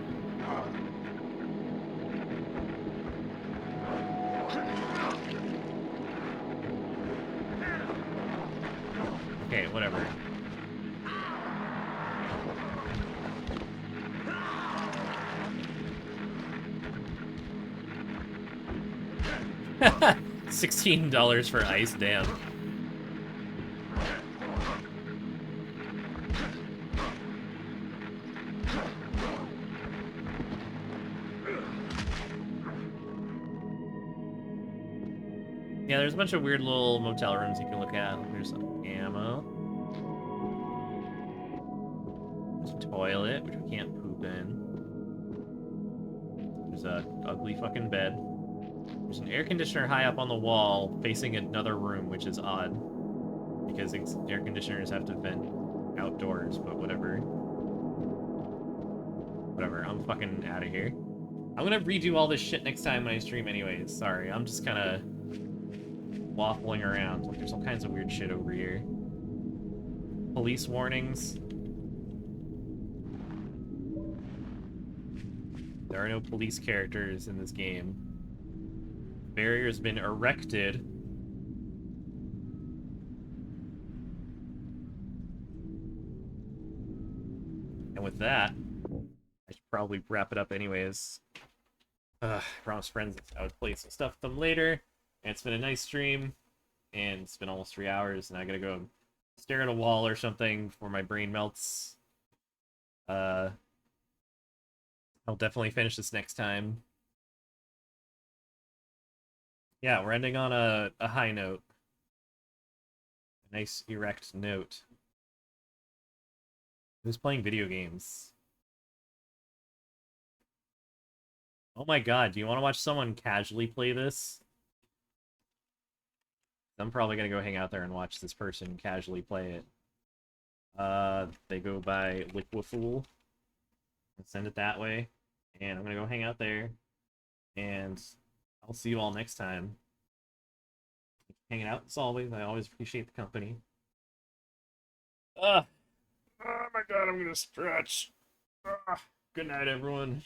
Okay, whatever. $16 for ice, damn. Yeah, there's a bunch of weird little motel rooms you can look at. There's ammo. There's a toilet, which we can't poop in. There's a ugly fucking bed. There's an air conditioner high up on the wall facing another room, which is odd. Because air conditioners have to vent outdoors, but whatever. Whatever, I'm fucking out of here. I'm gonna redo all this shit next time when I stream anyways. Sorry, I'm just kind of waffling around. Like, there's all kinds of weird shit over here. Police warnings. There are no police characters in this game. Barrier's been erected. And with that, I should probably wrap it up anyways. Promise friends I would play some stuff with them later. And it's been a nice stream. And it's been almost 3 hours, and I gotta go stare at a wall or something before my brain melts. I'll definitely finish this next time. Yeah, we're ending on a high note. A nice erect note. Who's playing video games? Oh my god, do you want to watch someone casually play this? I'm probably gonna go hang out there and watch this person casually play it. They go by Liquifool. Send it that way. And I'm gonna go hang out there. And I'll see you all next time. Hanging out as always. I always appreciate the company. Oh my god, I'm gonna stretch. Good night, everyone.